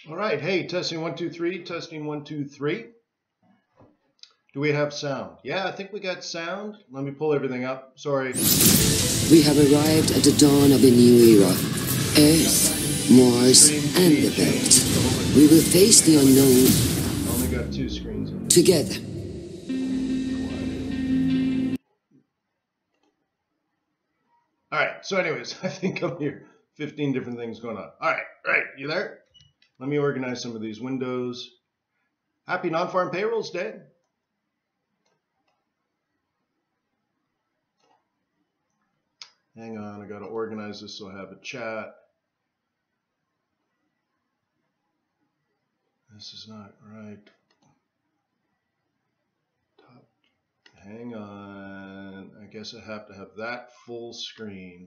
All right. Hey, testing 1 2 3. Testing 1 2 3. Do we have sound? Yeah, I think we got sound. Let me pull everything up. Sorry. We have arrived at the dawn of a new era. Earth, Mars, and the Belt. We will face the unknown. I only got 2 screens on this. Together. All right. So, anyways, I think I'm here. 15 different things going on. All right. You there? Let me organize some of these windows. Happy Non-Farm Payrolls Day. Hang on, I got to organize this so I have a chat. This is not right. Top. Hang on. I guess I have to have that full screen.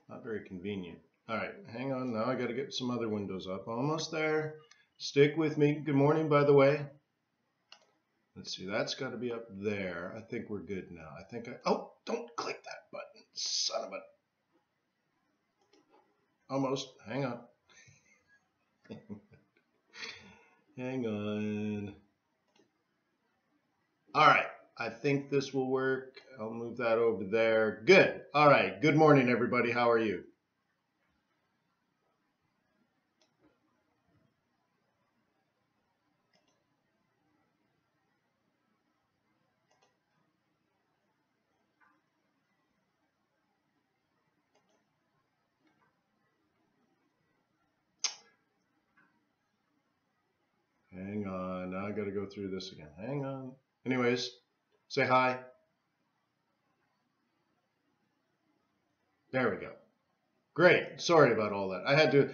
Not very convenient. All right, hang on. Now I got to get some other windows up. Almost there. Stick with me. Good morning, by the way. Let's see. That's got to be up there. I think we're good now. Oh, don't click that button. Son of a. Almost. Hang on. Hang on. All right. I think this will work. I'll move that over there. Good. All right. Good morning, everybody. How are you? Hang on. Now I got to go through this again. Hang on. Anyways, say hi. There we go. Great. Sorry about all that. I have to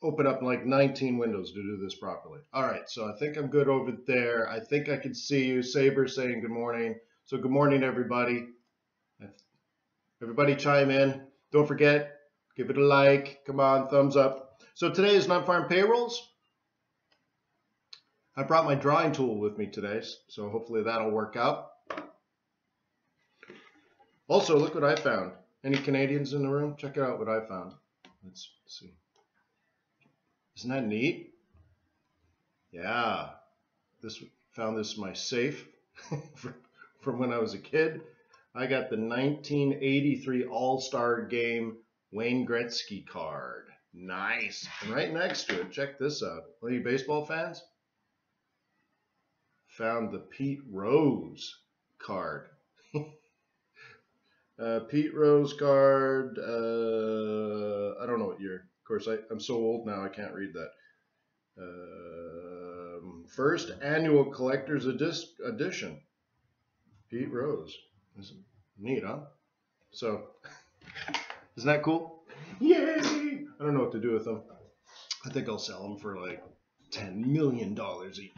open up like 19 windows to do this properly. All right. So I think I'm good over there. I think I can see you. Saber saying good morning. So good morning, everybody. Everybody chime in. Don't forget, give it a like. Come on, thumbs up. So today is Non-Farm Payrolls. I brought my drawing tool with me today, so hopefully that'll work out. Also, look what I found. Any Canadians in the room? Check out what I found. Let's see. Isn't that neat? Yeah. Found this in my safe from when I was a kid. I got the 1983 All-Star Game Wayne Gretzky card. Nice. And right next to it, check this out. Are you baseball fans? Found the Pete Rose card. Pete Rose card. I don't know what year. Of course, I'm so old now I can't read that. First annual collector's edition. Pete Rose. That's neat, huh? So, isn't that cool? Yay! I don't know what to do with them. I think I'll sell them for like $10 million each.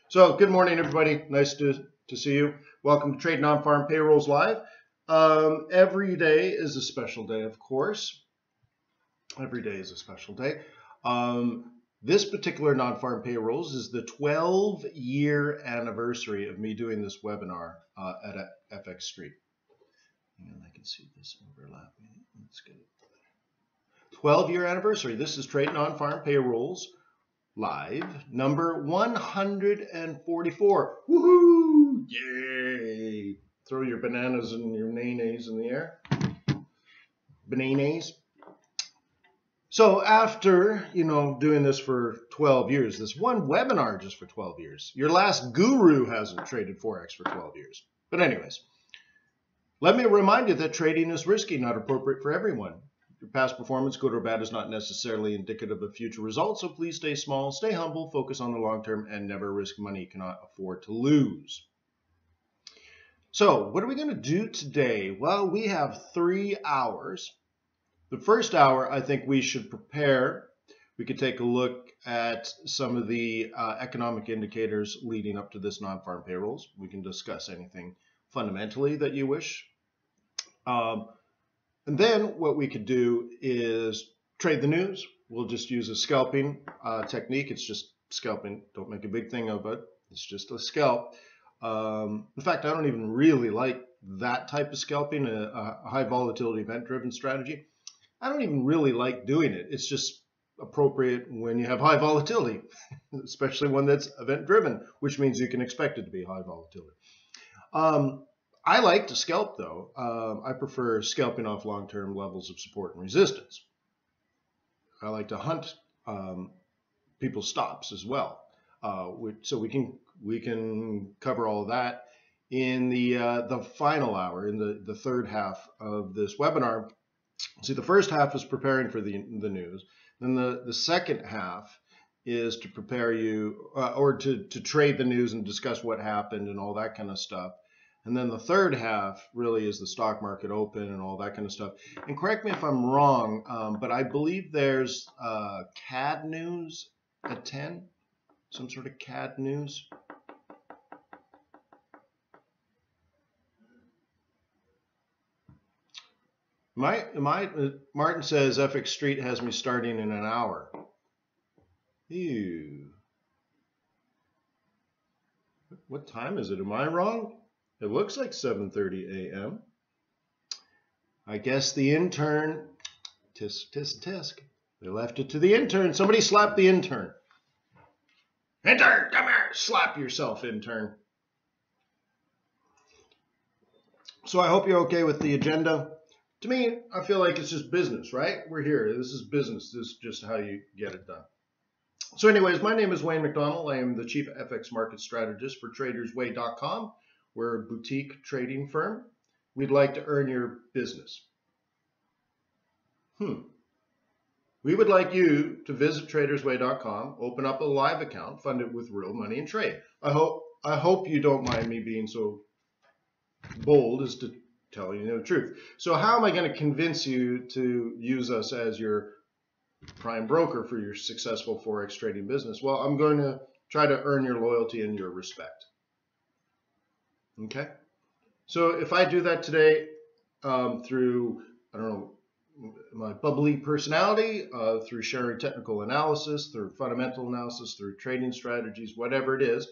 So, good morning, everybody. Nice to see you. Welcome to Trade Non-Farm Payrolls Live. Every day is a special day, of course. Every day is a special day. This particular Non-Farm Payrolls is the 12-year anniversary of me doing this webinar at FX Street. And I can see this overlapping. Let's get it. 12-year anniversary. This is Trade Non-Farm Payrolls Live, number 144. Woohoo! Yay! Throw your bananas and your nays in the air. Bananas. So after, doing this for 12 years, this one webinar just for 12 years, your last guru hasn't traded Forex for 12 years. But anyways, let me remind you that trading is risky, not appropriate for everyone. Your past performance, good or bad, is not necessarily indicative of future results, so please stay small, stay humble, focus on the long term, and never risk money you cannot afford to lose. So what are we going to do today? Well, we have 3 hours. The first hour, I think we should prepare. We could take a look at some of the economic indicators leading up to this non-farm payrolls. We can discuss anything fundamentally that you wish. And then what we could do is trade the news. We'll just use a scalping technique. It's just scalping. Don't make a big thing of it. It's just a scalp. In fact, I don't even really like that type of scalping, a high volatility event driven strategy. I don't even really like doing it. It's just appropriate when you have high volatility, especially one that's event driven, which means you can expect it to be high volatility. I like to scalp though. I prefer scalping off long-term levels of support and resistance. I like to hunt people's stops as well. So we can cover all of that in the final hour, in the third half of this webinar. See, the first half is preparing for the news. Then the second half is to prepare you or to trade the news and discuss what happened and all that kind of stuff. And then the third half really is the stock market open and all that kind of stuff. And correct me if I'm wrong, but I believe there's CAD news at 10, some sort of CAD news. Martin says FX Street has me starting in an hour. Ew. What time is it? Am I wrong? It looks like 7:30 a.m. I guess the intern, tisk, tisk, tisk. They left it to the intern. Somebody slap the intern. Intern, come here. Slap yourself, intern. So I hope you're okay with the agenda. To me, I feel like it's just business, right? We're here. This is business. This is just how you get it done. So anyways, my name is Wayne McDonell. I am the Chief FX Market Strategist for TradersWay.com. We're a boutique trading firm. We'd like to earn your business. We would like you to visit TradersWay.com, open up a live account, fund it with real money and trade. I hope you don't mind me being so bold as to tell you the truth. So how am I going to convince you to use us as your prime broker for your successful Forex trading business? Well, I'm going to try to earn your loyalty and your respect. Okay? So if I do that today through, I don't know, my bubbly personality, through sharing technical analysis, through fundamental analysis, through trading strategies, whatever it is,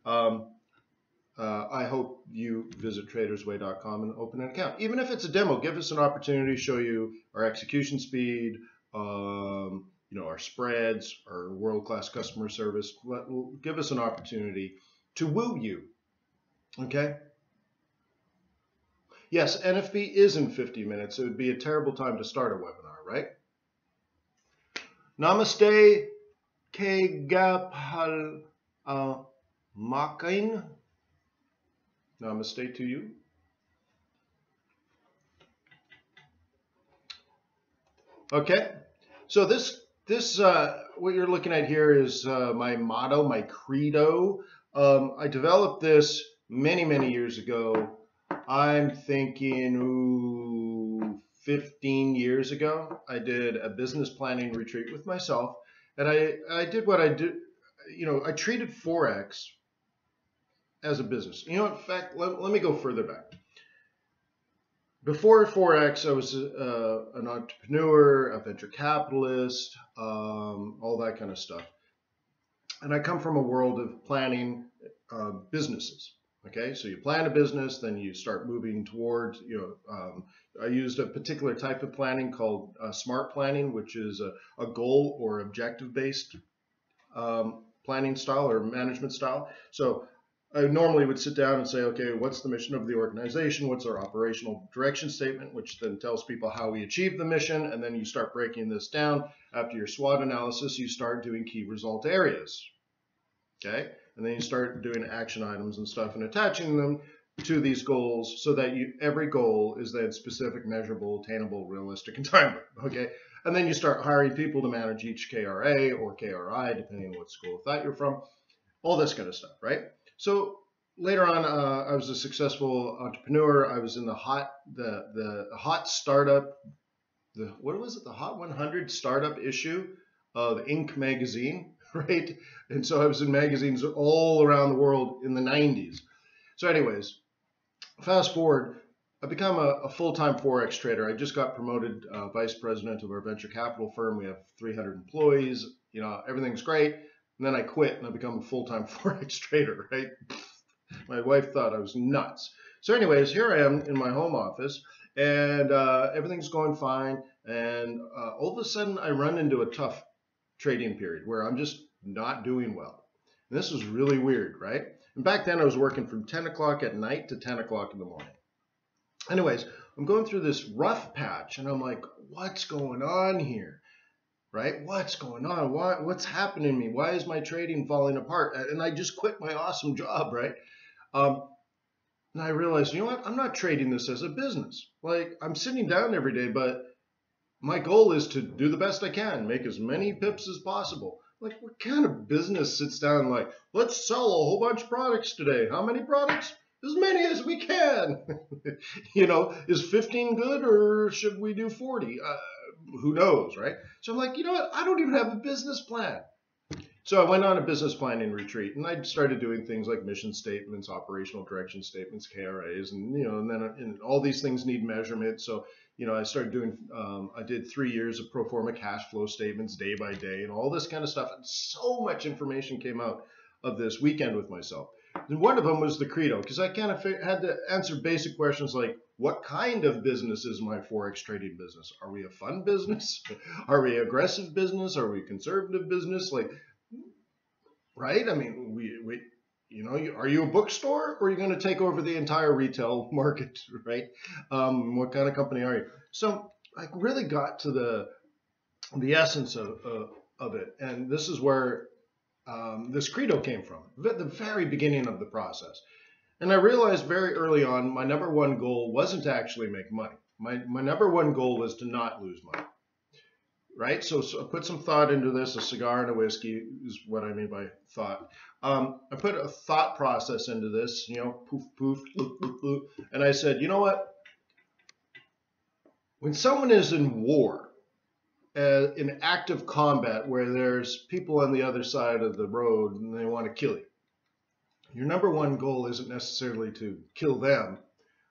I hope you visit TradersWay.com and open an account. Even if it's a demo, give us an opportunity to show you our execution speed, our spreads, our world-class customer service. Give us an opportunity to woo you. Okay? Yes, NFP is in 50 minutes. It would be a terrible time to start a webinar, right? Namaste, Kegapal Makain. Namaste to you. Okay, so this what you're looking at here is my motto, my credo. I developed this many years ago. I'm thinking 15 years ago. I did a business planning retreat with myself, and I did what I did. I treated Forex as a business. In fact, let me go further back. Before Forex, I was an entrepreneur, a venture capitalist, all that kind of stuff. And I come from a world of planning businesses. Okay, so you plan a business, then you start moving towards, I used a particular type of planning called smart planning, which is a goal or objective-based planning style or management style. So I normally would sit down and say, okay, what's the mission of the organization? What's our operational direction statement, which then tells people how we achieve the mission. And then you start breaking this down. After your SWOT analysis, you start doing key result areas. Okay. And then you start doing action items and stuff and attaching them to these goals so that every goal is then specific, measurable, attainable, realistic, and timely. Okay. And then you start hiring people to manage each KRA or KRI, depending on what school of thought you're from. All this kind of stuff, right? So later on, I was a successful entrepreneur. I was in the hot startup, what was it? The Hot 100 startup issue of Inc. magazine, right? And so I was in magazines all around the world in the 90s. So anyways, fast forward, I become a full-time Forex trader. I just got promoted vice president of our venture capital firm. We have 300 employees. Everything's great. And then I quit and I become a full-time Forex trader, right? My wife thought I was nuts. So anyways, here I am in my home office and everything's going fine. And all of a sudden I run into a tough trading period where I'm just not doing well. And this was really weird, right? And back then I was working from 10 o'clock at night to 10 o'clock in the morning. Anyways, I'm going through this rough patch and I'm like, what's going on here? Right? What's going on? What's happening to me? Why is my trading falling apart? And I just quit my awesome job, right? And I realized, you know what? I'm not trading this as a business. Like, I'm sitting down every day, but my goal is to do the best I can, make as many pips as possible. Like, what kind of business sits down like, let's sell a whole bunch of products today? How many products? As many as we can. You know, is 15 good or should we do 40? Who knows, right? So I'm like, you know what? I don't even have a business plan. So I went on a business planning retreat and I started doing things like mission statements, operational direction statements, KRAs, and, you know, and then all these things need measurement. So, you know, I started doing, I did 3 years of pro forma cash flow statements day by day and all this kind of stuff. And so much information came out of this weekend with myself. And one of them was the credo, because I kind of had to answer basic questions like, what kind of business is my Forex trading business? Are we a fun business? Are we aggressive business? Are we conservative business? Like, right? I mean, we you know, are you a bookstore or are you going to take over the entire retail market, right? What kind of company are you? So I really got to the essence of it, and this is where this credo came from, at the very beginning of the process. And I realized very early on, my number one goal wasn't to actually make money. My number one goal was to not lose money, right? So I put some thought into this. A cigar and a whiskey is what I mean by thought. I put a thought process into this, you know, poof, poof, poof, poof, poof. And I said, you know what? When someone is in war, in active combat where there's people on the other side of the road and they want to kill you, your number one goal isn't necessarily to kill them,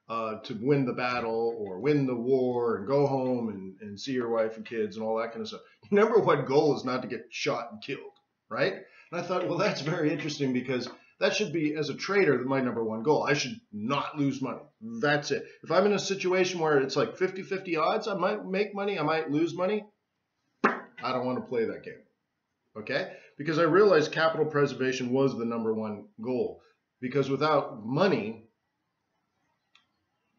to win the battle or win the war and go home and see your wife and kids and all that kind of stuff. Your number one goal is not to get shot and killed, right? And I thought, well, that's very interesting because that should be, as a trader, my number one goal. I should not lose money. That's it. If I'm in a situation where it's like 50-50 odds, I might make money, I might lose money, I don't want to play that game, okay? Because I realized capital preservation was the number one goal. Because without money,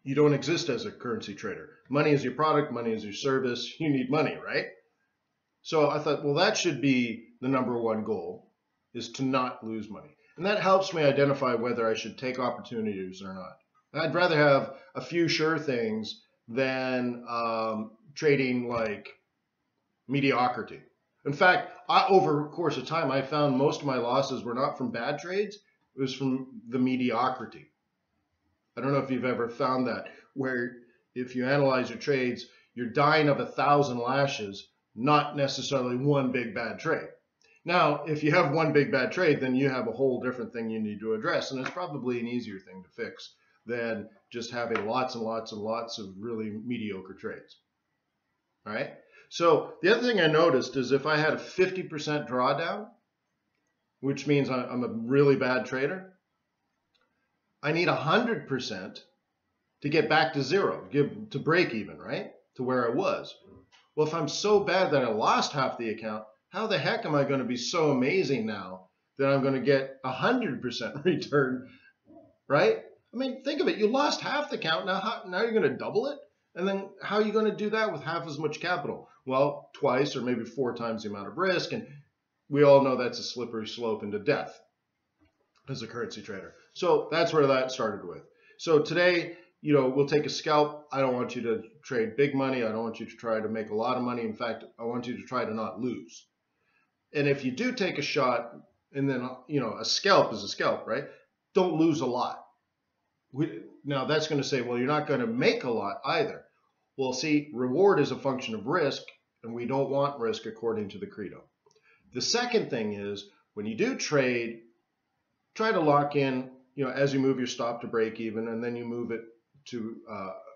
you don't exist as a currency trader. Money is your product, money is your service, you need money, right? So I thought, well, that should be the number one goal, is to not lose money. And that helps me identify whether I should take opportunities or not. I'd rather have a few sure things than trading like mediocrity. In fact, over the course of time, I found most of my losses were not from bad trades, it was from the mediocrity. I don't know if you've ever found that, where if you analyze your trades, you're dying of 1,000 lashes, not necessarily one big bad trade. Now, if you have one big bad trade, then you have a whole different thing you need to address, and it's probably an easier thing to fix than just having lots and lots and lots of really mediocre trades. All right? So the other thing I noticed is if I had a 50% drawdown, which means I'm a really bad trader, I need 100% to get back to zero, to break even, right? To where I was. Well, if I'm so bad that I lost half the account, how the heck am I going to be so amazing now that I'm going to get 100% return, right? I mean, think of it. You lost half the account. Now you're going to double it? And then how are you going to do that with half as much capital? Well, twice or maybe 4 times the amount of risk. And we all know that's a slippery slope into death as a currency trader. So that's where that started with. So today, you know, we'll take a scalp. I don't want you to trade big money. I don't want you to try to make a lot of money. In fact, I want you to try to not lose. And if you do take a shot, and then, you know, a scalp is a scalp, right? Don't lose a lot. Now that's going to say, well, you're not going to make a lot either. Well, see, reward is a function of risk, and we don't want risk according to the credo. The second thing is, when you do trade, try to lock in, you know, as you move your stop to break even, and then you move it to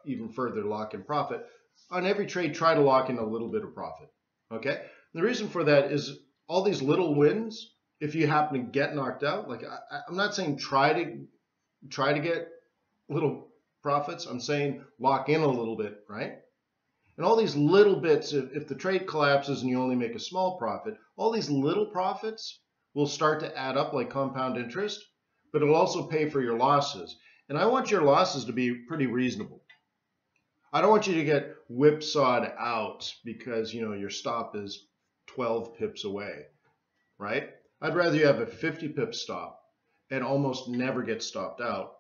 even further lock in profit. On every trade, try to lock in a little bit of profit, okay? The reason for that is all these little wins, if you happen to get knocked out, like I'm not saying try to get little profits. I'm saying lock in a little bit, right? And all these little bits, if the trade collapses and you only make a small profit, all these little profits will start to add up like compound interest, but it'll also pay for your losses. And I want your losses to be pretty reasonable. I don't want you to get whipsawed out because, you know, your stop is 12 pips away, right? I'd rather you have a 50 pip stop and almost never get stopped out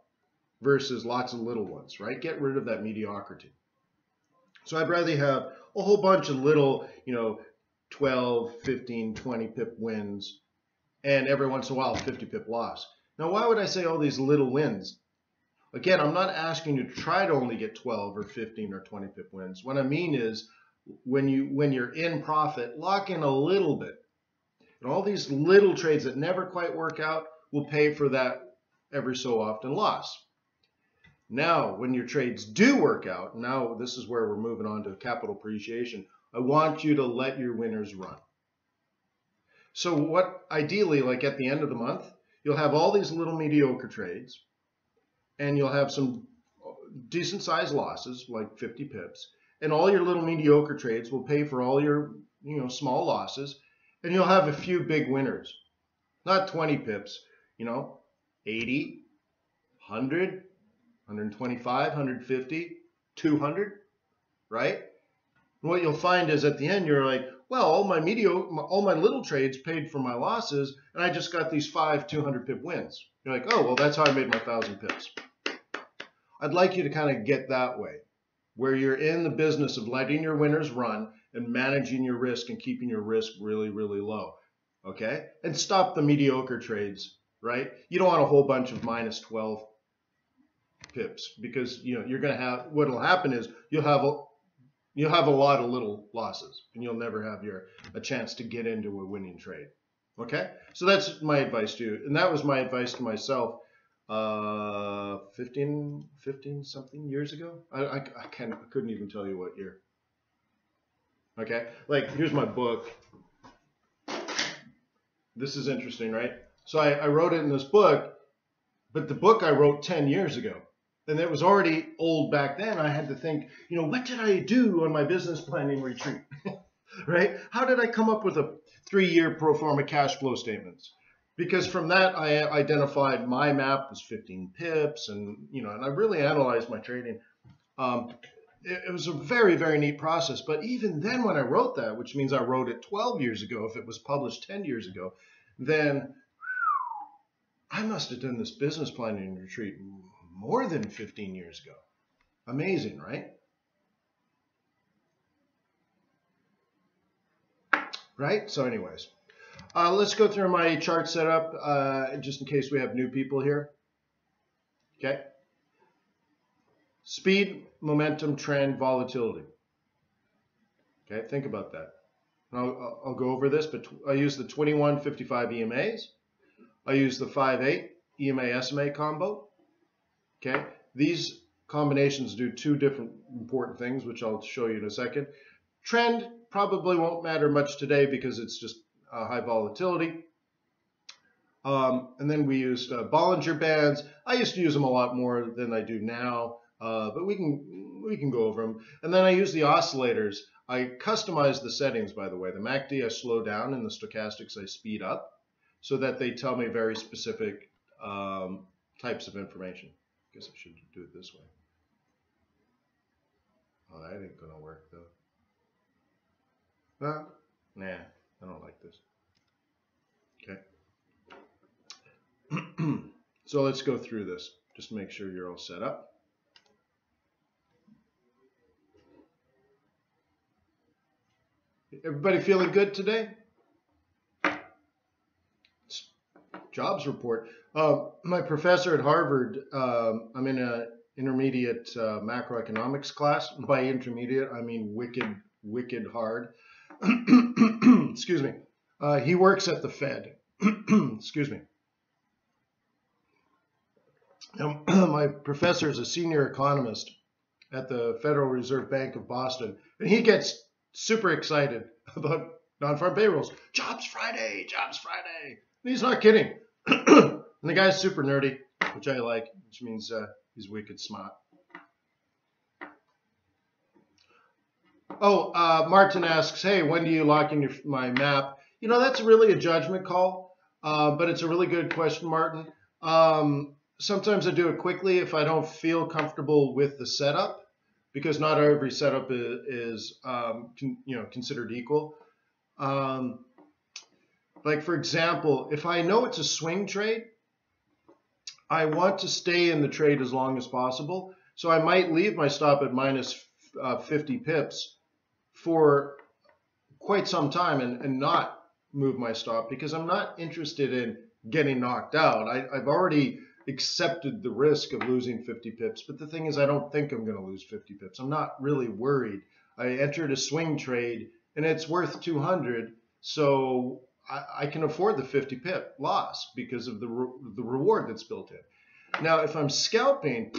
versus lots of little ones, right? Get rid of that mediocrity. So I'd rather you have a whole bunch of little, you know, 12, 15, 20 pip wins, and every once in a while 50 pip loss. Now, why would I say all these little wins? Again, I'm not asking you to try to only get 12 or 15 or 20 pip wins. What I mean is when you're in profit, lock in a little bit. And all these little trades that never quite work out will pay for that every so often loss. Now, when your trades do work out, now this is where we're moving on to capital appreciation. I want you to let your winners run. So what ideally, like at the end of the month, you'll have all these little mediocre trades, and you'll have some decent sized losses, like 50 pips, and all your little mediocre trades will pay for all your, you know, small losses, and you'll have a few big winners. Not 20 pips, you know, 80, 100, 125, 150, 200, right? And what you'll find is at the end, you're like, well, all my little trades paid for my losses, and I just got these 5 200 pip wins. You're like, oh, well, that's how I made my 1,000 pips. I'd like you to kind of get that way, where you're in the business of letting your winners run and managing your risk and keeping your risk really, really low, okay? And stop the mediocre trades, right? You don't want a whole bunch of minus 12 pips because, you know, you're going to have, what'll happen is you'll have a lot of little losses and you'll never have a chance to get into a winning trade. Okay, so that's my advice to you, and that was my advice to myself 15 something years ago. I couldn't even tell you what year. Okay, like here's my book. This is interesting, right? So I wrote it in this book, but the book I wrote 10 years ago. And it was already old back then. I had to think, you know, what did I do on my business planning retreat, right? How did I come up with a 3-year pro forma cash flow statements? Because from that, I identified my map was 15 pips, and, you know, and I really analyzed my trading. It was a very, very neat process. But even then when I wrote that, which means I wrote it 12 years ago, if it was published 10 years ago, then I must have done this business planning retreat more than 15 years ago. Amazing, right? Right? So anyways, let's go through my chart setup just in case we have new people here. Okay. Speed, momentum, trend, volatility. Okay, think about that. I'll go over this, but I use the 21-55 EMAs. I use the 5-8 EMA-SMA combo. Okay, these combinations do 2 different important things, which I'll show you in a second. Trend probably won't matter much today because it's just high volatility. And then we used Bollinger Bands. I used to use them a lot more than I do now, but we can go over them. And then I use the oscillators. I customized the settings, by the way. The MACD I slow down, and the stochastics I speed up, so that they tell me very specific types of information. I guess I should do it this way. Oh, that ain't gonna work though. Nah, I don't like this. Okay. So let's go through this. Just make sure you're all set up. Everybody feeling good today? Jobs report. My professor at Harvard, I'm in an intermediate macroeconomics class. By intermediate, I mean wicked hard. Excuse me. He works at the Fed. Excuse me. Now, my professor is a senior economist at the Federal Reserve Bank of Boston, and he gets super excited about non-farm payrolls. Jobs Friday, Jobs Friday. And he's not kidding. And the guy's super nerdy, which I like, which means he's wicked smart. Oh, Martin asks, hey, when do you lock in my map? You know, that's really a judgment call, but it's a really good question, Martin. Sometimes I do it quickly if I don't feel comfortable with the setup, because not every setup is considered equal. Like, for example, if I know it's a swing trade, I want to stay in the trade as long as possible. So I might leave my stop at minus 50 pips for quite some time and not move my stop, because I'm not interested in getting knocked out. I've already accepted the risk of losing 50 pips. But the thing is, I don't think I'm going to lose 50 pips. I'm not really worried. I entered a swing trade and it's worth 200. So I can afford the 50 pip loss because of the reward that's built in. Now, if I'm scalping,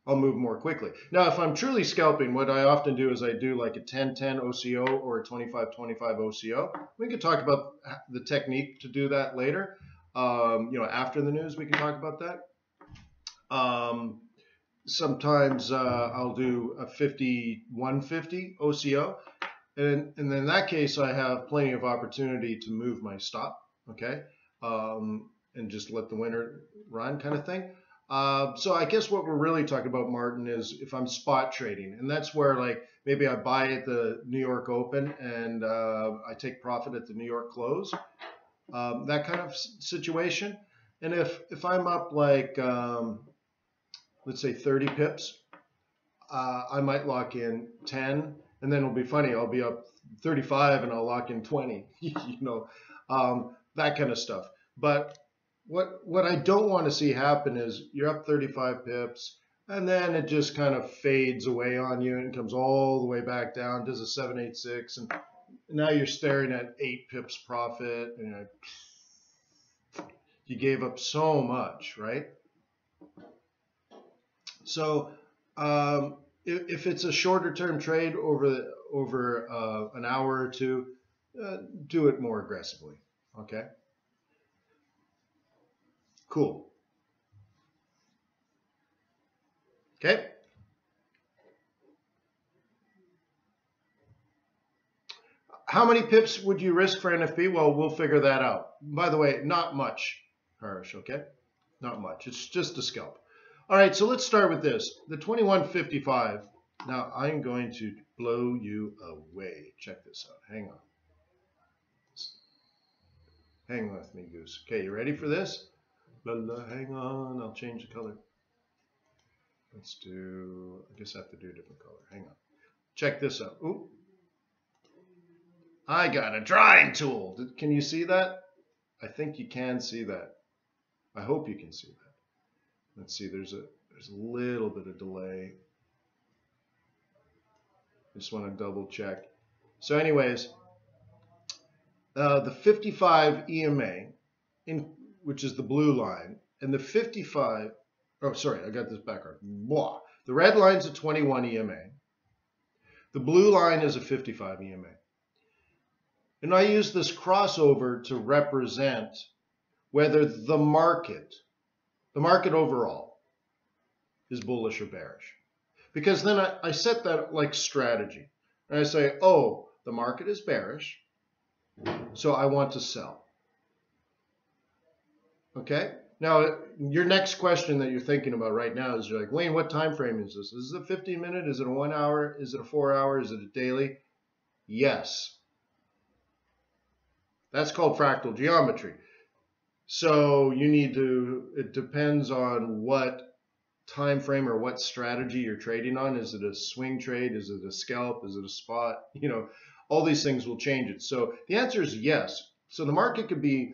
I'll move more quickly. Now, if I'm truly scalping, what I often do is I do like a 10-10 OCO or a 25-25 OCO. We can talk about the technique to do that later. After the news, we can talk about that. Sometimes I'll do a 50-150 OCO. And in that case, I have plenty of opportunity to move my stop, okay? And just let the winner run kind of thing. So I guess what we're really talking about, Martin, is if I'm spot trading. And that's where, like, maybe I buy at the New York Open and I take profit at the New York close. That kind of situation. And if I'm up like, let's say 30 pips, I might lock in 10, and then it'll be funny. I'll be up 35 and I'll lock in 20, that kind of stuff. But what I don't want to see happen is you're up 35 pips and then it just kind of fades away on you and comes all the way back down, does a 786, and now you're staring at 8 pips profit, and you gave up so much, right? So if it's a shorter term trade over an hour or two, do it more aggressively, okay? Cool. Okay. How many pips would you risk for NFP? Well, we'll figure that out. By the way, not much, Harsh, okay? Not much. It's just a scalp. All right, so let's start with this. The 2155. Now, I'm going to blow you away. Check this out. Hang on. Hang with me, Goose. Okay, you ready for this? Hang on. I'll change the color. Let's do, I guess I have to do a different color. Hang on. Check this out. Ooh. I got a drawing tool. Can you see that? I think you can see that. I hope you can see that. Let's see, there's a little bit of delay. Just want to double check. So anyways, the 55 EMA, which is the blue line, and the 55, oh, sorry, I got this background. Blah. The red line's a 21 EMA. The blue line is a 55 EMA. And I use this crossover to represent whether the market overall is bullish or bearish. Because then I set that like strategy. And I say, oh, the market is bearish, so I want to sell. Okay? Now, your next question that you're thinking about right now is, you're like, Wayne, what time frame is this? Is it a 15-minute? Is it a 1 hour? Is it a 4 hour? Is it a daily? Yes. That's called fractal geometry. So you need to, it depends on what time frame or what strategy you're trading on. Is it a swing trade? Is it a scalp? Is it a spot? All these things will change it. So the answer is yes. So the market could be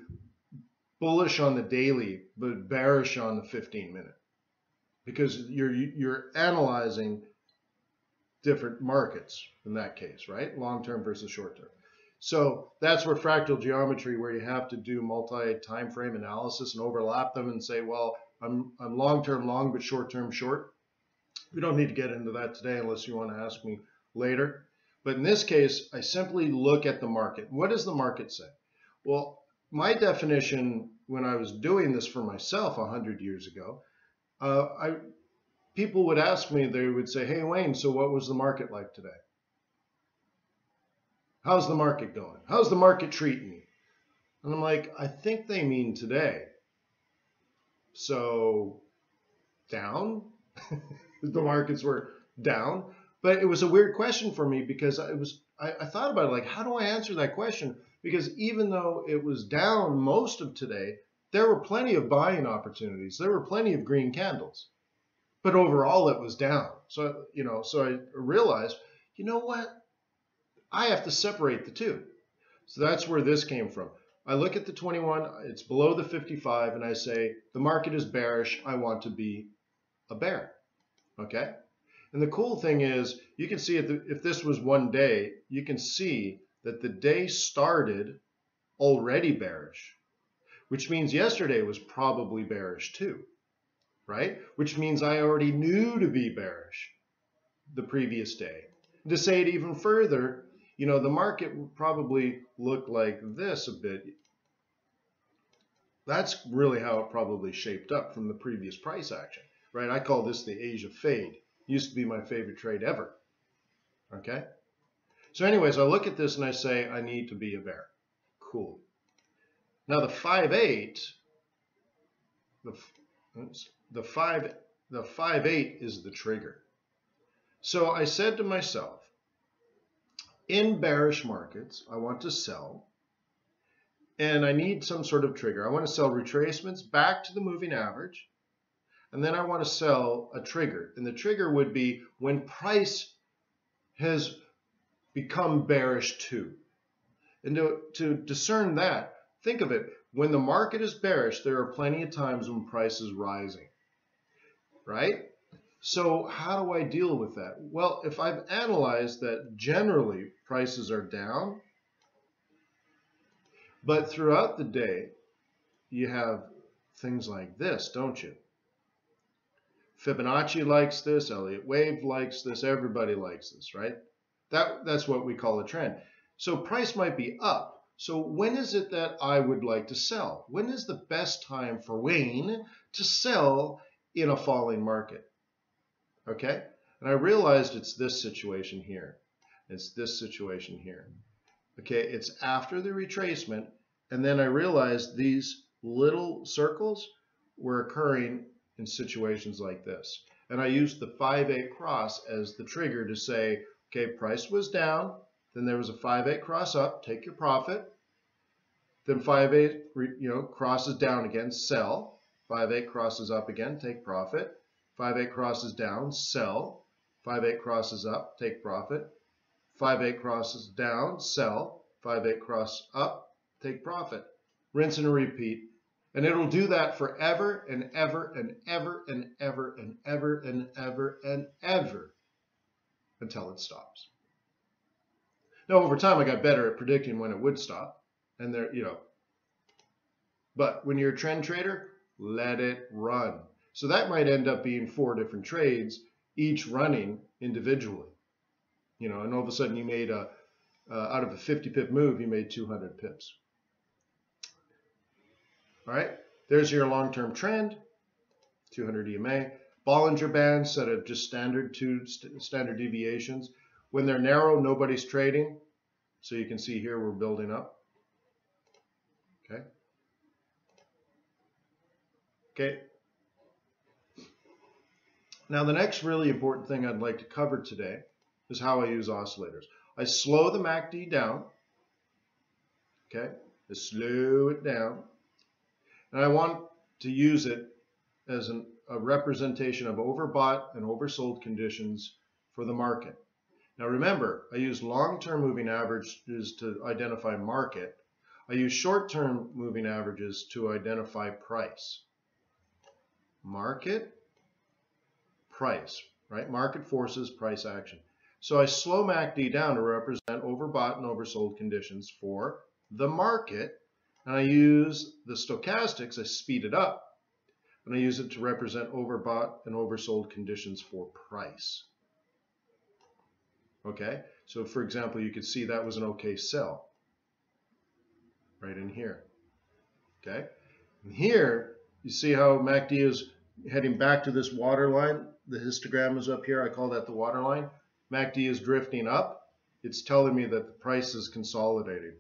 bullish on the daily, but bearish on the 15-minute, because you're analyzing different markets in that case, right? Long-term versus short-term. So that's where fractal geometry, where you have to do multi-time frame analysis and overlap them and say, well, I'm long-term long, but short-term short. We don't need to get into that today unless you want to ask me later. But in this case, I simply look at the market. What does the market say? Well, my definition when I was doing this for myself 100 years ago, people would ask me, they would say, hey, Wayne, so what was the market like today? How's the market going? How's the market treating you? And I'm like, I think they mean today. So down? The markets were down. But it was a weird question for me because I thought about it like, how do I answer that question? Because even though it was down most of today, there were plenty of buying opportunities. There were plenty of green candles. But overall it was down. So, so I realized, you know what? I have to separate the two. So that's where this came from. I look at the 21, it's below the 55, and I say, the market is bearish, I want to be a bear. Okay? And the cool thing is, you can see if this was one day, you can see that the day started already bearish, which means yesterday was probably bearish too, right? Which means I already knew to be bearish the previous day. And to say it even further, the market would probably look like this a bit. That's really how it probably shaped up from the previous price action, right? I call this the Asia fade. Used to be my favorite trade ever. Okay? So anyways, I look at this and I say, I need to be a bear. Cool. Now the 5/8, the 5/8 is the trigger. So I said to myself, in bearish markets, I want to sell, and I need some sort of trigger. I want to sell retracements back to the moving average, and then I want to sell a trigger. And the trigger would be when price has become bearish too. And to discern that, think of it. When the market is bearish, there are plenty of times when price is rising, right? So how do I deal with that? Well, if I've analyzed that generally prices are down, but throughout the day, you have things like this, don't you? Fibonacci likes this, Elliott Wave likes this, everybody likes this, right? That's what we call a trend. So price might be up. So when is it that I would like to sell? When is the best time for Wayne to sell in a falling market? Okay? And I realized it's this situation here. It's this situation here. Okay, it's after the retracement, and then I realized these little circles were occurring in situations like this. And I used the 5/8 cross as the trigger to say, okay, price was down, then there was a 5/8 cross up, take your profit. Then 5/8, crosses down again, sell. 5/8 crosses up again, take profit. 5/8 crosses down, sell. 5/8 crosses up, take profit. 5/8 crosses down, sell. 5/8 cross up, take profit. Rinse and repeat. And it'll do that forever and ever and ever and ever and ever and ever and ever until it stops. Now, over time, I got better at predicting when it would stop. And there, but when you're a trend trader, let it run. So that might end up being 4 different trades, each running individually. And all of a sudden you made out of a 50 pip move, you made 200 pips. All right, there's your long-term trend, 200 EMA. Bollinger Bands set of just standard deviations. When they're narrow, nobody's trading. So you can see here we're building up. Okay. Okay. Now the next really important thing I'd like to cover today is how I use oscillators. I slow the MACD down. Okay. I slow it down. And I want to use it as a representation of overbought and oversold conditions for the market. Now remember, I use long-term moving averages to identify market. I use short-term moving averages to identify price. Market, price, right? Market forces, price action. So I slow MACD down to represent overbought and oversold conditions for the market. And I use the stochastics, I speed it up, and I use it to represent overbought and oversold conditions for price. Okay, so for example, you could see that was an okay sell right in here. Okay, and here you see how MACD is heading back to this water line. The histogram is up here. I call that the water line. MACD is drifting up. it's telling me that the price is consolidating.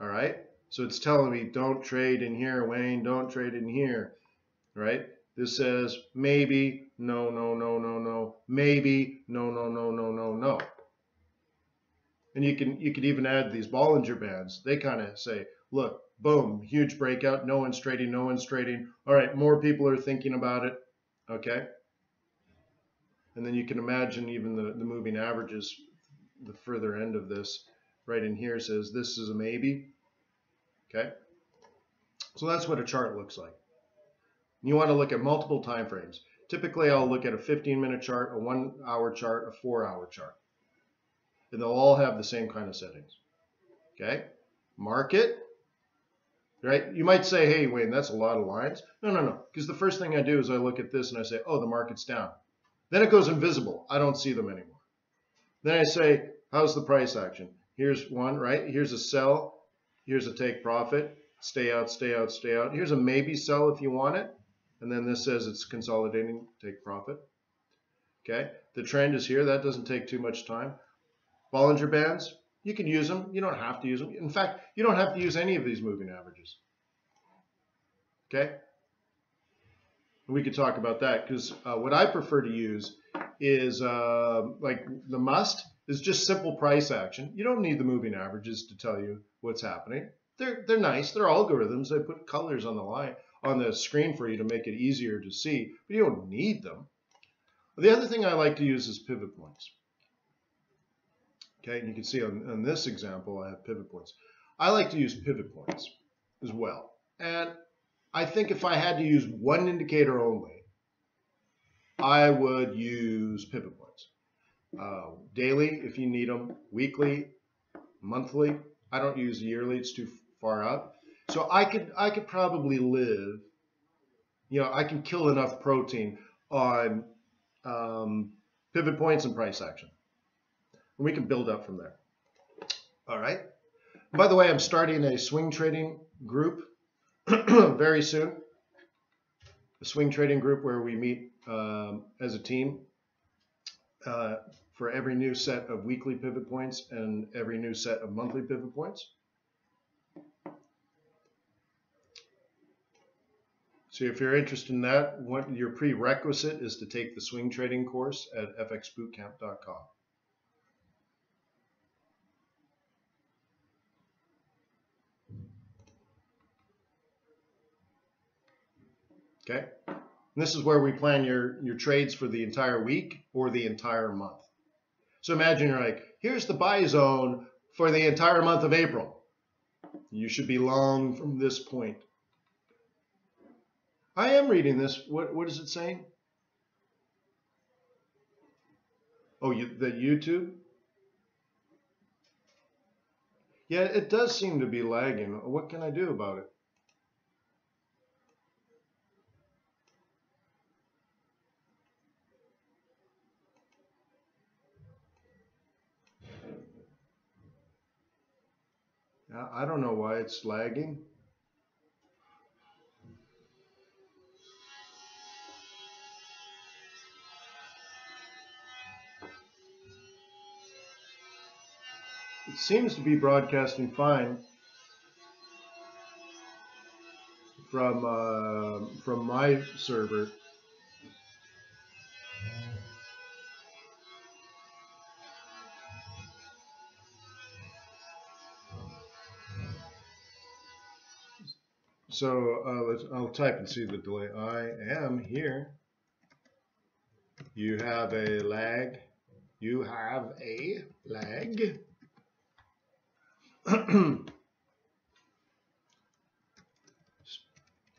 All right? So it's telling me don't trade in here, Wayne, don't trade in here, right? This says maybe, no, no, no, no, no, maybe, no, no, no, no, no, no. And you could even add these Bollinger Bands. They kind of say, look, boom, huge breakout, no one's trading, no one's trading. All right, more people are thinking about it, okay? And then you can imagine even the moving averages, the further end of this, right in here says this is a maybe, okay? So that's what a chart looks like. You want to look at multiple time frames. Typically, I'll look at a 15-minute chart, a 1-hour chart, a 4-hour chart. And they'll all have the same kind of settings. Okay? Market, right? You might say, hey, Wayne, that's a lot of lines. No, no, no. Because the first thing I do is I look at this and I say, oh, the market's down. Then it goes invisible. I don't see them anymore. Then I say, how's the price action? Here's one, right? Here's a sell. Here's a take profit. Stay out, stay out, stay out. Here's a maybe sell if you want it. And then this says it's consolidating, take profit. Okay, the trend is here. That doesn't take too much time. Bollinger Bands, you can use them. You don't have to use them. In fact, you don't have to use any of these moving averages. Okay, we could talk about that because what I prefer to use is like the must is just simple price action. You don't need the moving averages to tell you what's happening. They're nice. They're algorithms. They put colors on the line on the screen for you to make it easier to see, but you don't need them. The other thing I like to use is pivot points. Okay, and you can see on this example, I have pivot points. I like to use pivot points as well. And I think if I had to use one indicator only, I would use pivot points. Daily, if you need them, weekly, monthly. I don't use yearly, it's too far out. So I could probably live, you know, I can kill enough protein on pivot points and price action. And we can build up from there. All right. And by the way, I'm starting a swing trading group very soon. A swing trading group where we meet as a team for every new set of weekly pivot points and every new set of monthly pivot points. So if you're interested in that, what your prerequisite is to take the swing trading course at fxbootcamp.com. Okay, and this is where we plan your trades for the entire week or the entire month. So imagine you're like, here's the buy zone for the entire month of April. You should be long from this point. I am reading this. What is it saying? Oh, the YouTube? Yeah, it does seem to be lagging. What can I do about it? I don't know why it's lagging. It seems to be broadcasting fine from my server. So I'll type and see the delay. I am here. You have a lag. You have a lag.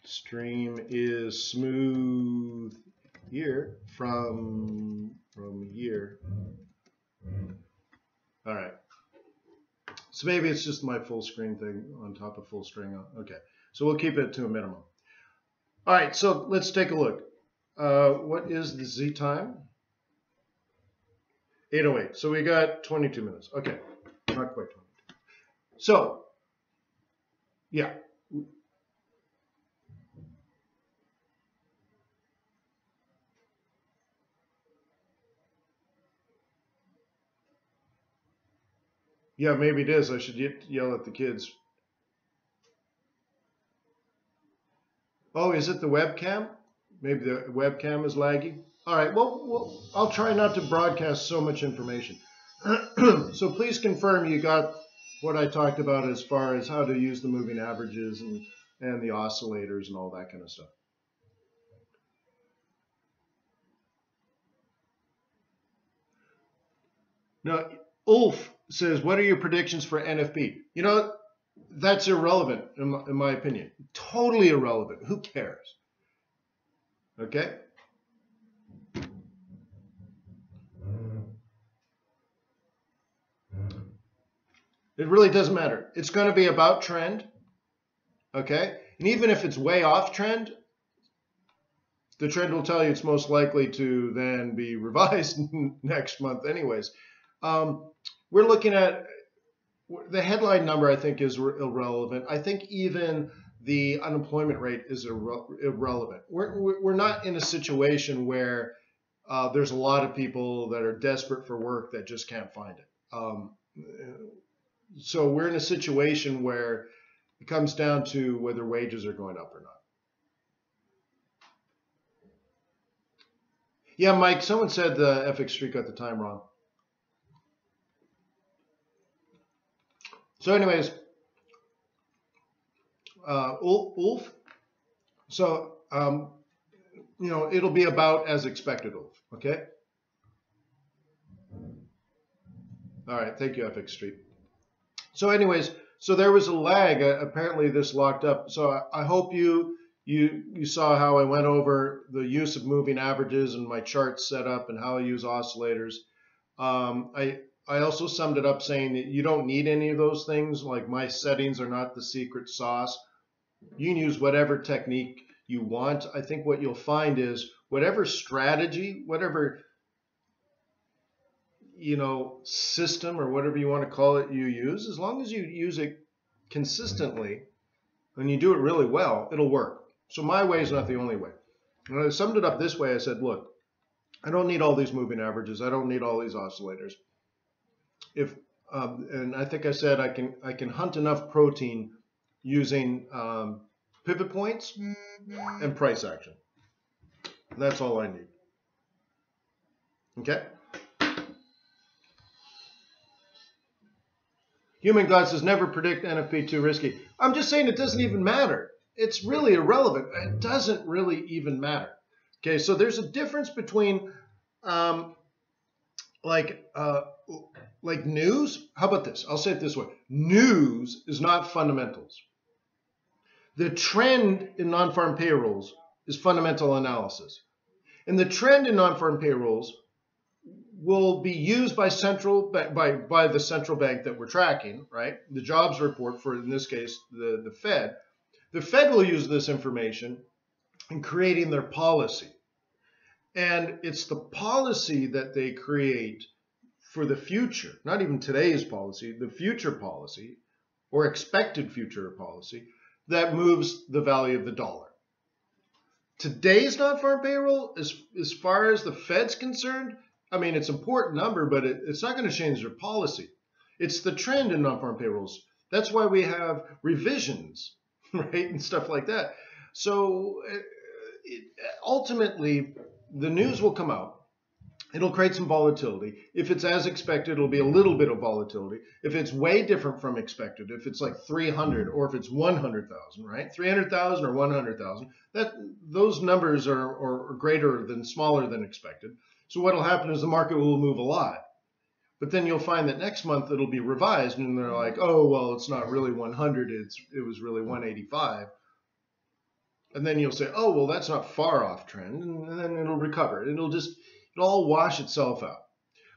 Stream is smooth here from here. All right. So maybe it's just my full screen thing on top of full screen. Okay. So we'll keep it to a minimum. All right. So let's take a look. What is the Z time? 8:08. So we got 22 minutes. Okay. Not quite 22. So, yeah. Yeah, maybe it is. I should yell at the kids. Oh, is it the webcam? Maybe the webcam is laggy. All right, well, I'll try not to broadcast so much information. So please confirm you got what I talked about as far as how to use the moving averages and the oscillators and all that kind of stuff. Now, Ulf says, what are your predictions for NFP? You know, that's irrelevant in my opinion. Totally irrelevant. Who cares? Okay? It really doesn't matter. It's going to be about trend. Okay? And even if it's way off trend, the trend will tell you it's most likely to then be revised next month anyways. We're looking at the headline number, I think, is irrelevant. I think even the unemployment rate is irrelevant. We're not in a situation where there's a lot of people that are desperate for work that just can't find it. So we're in a situation where it comes down to whether wages are going up or not. Yeah, Mike, someone said the FX Street got the time wrong. So anyways, Ulf, so, you know, it'll be about as expected, Ulf, okay? All right, thank you, FX Street. So anyways, so there was a lag. Apparently this locked up. So I hope you saw how I went over the use of moving averages and my chart setup and how I use oscillators. I also summed it up saying that you don't need any of those things. Like, my settings are not the secret sauce. You can use whatever technique you want. I think what you'll find is whatever strategy, whatever, you know, system or whatever you want to call it you use, as long as you use it consistently and you do it really well, it'll work. So my way is not the only way. And I summed it up this way. I said, look, I don't need all these moving averages. I don't need all these oscillators. If and I think I said I can hunt enough protein using pivot points and price action. That's all I need. Okay. Human God says, never predict NFP too risky. I'm just saying it doesn't even matter. It's really irrelevant. It doesn't really even matter. Okay, so there's a difference between like news. How about this? I'll say it this way. News is not fundamentals. The trend in non-farm payrolls is fundamental analysis. And the trend in non-farm payrolls will be used by the central bank that we're tracking, right? The jobs report for, in this case, the Fed. The Fed will use this information in creating their policy. And it's the policy that they create for the future, not even today's policy, the future policy or expected future policy that moves the value of the dollar. Today's non-farm payroll, as far as the Fed's concerned, I mean, it's an important number, but it's not going to change their policy. It's the trend in non-farm payrolls. That's why we have revisions, right, and stuff like that. So ultimately, the news will come out. It'll create some volatility. If it's as expected, it'll be a little bit of volatility. If it's way different from expected, if it's like 300 or if it's 100,000, right? 300,000 or 100,000, those numbers are greater than, smaller than expected. So what will happen is the market will move a lot. But then you'll find that next month it'll be revised and they're like, oh, well, it's not really 100, it was really 185. And then you'll say, oh, well, that's not far off trend, and then it'll recover. It'll all wash itself out.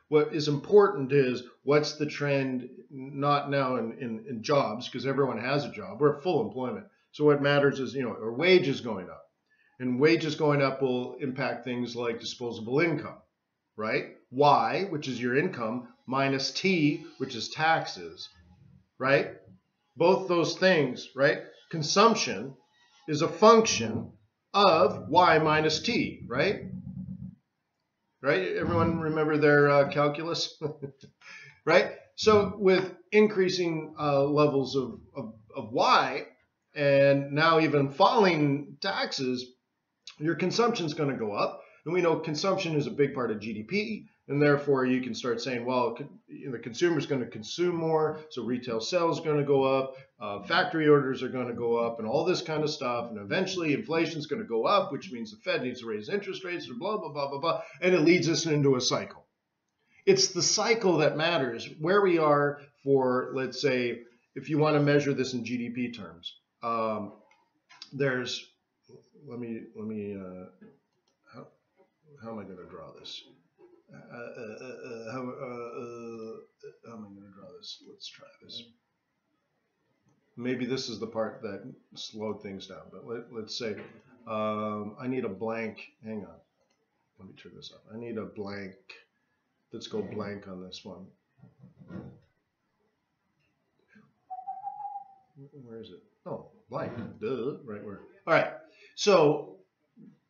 What is important is what's the trend, not now in jobs, because everyone has a job. We're at full employment. So what matters is, are wages going up? And wages going up will impact things like disposable income, right? Y, which is your income, minus T, which is taxes, right? Both those things, right? Consumption is a function of Y minus T, right? Right? Everyone remember their calculus? Right? So with increasing levels of Y and now even falling taxes, your consumption is going to go up. And we know consumption is a big part of GDP. And therefore, you can start saying, well, the consumer is going to consume more, so retail sales is going to go up, factory orders are going to go up, and all this kind of stuff. And eventually, inflation is going to go up, which means the Fed needs to raise interest rates, and blah, blah, blah, blah, blah. And it leads us into a cycle. It's the cycle that matters, where we are for, let's say, if you want to measure this in GDP terms. There's, let me how am I going to draw this? How am I going to draw this? Let's try this. Maybe this is the part that slowed things down, but let's say I need a blank. Hang on. Let me turn this up. I need a blank. Let's go blank on this one. Where is it? Oh, blank. Duh. Right where. All right. So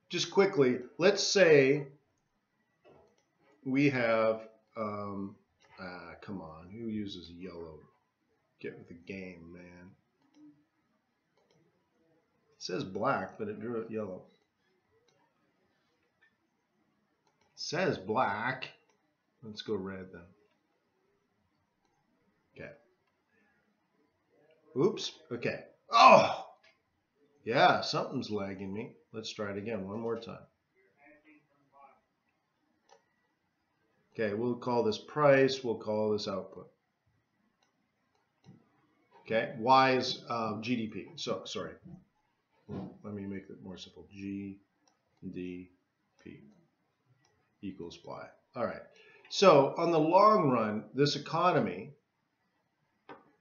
just quickly, let's say we have, come on, who uses yellow? Get with the game, man. It says black, but it drew it yellow. It says black. Let's go red then. Okay. Oops. Okay. Oh! Yeah, something's lagging me. Let's try it again one more time. Okay, we'll call this price. We'll call this output. Okay, Y is GDP. So, sorry. Let me make it more simple. GDP equals Y. All right. So, on the long run, this economy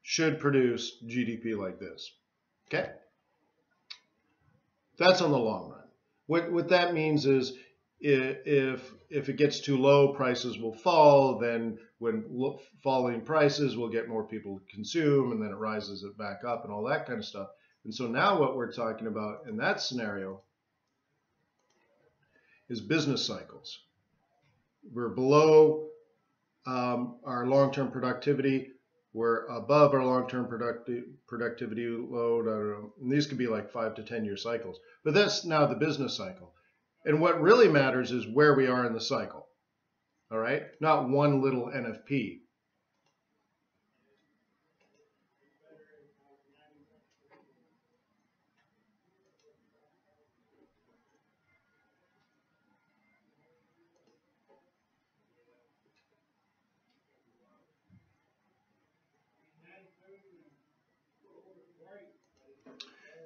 should produce GDP like this. Okay? That's on the long run. What that means is if it gets too low, prices will fall. Then when falling prices, we'll get more people to consume, and then it rises it back up and all that kind of stuff. And so now what we're talking about in that scenario is business cycles. We're below our long-term productivity. We're above our long-term productivity load. I don't know. And these could be like 5 to 10 year cycles. But that's now the business cycle. And what really matters is where we are in the cycle. All right? Not one little NFP.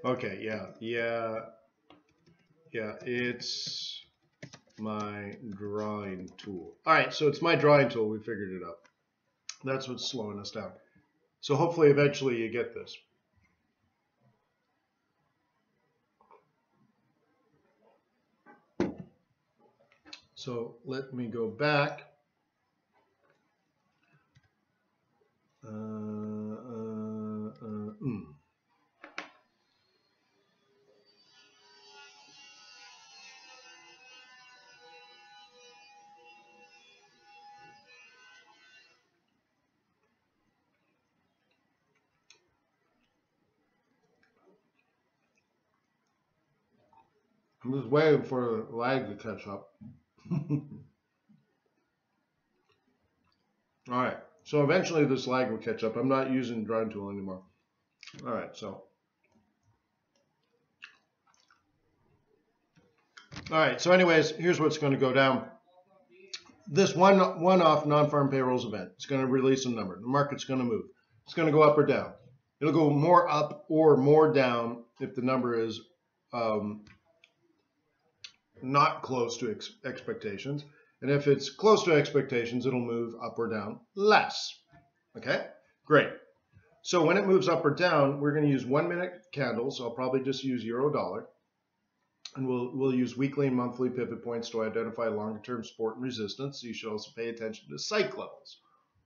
Okay, yeah, it's my drawing tool. All right, so it's my drawing tool. We figured it out. That's what's slowing us down. So hopefully eventually you get this. So let me go back. I'm just waiting for the lag to catch up. All right, so eventually this lag will catch up. I'm not using the drawing tool anymore. All right, so. All right, so anyways, here's what's going to go down. This one-off non-farm payrolls event is going to release a number. The market's going to move. It's going to go up or down. It'll go more up or more down if the number is not close to expectations. And if it's close to expectations, it'll move up or down less. Okay, great. So when it moves up or down, we're going to use 1 minute candles. I'll probably just use euro dollar. And we'll use weekly and monthly pivot points to identify longer-term support and resistance. So you should also pay attention to psych levels.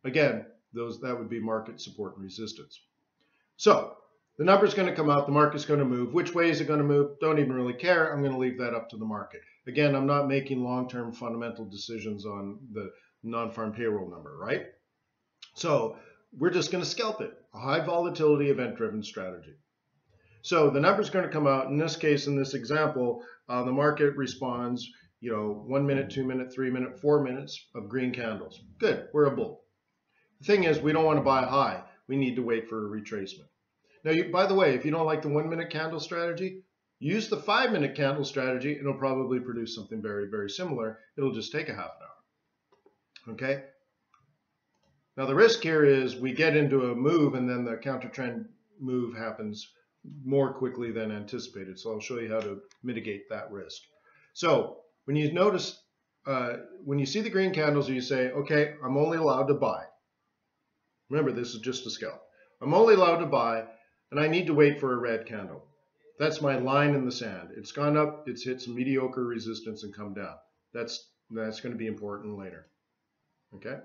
Again, that would be market support and resistance. So the number's going to come out. The market's going to move. Which way is it going to move? Don't even really care. I'm going to leave that up to the market. Again, I'm not making long-term fundamental decisions on the non-farm payroll number, right? So we're just going to scalp it, a high volatility event-driven strategy. So the number's going to come out. In this case, in this example, the market responds, 1 minute, 2 minute, 3 minute, 4 minutes of green candles. Good, we're a bull. The thing is, we don't want to buy high. We need to wait for a retracement. Now, by the way, if you don't like the 1 minute candle strategy, use the 5 minute candle strategy. It'll probably produce something very, very similar. It'll just take a half an hour. Okay? Now, the risk here is we get into a move and then the counter trend move happens more quickly than anticipated. So I'll show you how to mitigate that risk. So when you notice, when you see the green candles, you say, okay, I'm only allowed to buy. Remember, this is just a scalp. I'm only allowed to buy, and I need to wait for a red candle. That's my line in the sand. It's gone up, it's hit some mediocre resistance and come down. That's going to be important later. Okay?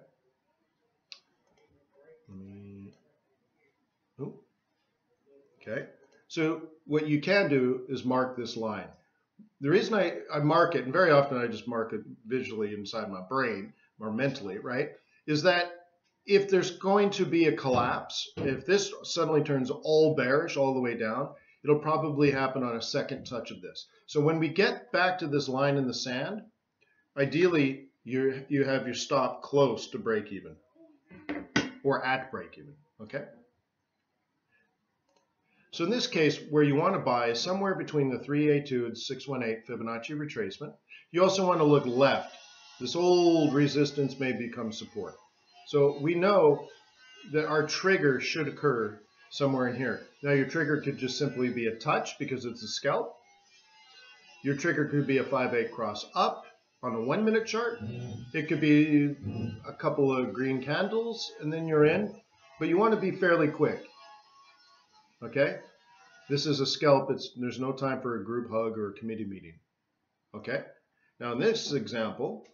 Okay. So what you can do is mark this line. The reason I mark it, and very often I just mark it visually inside my brain or mentally, right, is that if there's going to be a collapse, if this suddenly turns all bearish all the way down, it'll probably happen on a second touch of this. So when we get back to this line in the sand, ideally you have your stop close to break even or at break even, okay? So in this case, where you want to buy is somewhere between the 382 and 618 Fibonacci retracement. You also want to look left. This old resistance may become support. So we know that our trigger should occur somewhere in here. Now your trigger could just simply be a touch because it's a scalp. Your trigger could be a 5-8 cross up on a 1 minute chart. It could be a couple of green candles and then you're in. But you want to be fairly quick. Okay? This is a scalp. There's no time for a group hug or a committee meeting. Okay? Now in this example,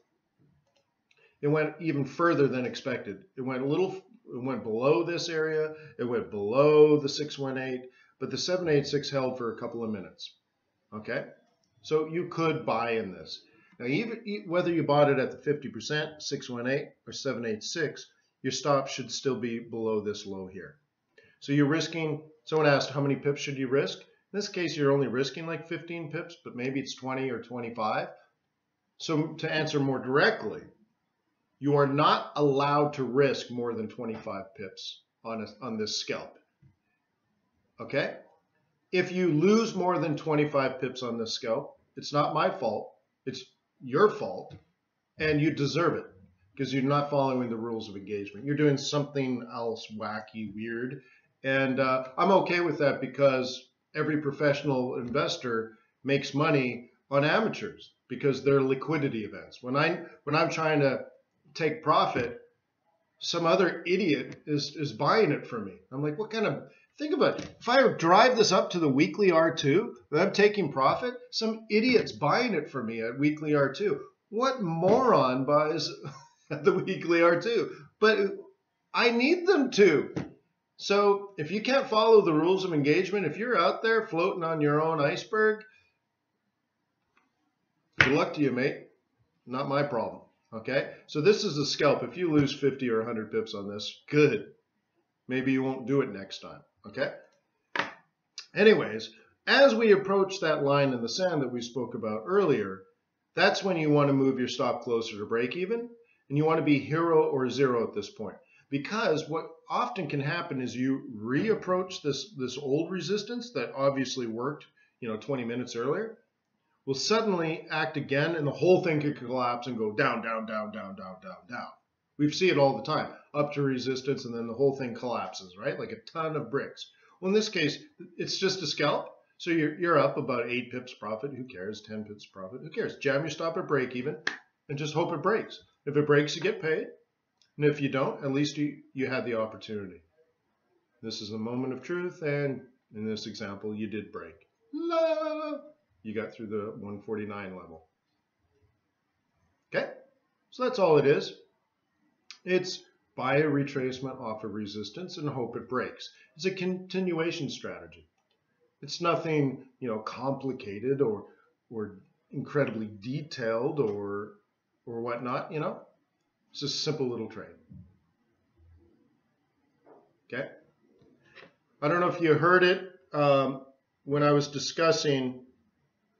it went even further than expected. It went below this area. It went below the 618, but the 786 held for a couple of minutes. Okay? So you could buy in this. Now, even whether you bought it at the 50%, 618, or 786, your stop should still be below this low here. So you're risking, someone asked how many pips should you risk? In this case, you're only risking like 15 pips, but maybe it's 20 or 25. So to answer more directly, you are not allowed to risk more than 25 pips on this scalp. Okay? If you lose more than 25 pips on this scalp, it's not my fault. It's your fault, and you deserve it because you're not following the rules of engagement. You're doing something else wacky, weird, and I'm okay with that because every professional investor makes money on amateurs because they're liquidity events. When I'm trying to take profit, some other idiot is buying it for me. I'm like, what kind of, think about it. If I drive this up to the weekly R2 and I'm taking profit, some idiot's buying it for me at weekly R2. What moron buys at the weekly R2? But I need them to. So if you can't follow the rules of engagement, if you're out there floating on your own iceberg, good luck to you, mate. Not my problem. Okay, so this is a scalp. If you lose 50 or 100 pips on this, good. Maybe you won't do it next time. Okay. Anyways, as we approach that line in the sand that we spoke about earlier, that's when you want to move your stop closer to break even, and you want to be hero or zero at this point. Because what often can happen is you reapproach this old resistance that obviously worked, 20 minutes earlier, will suddenly act again, and the whole thing could collapse and go down, down, down, down, down, down, down. We see it all the time, up to resistance, and then the whole thing collapses, right? Like a ton of bricks. Well, in this case, it's just a scalp, so you're up about 8 pips profit. Who cares? 10 pips profit. Who cares? Jam your stop at break even, and just hope it breaks. If it breaks, you get paid, and if you don't, at least you had the opportunity. This is the moment of truth, and in this example, you did break. You got through the 149 level. Okay, so that's all it is. It's buy a retracement off of resistance and hope it breaks. It's a continuation strategy. It's nothing, complicated or incredibly detailed or whatnot. It's just a simple little trade. Okay. I don't know if you heard it when I was discussing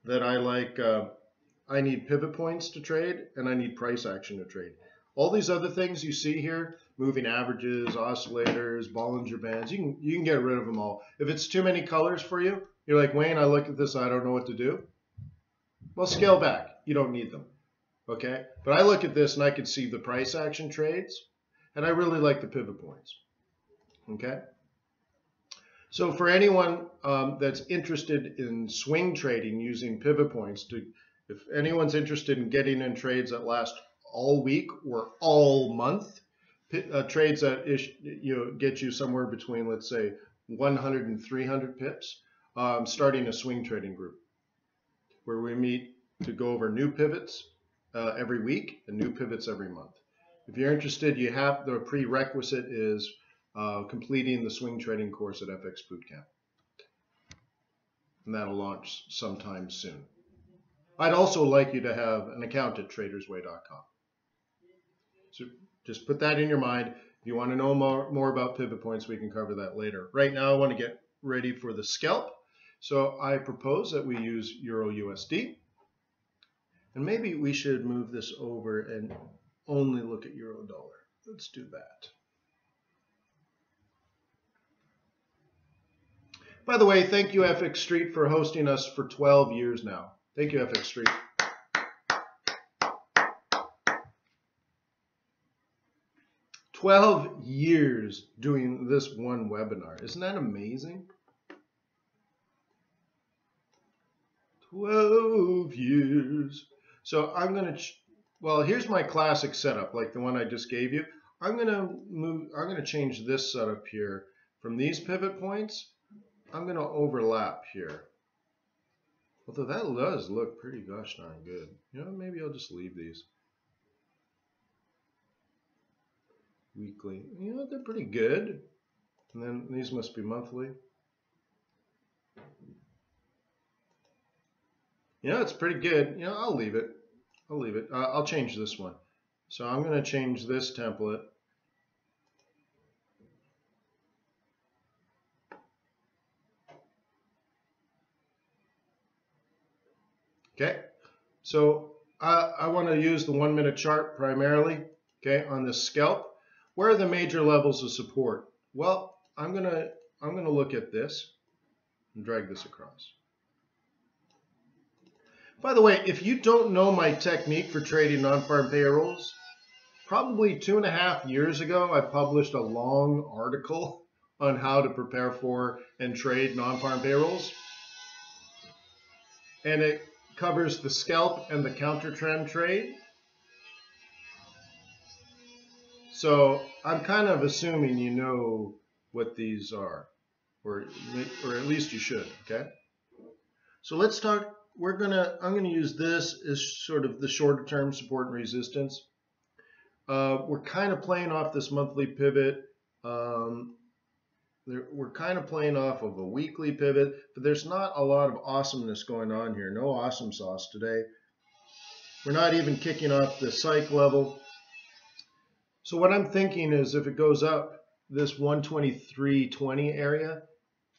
that I need pivot points to trade and I need price action to trade. All these other things you see here, moving averages, oscillators, Bollinger Bands, you can get rid of them all. If it's too many colors for you, you're like, Wayne, I look at this, I don't know what to do. Well, scale back. You don't need them. Okay? But I look at this and I can see the price action trades, and I really like the pivot points. Okay? So for anyone that's interested in swing trading using pivot points, if anyone's interested in getting in trades that last all week or all month, trades that get you somewhere between, let's say, 100 and 300 pips, starting a swing trading group where we meet to go over new pivots every week and new pivots every month. If you're interested, you have the prerequisite is completing the swing trading course at FX Bootcamp. And that'll launch sometime soon. I'd also like you to have an account at tradersway.com. So just put that in your mind. If you want to know more about pivot points, we can cover that later. Right now, I want to get ready for the scalp. So I propose that we use Euro USD. And maybe we should move this over and only look at Euro dollar. Let's do that. By the way, thank you FX Street for hosting us for 12 years now. Thank you FX Street. "12 years doing this one webinar. Isn't that amazing? 12 years. So I'm going to, well, here's my classic setup, like the one I just gave you. I'm going to change this setup here. From these pivot points, I'm going to overlap here. Although that does look pretty gosh darn good. You know, maybe I'll just leave these. Weekly. You know, they're pretty good. And then these must be monthly. You know, it's pretty good. You know, I'll leave it. I'll leave it. I'll change this one. So I'm going to change this template. Okay. So I want to use the 1 minute chart primarily. Okay, on this scalp. Where are the major levels of support? Well, I'm gonna look at this and drag this across. By the way, if you don't know my technique for trading non-farm payrolls, probably 2.5 years ago, I published a long article on how to prepare for and trade non-farm payrolls. And it covers the scalp and the counter trend trade. So I'm kind of assuming you know what these are, or at least you should, okay? So let's talk, I'm gonna use this as sort of the shorter term support and resistance. We're kind of playing off this monthly pivot. We're kind of playing off of a weekly pivot, but there's not a lot of awesomeness going on here. No awesome sauce today. We're not even kicking off the psych level. So what I'm thinking is if it goes up this 123.20 area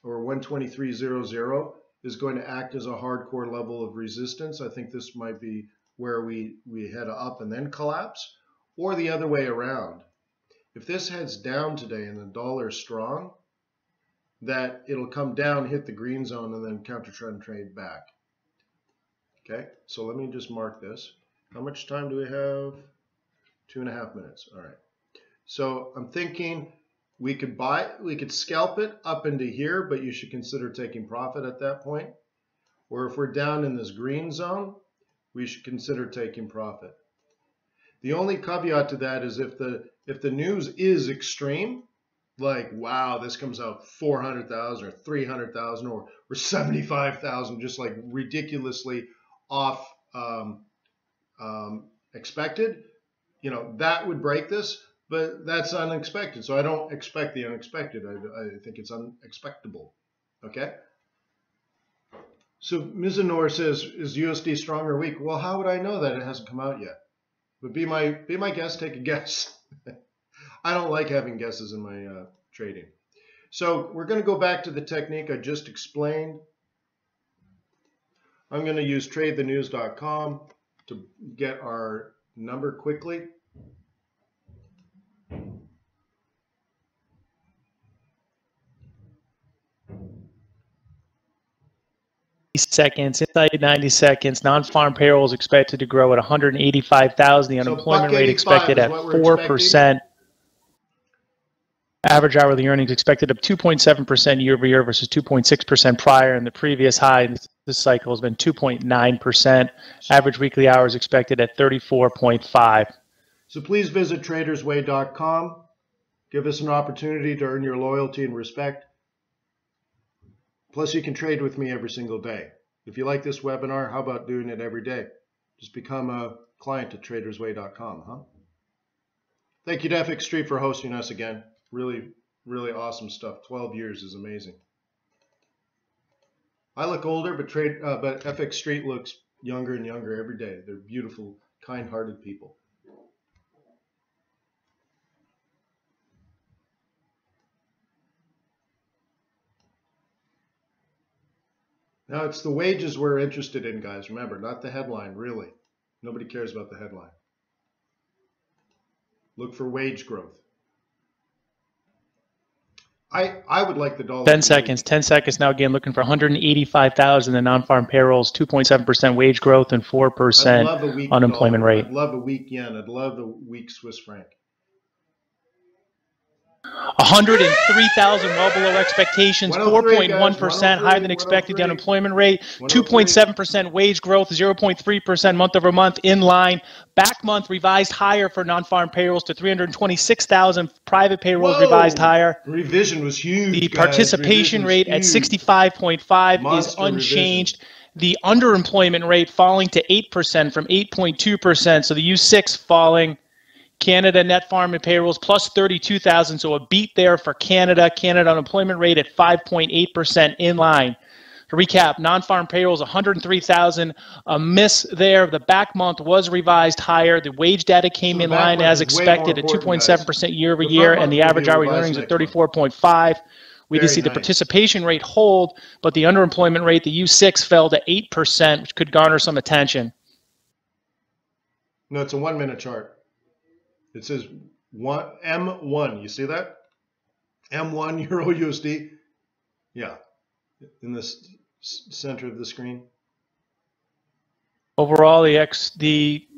or 123.00 is going to act as a hardcore level of resistance. I think this might be where we head up and then collapse, or the other way around. If this heads down today and the dollar is strong, that it'll come down, hit the green zone, and then counter trend trade back. Okay, so let me just mark this. How much time do we have? 2.5 minutes. All right. So I'm thinking we could scalp it up into here, but you should consider taking profit at that point. Or if we're down in this green zone, we should consider taking profit. The only caveat to that is if the news is extreme, like wow, this comes out 400,000 or 300,000 or 75,000, just like ridiculously off expected. You know, that would break this, but that's unexpected. So I don't expect the unexpected. I think it's unexpectable. Okay. So Mizanor says, is USD strong or weak? Well, how would I know that? It hasn't come out yet. But be my guest, take a guess. I don't like having guesses in my trading. So we're going to go back to the technique I just explained. I'm going to use tradethenews.com to get our number quickly. Seconds, inside 90 seconds, non-farm payrolls expected to grow at 185,000. The unemployment rate expected at 4%. Average hourly earnings expected up 2.7% year over year versus 2.6% prior, and the previous high this cycle has been 2.9%. Average weekly hours expected at 34.5. So please visit tradersway.com. Give us an opportunity to earn your loyalty and respect. Plus, you can trade with me every single day. If you like this webinar, how about doing it every day? Just become a client at tradersway.com, huh? Thank you to FX Street for hosting us again. Really, really awesome stuff. 12 years is amazing. I look older, but FX Street looks younger and younger every day. They're beautiful, kind-hearted people. Now, it's the wages we're interested in, guys. Remember, not the headline, really. Nobody cares about the headline. Look for wage growth. I would like the dollar. 10 seconds. 10 seconds now. Again, looking for 185,000 in non-farm payrolls, 2.7% wage growth, and 4% unemployment rate. I'd love a weak yen. I'd love a weak Swiss franc. 103,000, well below expectations, 4.1% higher than expected. The unemployment rate, 2.7% wage growth, 0.3% month over month in line. Back month revised higher for non-farm payrolls to 326,000. Private payrolls revised higher. Revision was huge. The participation rate at 65.5 is unchanged. The underemployment rate falling to 8% from 8.2%. So the U6 falling. Canada net farm and payrolls plus 32,000, so a beat there for Canada. Canada unemployment rate at 5.8% in line. To recap, non-farm payrolls 103,000, a miss there. The back month was revised higher. The wage data came in line as expected at 2.7% year over year, and the average hourly earnings at 34.5. We did see the participation rate hold, but the underemployment rate, the U6, fell to 8%, which could garner some attention. No, it's a 1 minute chart. It says M1. You see that? M1 Euro USD. Yeah, in the center of the screen. Overall, the S&P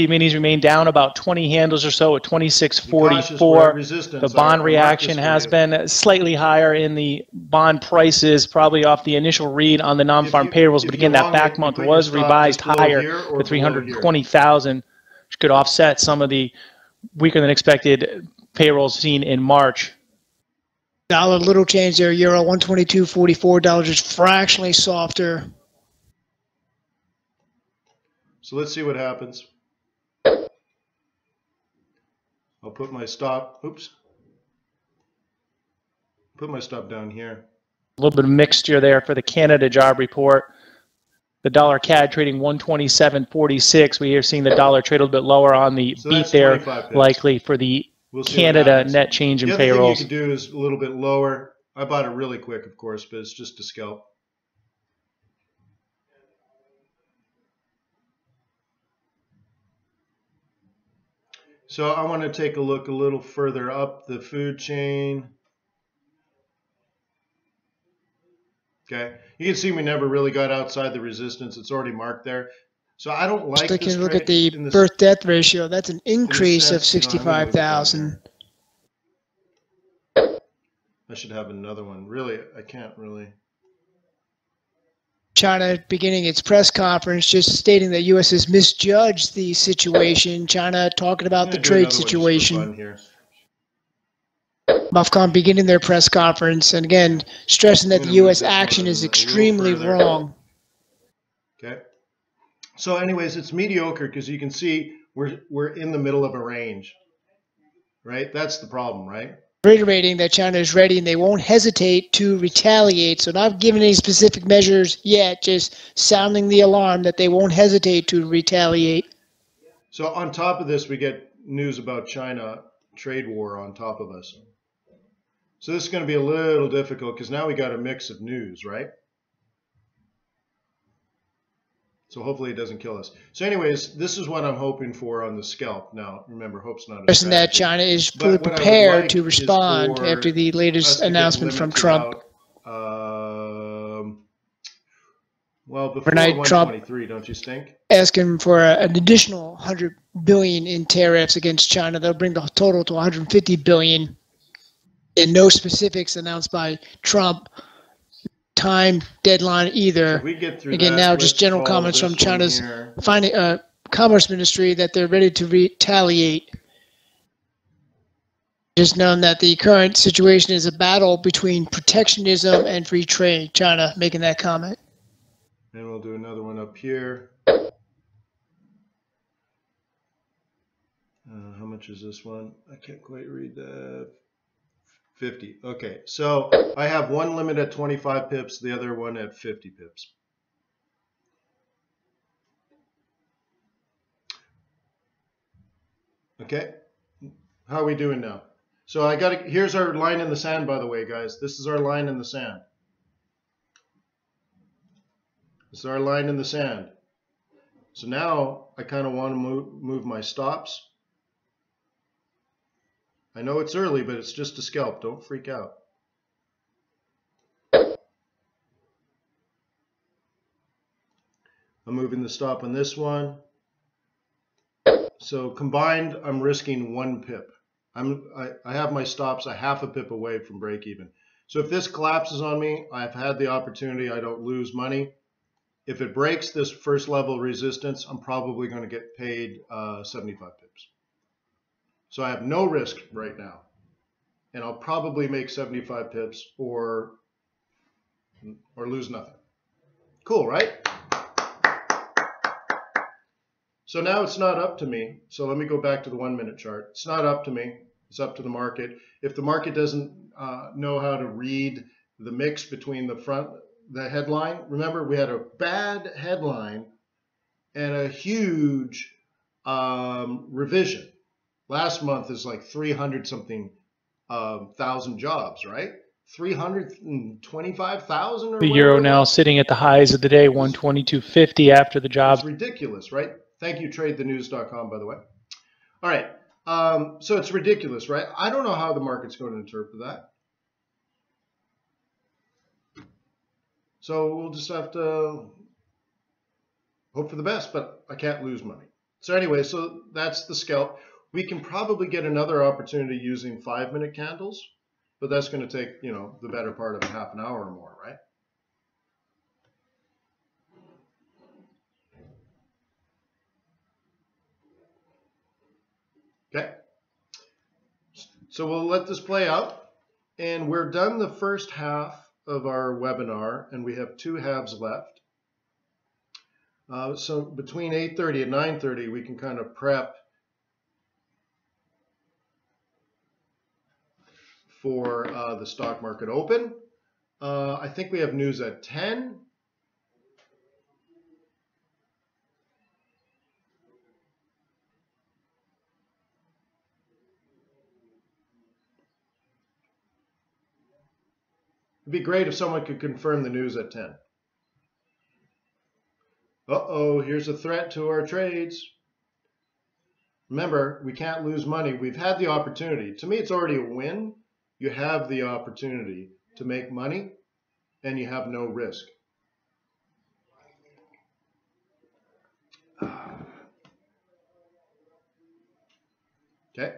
minis remain down about 20 handles or so at 26.44. The bond reaction has been slightly higher in the bond prices, probably off the initial read on the non-farm payrolls. But again, that back month was revised higher to 320,000, which could offset some of the weaker than expected payrolls seen in March. Dollar, little change there. Euro 122.44. Just fractionally softer. So let's see what happens. I'll put my stop. Oops. Put my stop down here. A little bit of mixture there for the Canada job report. The dollar CAD trading 127.46. We are seeing the dollar trade a little bit lower on the beat there, likely for the Canada net change in payrolls. The other thing you can do is a little bit lower. I bought it really quick, of course, but it's just a scalp. So I want to take a look a little further up the food chain. Okay, you can see we never really got outside the resistance. It's already marked there. So I don't like this. Taking a look at the birth-death ratio, that's an increase of 65,000. I should have another one. Really, I can't really. China beginning its press conference, just stating that U.S. has misjudged the situation. China talking about the trade situation. MOFCOM beginning their press conference, and again, stressing that the U.S. action is extremely wrong. Okay. So anyways, it's mediocre because you can see we're in the middle of a range, right? That's the problem, right? Reiterating that China is ready and they won't hesitate to retaliate. So not giving any specific measures yet, just sounding the alarm that they won't hesitate to retaliate. So on top of this, we get news about China trade war on top of us. So this is going to be a little difficult because now we got a mix of news, right? So hopefully it doesn't kill us. So anyways, this is what I'm hoping for on the scalp. Now, remember, hope's not a strategy. That China is fully prepared to respond after the latest announcement from Trump. Well, before 123, don't you think? Asking for an additional 100 billion in tariffs against China. That'll bring the total to 150 billion. And no specifics announced by Trump. Time, deadline either. So we get through again, that, now just general comments from China's Commerce Ministry that they're ready to retaliate. Just known that the current situation is a battle between protectionism and free trade. China making that comment. And we'll do another one up here. How much is this one? I can't quite read that. 50. Okay, so I have one limit at 25 pips, the other one at 50 pips. Okay, how are we doing now? So here's our line in the sand, by the way, guys. This is our line in the sand. This is our line in the sand. So now I kind of want to move my stops. I know it's early, but it's just a scalp. Don't freak out. I'm moving the stop on this one. So combined, I'm risking 1 pip. I have my stops a half a pip away from break even. So if this collapses on me, I've had the opportunity. I don't lose money. If it breaks this first level resistance, I'm probably going to get paid 75 pips. So I have no risk right now. And I'll probably make 75 pips or lose nothing. Cool, right? So now it's not up to me. So let me go back to the 1 minute chart. It's not up to me. It's up to the market. If the market doesn't know how to read the mix between the headline, remember we had a bad headline and a huge revision. Last month is like 300 something thousand jobs, right? 325,000 or the euro now sitting at the highs of the day, 122.50 after the jobs. It's ridiculous, right? Thank you, tradethenews.com, by the way. All right, so it's ridiculous, right? I don't know how the market's going to interpret that. So we'll just have to hope for the best, but I can't lose money. So anyway, so that's the scalp. We can probably get another opportunity using 5 minute candles, but that's going to take, the better part of a half an hour or more, right? Okay. So we'll let this play out, and we're done the first half of our webinar, and we have 2 halves left. So between 8:30 and 9:30, we can kind of prep for the stock market open. I think we have news at 10. It'd be great if someone could confirm the news at 10. Uh-oh, here's a threat to our trades. Remember, we can't lose money. We've had the opportunity. To me, it's already a win. You have the opportunity to make money, and you have no risk. Okay?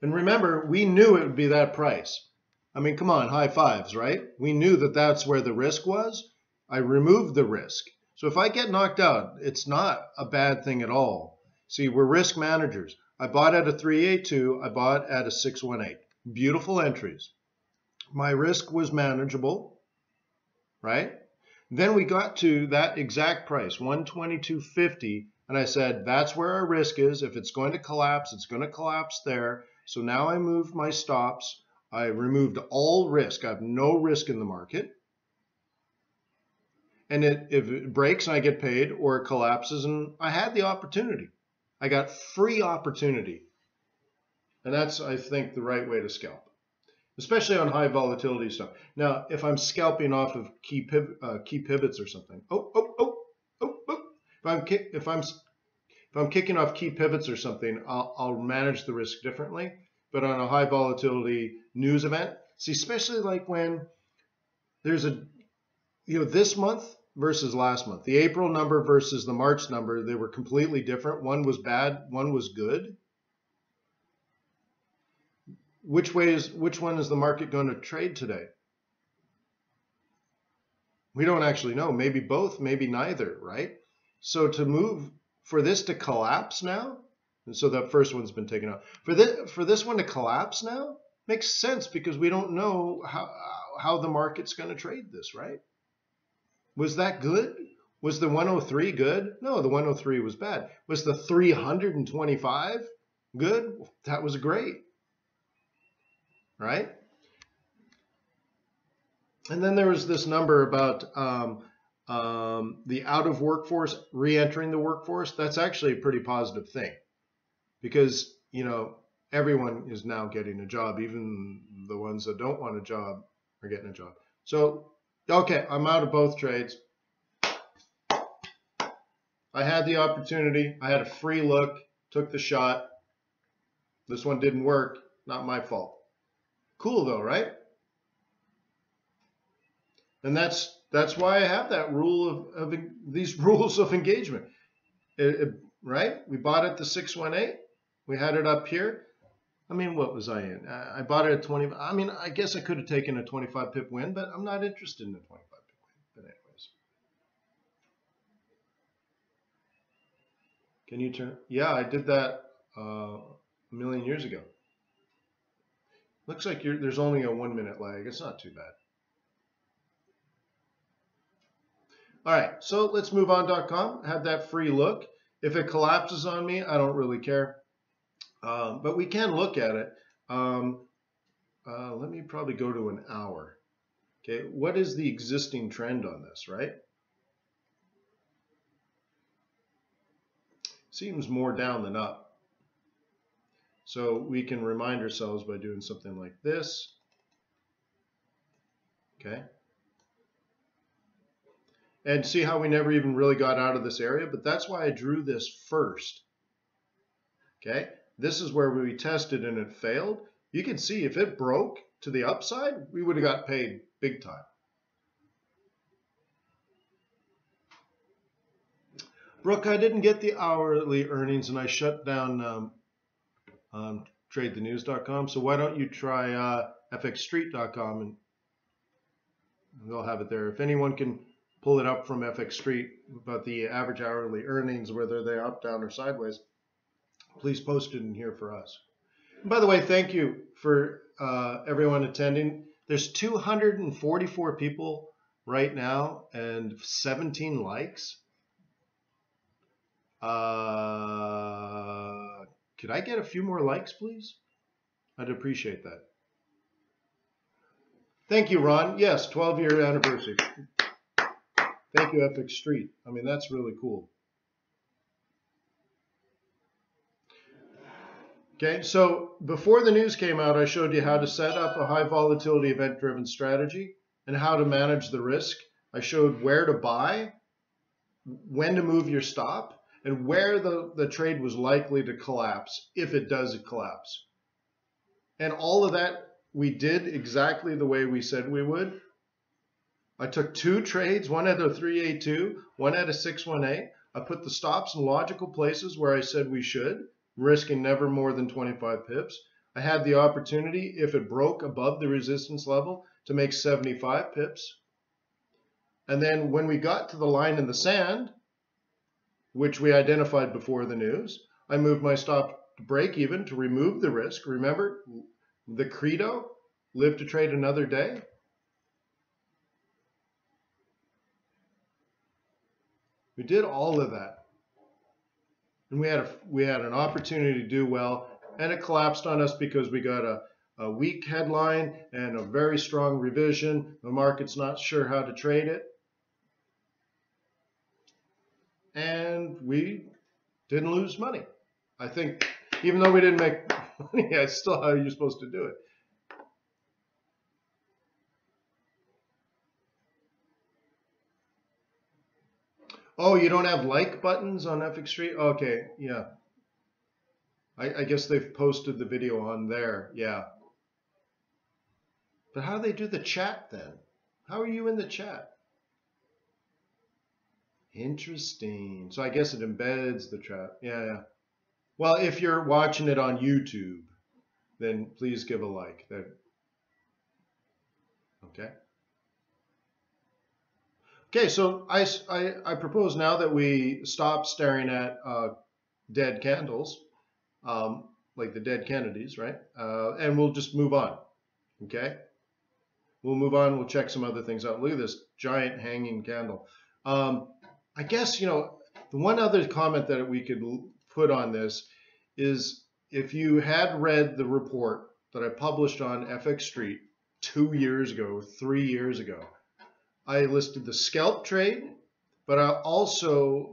And remember, we knew it would be that price. I mean, come on, high fives, right? We knew that that's where the risk was. I removed the risk. So if I get knocked out, it's not a bad thing at all. See, we're risk managers. I bought at a 382. I bought at a 618. Beautiful entries. My risk was manageable, right? Then we got to that exact price, 122.50, and I said, that's where our risk is. If it's going to collapse, it's going to collapse there. So now I moved my stops. I removed all risk. I have no risk in the market. And if it breaks and I get paid, or it collapses, and I had the opportunity. I got free opportunity. And that's, I think, the right way to scalp. especially on high volatility stuff. Now, if I'm scalping off of key pivots or something, if I'm kicking off key pivots or something, I'll manage the risk differently. But on a high volatility news event, see, especially like when there's a, this month versus last month, the April number versus the March number, they were completely different. One was bad, one was good. Which one is the market going to trade today? We don't actually know. Maybe both, maybe neither, right? So to move, for this to collapse now, and so that first one's been taken out. For this one to collapse now, makes sense because we don't know how the market's going to trade this, right? Was that good? Was the 103 good? No, the 103 was bad. Was the 325 good? That was great, right? And then there was this number about the out of workforce re-entering the workforce. That's actually a pretty positive thing because, everyone is now getting a job. Even the ones that don't want a job are getting a job. So, okay, I'm out of both trades. I had the opportunity. I had a free look, took the shot. This one didn't work. Not my fault. Cool though, right? And that's why I have that rule of these rules of engagement, right? We bought it the 618. We had it up here. I mean, what was I in? I bought it at 20. I mean, I guess I could have taken a 25 pip win, but I'm not interested in a 25 pip win. But anyways, can you turn? Yeah, I did that a million years ago. Looks like there's only a 1 minute lag. It's not too bad. All right, so let's move on.com. Have that free look. If it collapses on me, I don't really care. But we can look at it. Let me probably go to an hour. Okay, what is the existing trend on this, right? Seems more down than up. So we can remind ourselves by doing something like this. Okay. And see how we never even really got out of this area, but that's why I drew this first. Okay, this is where we tested and it failed. You can see if it broke to the upside, we would have got paid big time. Brooke, I didn't get the hourly earnings and I shut down tradethenews.com. So why don't you try fxstreet.com and they'll have it there. If anyone can pull it up from FX Street about the average hourly earnings, whether they're up, down, or sideways, please post it in here for us. And by the way, thank you for everyone attending. There's 244 people right now and 17 likes. Could I get a few more likes, please? I'd appreciate that. Thank you, Ron. Yes, 12-year anniversary. Thank you, FX Street. I mean, that's really cool. Okay, so before the news came out, I showed you how to set up a high volatility event-driven strategy and how to manage the risk. I showed where to buy, when to move your stop, and where the trade was likely to collapse, if it does collapse. And all of that we did exactly the way we said we would. I took 2 trades, one at a 382, one at a 618. I put the stops in logical places where I said we should, risking never more than 25 pips. I had the opportunity, if it broke above the resistance level, to make 75 pips. And then when we got to the line in the sand, which we identified before the news, I moved my stop to break even to remove the risk. Remember the credo, live to trade another day? We did all of that. And we had an opportunity to do well, and it collapsed on us because we got a weak headline and a very strong revision. The market's not sure how to trade it. And we didn't lose money. I think, even though we didn't make money, that's still how you're supposed to do it. Oh, you don't have like buttons on FX Street? Okay, yeah. I guess they've posted the video on there, yeah. But how do they do the chat then? How are you in the chat? Interesting. So I guess it embeds the chat. Yeah, yeah. Well, if you're watching it on YouTube, then please give a like. Okay. Okay, so I propose now that we stop staring at dead candles, like the dead Kennedys, right? And we'll just move on. Okay. We'll move on. We'll check some other things out. Look at this giant hanging candle. I guess, you know, the one other comment that we could put on this is if you had read the report that I published on FX Street 2 years ago, 3 years ago, I listed the scalp trade, but I also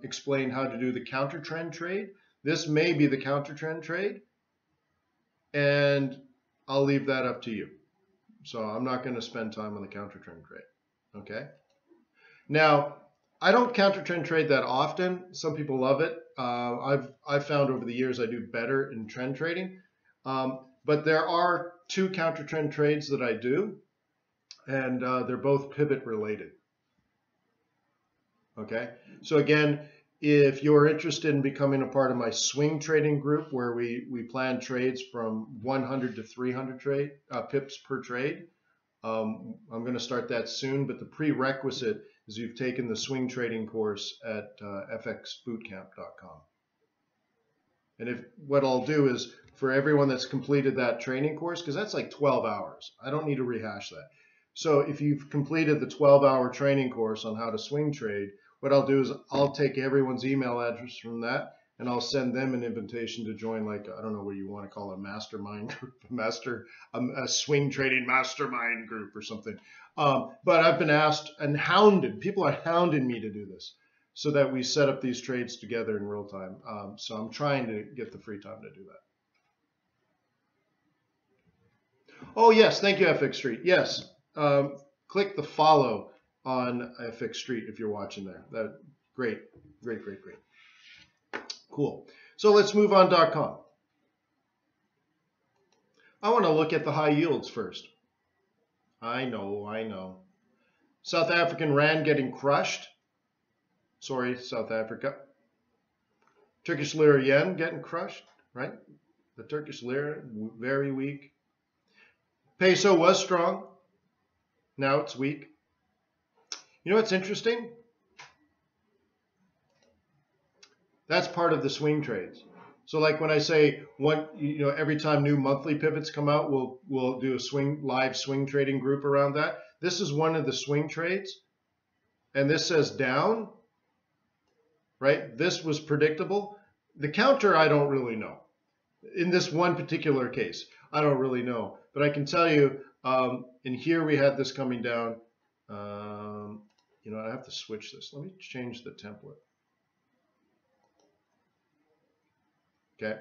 explained how to do the counter trend trade. This may be the counter trend trade, and I'll leave that up to you. So I'm not going to spend time on the counter trend trade. Okay. Now, I don't counter trend trade that often. Some people love it. I've found over the years I do better in trend trading. But there are 2 counter trend trades that I do, and they're both pivot related. Okay. So again, if you're interested in becoming a part of my swing trading group where we plan trades from 100 to 300 pips per trade, I'm going to start that soon, but the prerequisite is you've taken the swing trading course at fxbootcamp.com. And what I'll do is for everyone that's completed that training course, because that's like 12 hours. I don't need to rehash that. So if you've completed the 12-hour training course on how to swing trade, what I'll do is I'll take everyone's email address from that, and I'll send them an invitation to join, like, I don't know what you want to call a mastermind group, a swing trading mastermind group or something. But I've been asked and hounded. People are hounding me to do this so that we set up these trades together in real time. So I'm trying to get the free time to do that. Oh, yes. Thank you, FX Street. Yes. Click the follow on FX Street if you're watching there. Great. Cool. So let's move on .com. I want to look at the high yields first. I know. South African Rand getting crushed. Sorry, South Africa. Turkish Lira Yen getting crushed, right? The Turkish Lira, very weak. Peso was strong. Now it's weak. You know what's interesting? That's part of the swing trades. So like when I say every time new monthly pivots come out, we'll do a live swing trading group around that. This is one of the swing trades, and this says down, right? This was predictable. The counter, I don't really know. In this one particular case, I don't really know, but I can tell you, in here we had this coming down. I have to switch this. Let me change the template. Okay.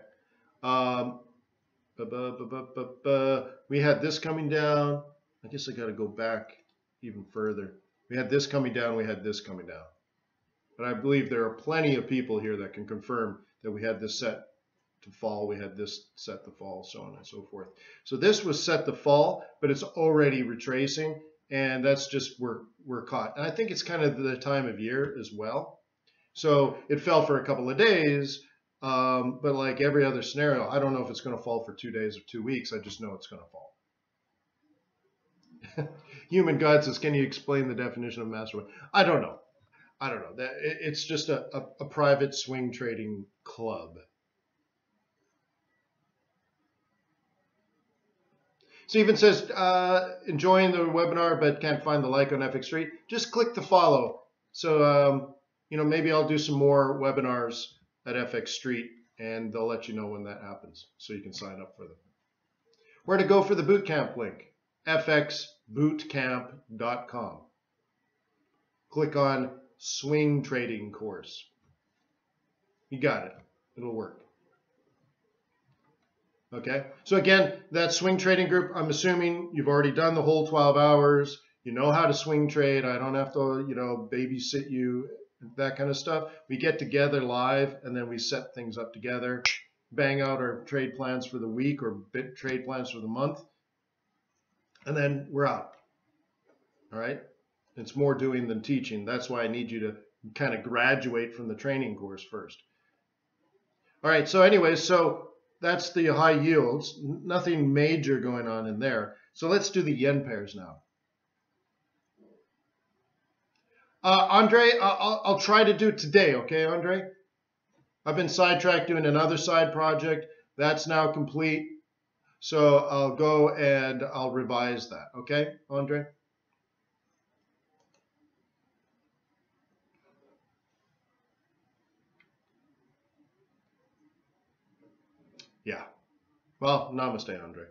We had this coming down. I guess I got to go back even further. We had this coming down. We had this coming down. But I believe there are plenty of people here that can confirm that we had this set to fall. We had this set to fall, so on and so forth. So this was set to fall, but it's already retracing. And that's just we're caught. And I think it's kind of the time of year as well. So it fell for a couple of days, but like every other scenario, I don't know if it's going to fall for 2 days or 2 weeks. I just know it's going to fall. Human God says, can you explain the definition of mastermind? I don't know. It's just a private swing trading club. Stephen says, enjoying the webinar, but can't find the like on FX Street. Just click the follow. So, maybe I'll do some more webinars at FX Street, and they'll let you know when that happens, so you can sign up for them. Where to go for the bootcamp link? fxbootcamp.com. Click on swing trading course. You got it. It'll work. Okay, so again, that swing trading group, I'm assuming you've already done the whole 12 hours. You know how to swing trade. I don't have to, babysit you that kind of stuff. We get together live, and then we set things up together, bang out our trade plans for the week or trade plans for the month, and then we're out. All right? It's more doing than teaching. That's why I need you to kind of graduate from the training course first. All right, so anyway, so that's the high yields. Nothing major going on in there. So let's do the yen pairs now. Andre, I'll try to do it today, okay, Andre? I've been sidetracked doing another side project. That's now complete. So I'll go and I'll revise that, okay, Andre? Yeah. Well, namaste, Andre.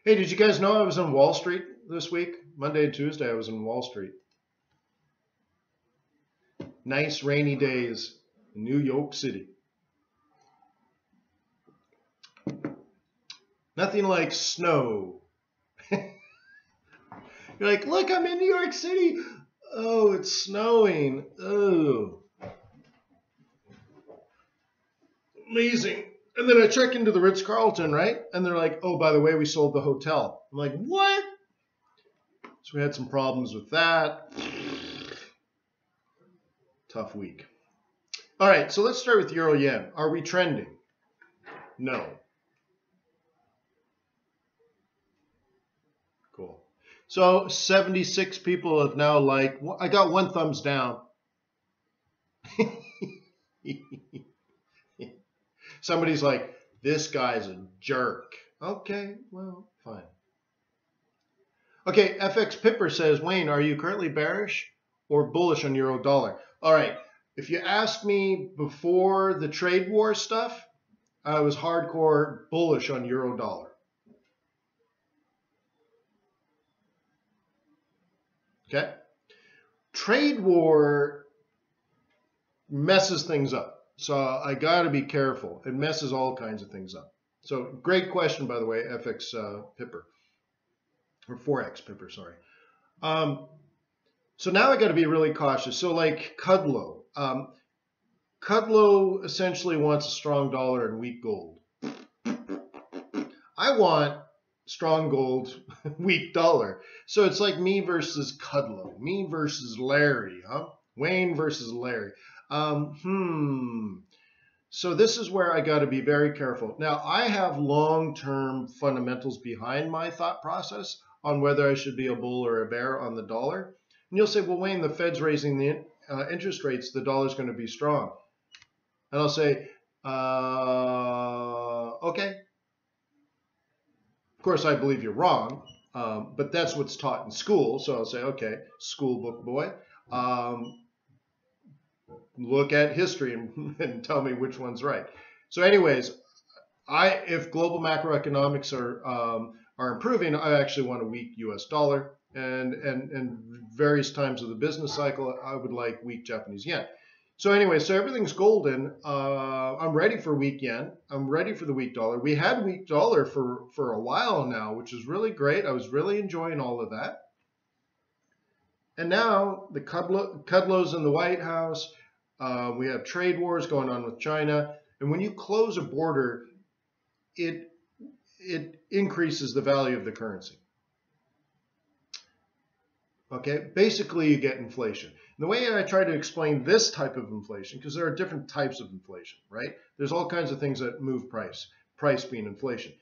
Hey, did you guys know I was in Wall Street this week? Monday and Tuesday, I was in Wall Street. Nice rainy days in New York City. Nothing like snow. You're like, look, I'm in New York City. Oh, it's snowing. Oh. Amazing. And then I check into the Ritz-Carlton, right? And they're like, oh, by the way, we sold the hotel. I'm like, what? So we had some problems with that. Tough week. All right, so let's start with Euro Yen. Are we trending? No. Cool. So 76 people have now liked. I got one thumbs down. Somebody's like, this guy's a jerk. Okay, well, fine. Okay, FX Pipper says, Wayne, are you currently bearish or bullish on euro dollar? All right, if you asked me before the trade war stuff, I was hardcore bullish on euro dollar. Okay? Trade war messes things up. So I got to be careful. It messes all kinds of things up. So great question, by the way, FX Pipper. Or Forex Pipper, sorry. So now I got to be really cautious. So like Kudlow. Kudlow essentially wants a strong dollar and weak gold. I want strong gold, weak dollar. So it's like me versus Kudlow. Me versus Larry, huh? Wayne versus Larry. So this is where I got to be very careful. Now, I have long-term fundamentals behind my thought process on whether I should be a bull or a bear on the dollar. And you'll say, well, Wayne, the Fed's raising the interest rates, the dollar's going to be strong. And I'll say, okay. Of course, I believe you're wrong, but that's what's taught in school. So I'll say, okay, school book boy. Look at history and tell me which one's right. So anyways, if global macroeconomics are improving, I actually want a weak US dollar, and various times of the business cycle, I would like weak Japanese yen. So anyway, so everything's golden. I'm ready for weak yen. I'm ready for the weak dollar. We had weak dollar for a while now, which is really great. I was really enjoying all of that. And now the Kudlow's in the White House. We have trade wars going on with China. And when you close a border, it increases the value of the currency. Okay, basically you get inflation. And the way I try to explain this type of inflation, because there are different types of inflation, right? There's all kinds of things that move price being inflation.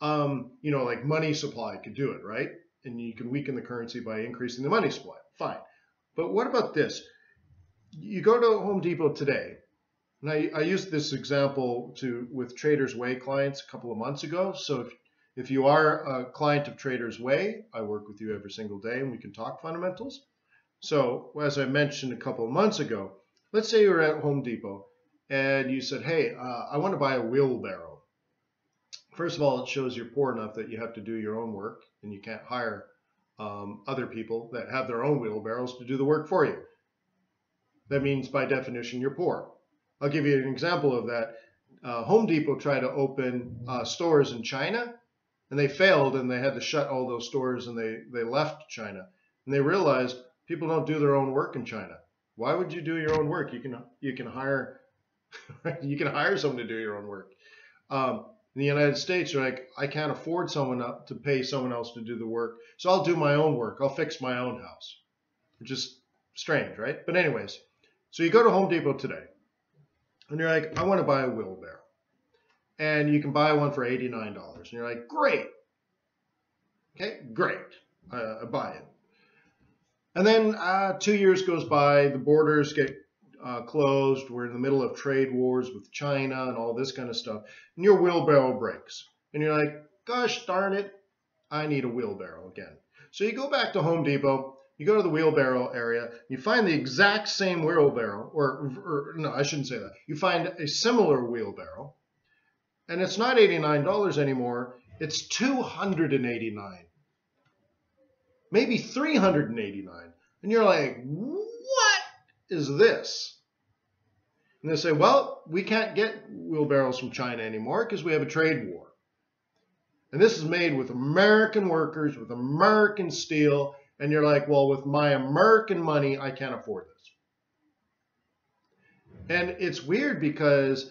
You know, like money supply could do it, right? And you can weaken the currency by increasing the money supply. Fine. But what about this? You go to Home Depot today, and I used this example with Traders Way clients a couple of months ago. So if you are a client of Traders Way, I work with you every single day and we can talk fundamentals. So as I mentioned a couple of months ago, let's say you're at Home Depot and you said, hey, I want to buy a wheelbarrow. First of all, it shows you're poor enough that you have to do your own work and you can't hire other people that have their own wheelbarrows to do the work for you. That means by definition you're poor. I'll give you an example of that. Home Depot tried to open stores in China, and they failed, and they had to shut all those stores, and they left China. And they realized people don't do their own work in China. Why would you do your own work? You can hire you can hire someone to do your own work. In the United States, you're like, I can't afford someone to pay someone else to do the work, so I'll do my own work. I'll fix my own house, which is strange, right? But anyways, so you go to Home Depot today, and you're like, I want to buy a wheelbarrow, and you can buy one for $89, and you're like, great, okay, great, I buy it. And then 2 years goes by, the borders get closed. We're in the middle of trade wars with China and all this kind of stuff. And your wheelbarrow breaks. And you're like, gosh darn it, I need a wheelbarrow again. So you go back to Home Depot, you go to the wheelbarrow area, you find the exact same wheelbarrow, or no, I shouldn't say that. You find a similar wheelbarrow, and it's not $89 anymore, it's $289. Maybe $389. And you're like, what is this? And they say, well, we can't get wheelbarrows from China anymore because we have a trade war. And this is made with American workers, with American steel. And you're like, well, with my American money, I can't afford this. And it's weird because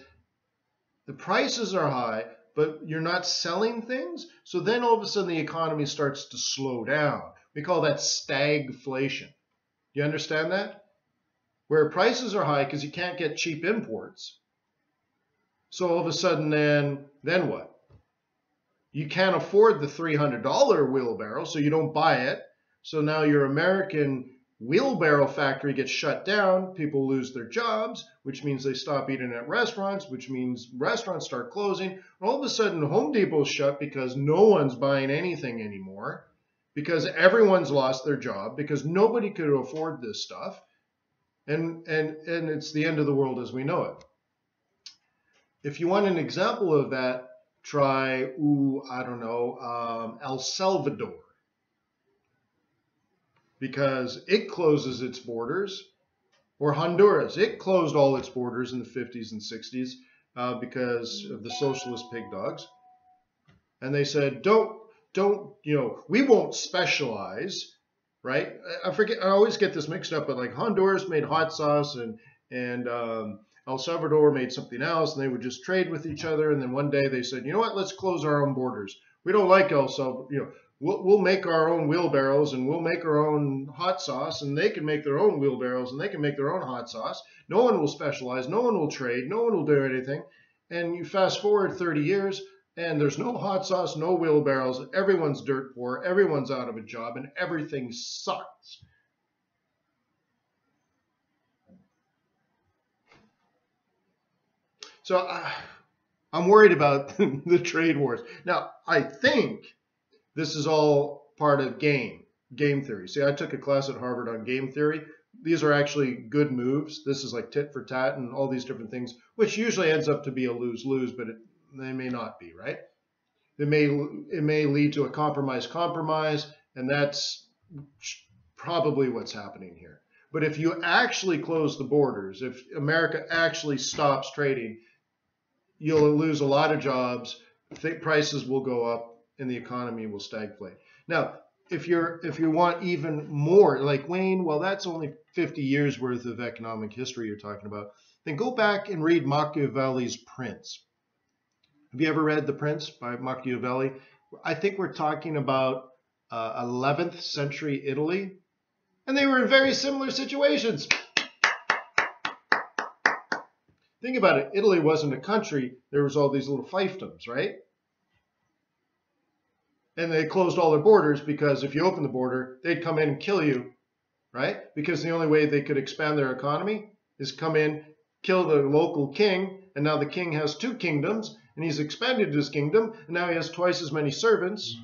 the prices are high, but you're not selling things. So then all of a sudden the economy starts to slow down. We call that stagflation. You understand that? Where prices are high because you can't get cheap imports. So all of a sudden then what? You can't afford the $300 wheelbarrow, so you don't buy it. So now your American wheelbarrow factory gets shut down. People lose their jobs, which means they stop eating at restaurants, which means restaurants start closing. And all of a sudden Home Depot's shut because no one's buying anything anymore, because everyone's lost their job, because nobody could afford this stuff. And it's the end of the world as we know it. If you want an example of that, try, El Salvador. Because it closes its borders. Or Honduras. It closed all its borders in the 50s and 60s because of the socialist pig dogs. And they said, we won't specialize, right? I always get this mixed up, but like Honduras made hot sauce and El Salvador made something else, and they would just trade with each other. And then one day they said, you know what, let's close our own borders. We don't like El Salvador, we'll make our own wheelbarrows and we'll make our own hot sauce, and they can make their own wheelbarrows and they can make their own hot sauce. No one will specialize, no one will trade, no one will do anything. And you fast forward 30 years, and there's no hot sauce, no wheelbarrows, everyone's dirt poor, everyone's out of a job, and everything sucks. So I'm worried about the trade wars. Now, I think this is all part of game theory. See, I took a class at Harvard on game theory. These are actually good moves. This is like tit for tat and all these different things, which usually ends up to be a lose-lose, but they may not be, right? It may lead to a compromise, and that's probably what's happening here. But if you actually close the borders, if America actually stops trading, you'll lose a lot of jobs, prices will go up, and the economy will stagflate. Now, if you want even more, like Wayne, well, that's only 50 years worth of economic history you're talking about, then go back and read Machiavelli's Prince. Have you ever read The Prince by Machiavelli? I think we're talking about 11th century Italy, and they were in very similar situations. Think about it. Italy wasn't a country. There was all these little fiefdoms, right? And they closed all their borders because if you open the border, they'd come in and kill you, right? Because the only way they could expand their economy is come in, kill the local king, and now the king has two kingdoms, and he's expanded his kingdom, and now he has twice as many servants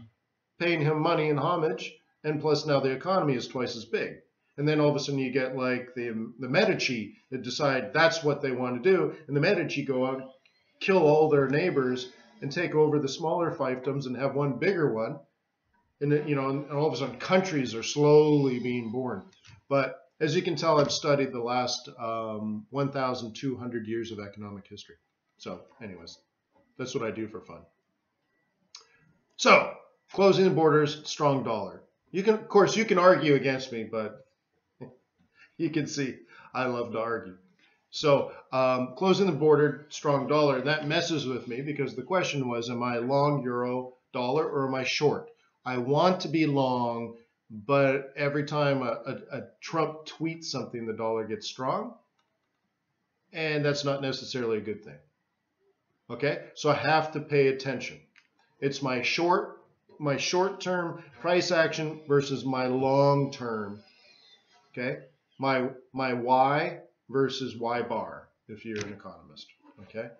paying him money and homage, and plus now the economy is twice as big. And then all of a sudden you get like the Medici that decide that's what they want to do, and the Medici go out, kill all their neighbors, and take over the smaller fiefdoms and have one bigger one. And and all of a sudden countries are slowly being born. But as you can tell, I've studied the last 1,200 years of economic history. So anyways, that's what I do for fun. So closing the borders, strong dollar. Of course, you can argue against me, but you can see I love to argue. So closing the border, strong dollar, that messes with me because the question was, am I long euro dollar or am I short? I want to be long, but every time a Trump tweets something, the dollar gets strong, and that's not necessarily a good thing. Okay, so I have to pay attention. It's my short-term price action versus my long-term. Okay, my Y versus Y bar if you're an economist. Okay,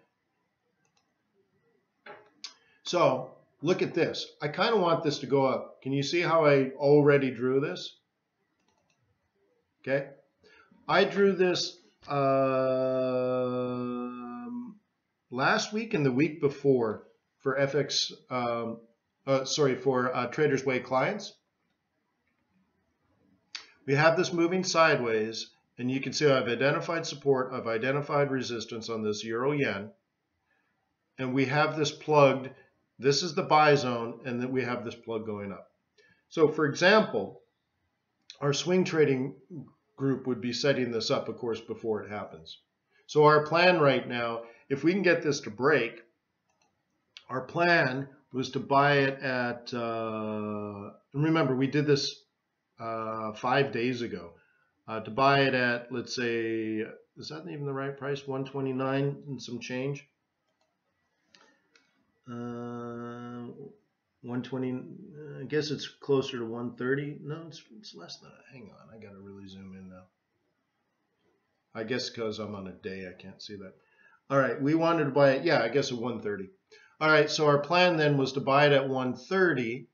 so look at this. I kind of want this to go up. Can you see how I already drew this? Okay, I drew this last week and the week before for FX, for Traders Way clients. We have this moving sideways, and you can see I've identified support, I've identified resistance on this euro yen, and we have this plugged. This is the buy zone, and then we have this plug going up. So for example, our swing trading group would be setting this up, of course, before it happens. So our plan right now, if we can get this to break, our plan was to buy it at, remember we did this 5 days ago, to buy it at, let's say, is that even the right price? 129 and some change. 120, I guess it's closer to 130. No, it's less than that. Hang on, I gotta really zoom in now. I guess because I'm on a day, I can't see that. All right, we wanted to buy it, yeah, I guess at 130. All right, so our plan then was to buy it at 130,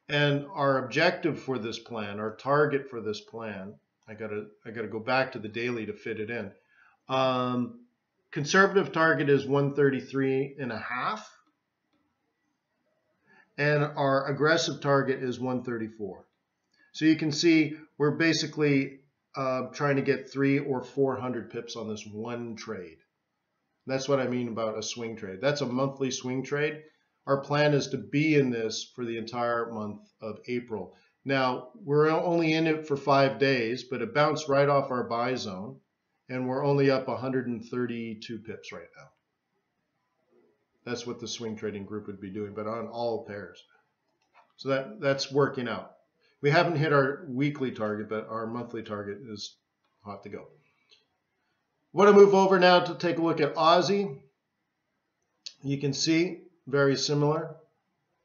and our objective for this plan, our target for this plan, I gotta go back to the daily to fit it in. Conservative target is 133.5, and our aggressive target is 134. So you can see we're basically trying to get 300 or 400 pips on this one trade. That's what I mean about a swing trade. That's a monthly swing trade. Our plan is to be in this for the entire month of April. Now, we're only in it for 5 days, but it bounced right off our buy zone, and we're only up 132 pips right now. That's what the swing trading group would be doing, but on all pairs. So that's working out. We haven't hit our weekly target, but our monthly target is hot to go. I want to move over now to take a look at Aussie. You can see very similar.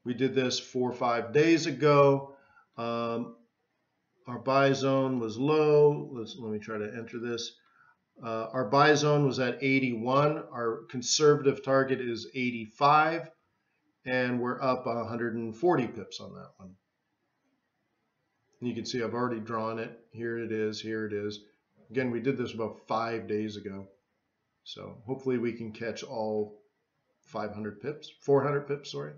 We did this 4 or 5 days ago. Our buy zone was low. Let me try to enter this. Our buy zone was at 81. Our conservative target is 85, and we're up 140 pips on that one. And you can see I've already drawn it. Here it is. Here it is. Again, we did this about 5 days ago. So hopefully we can catch all 400 pips, sorry.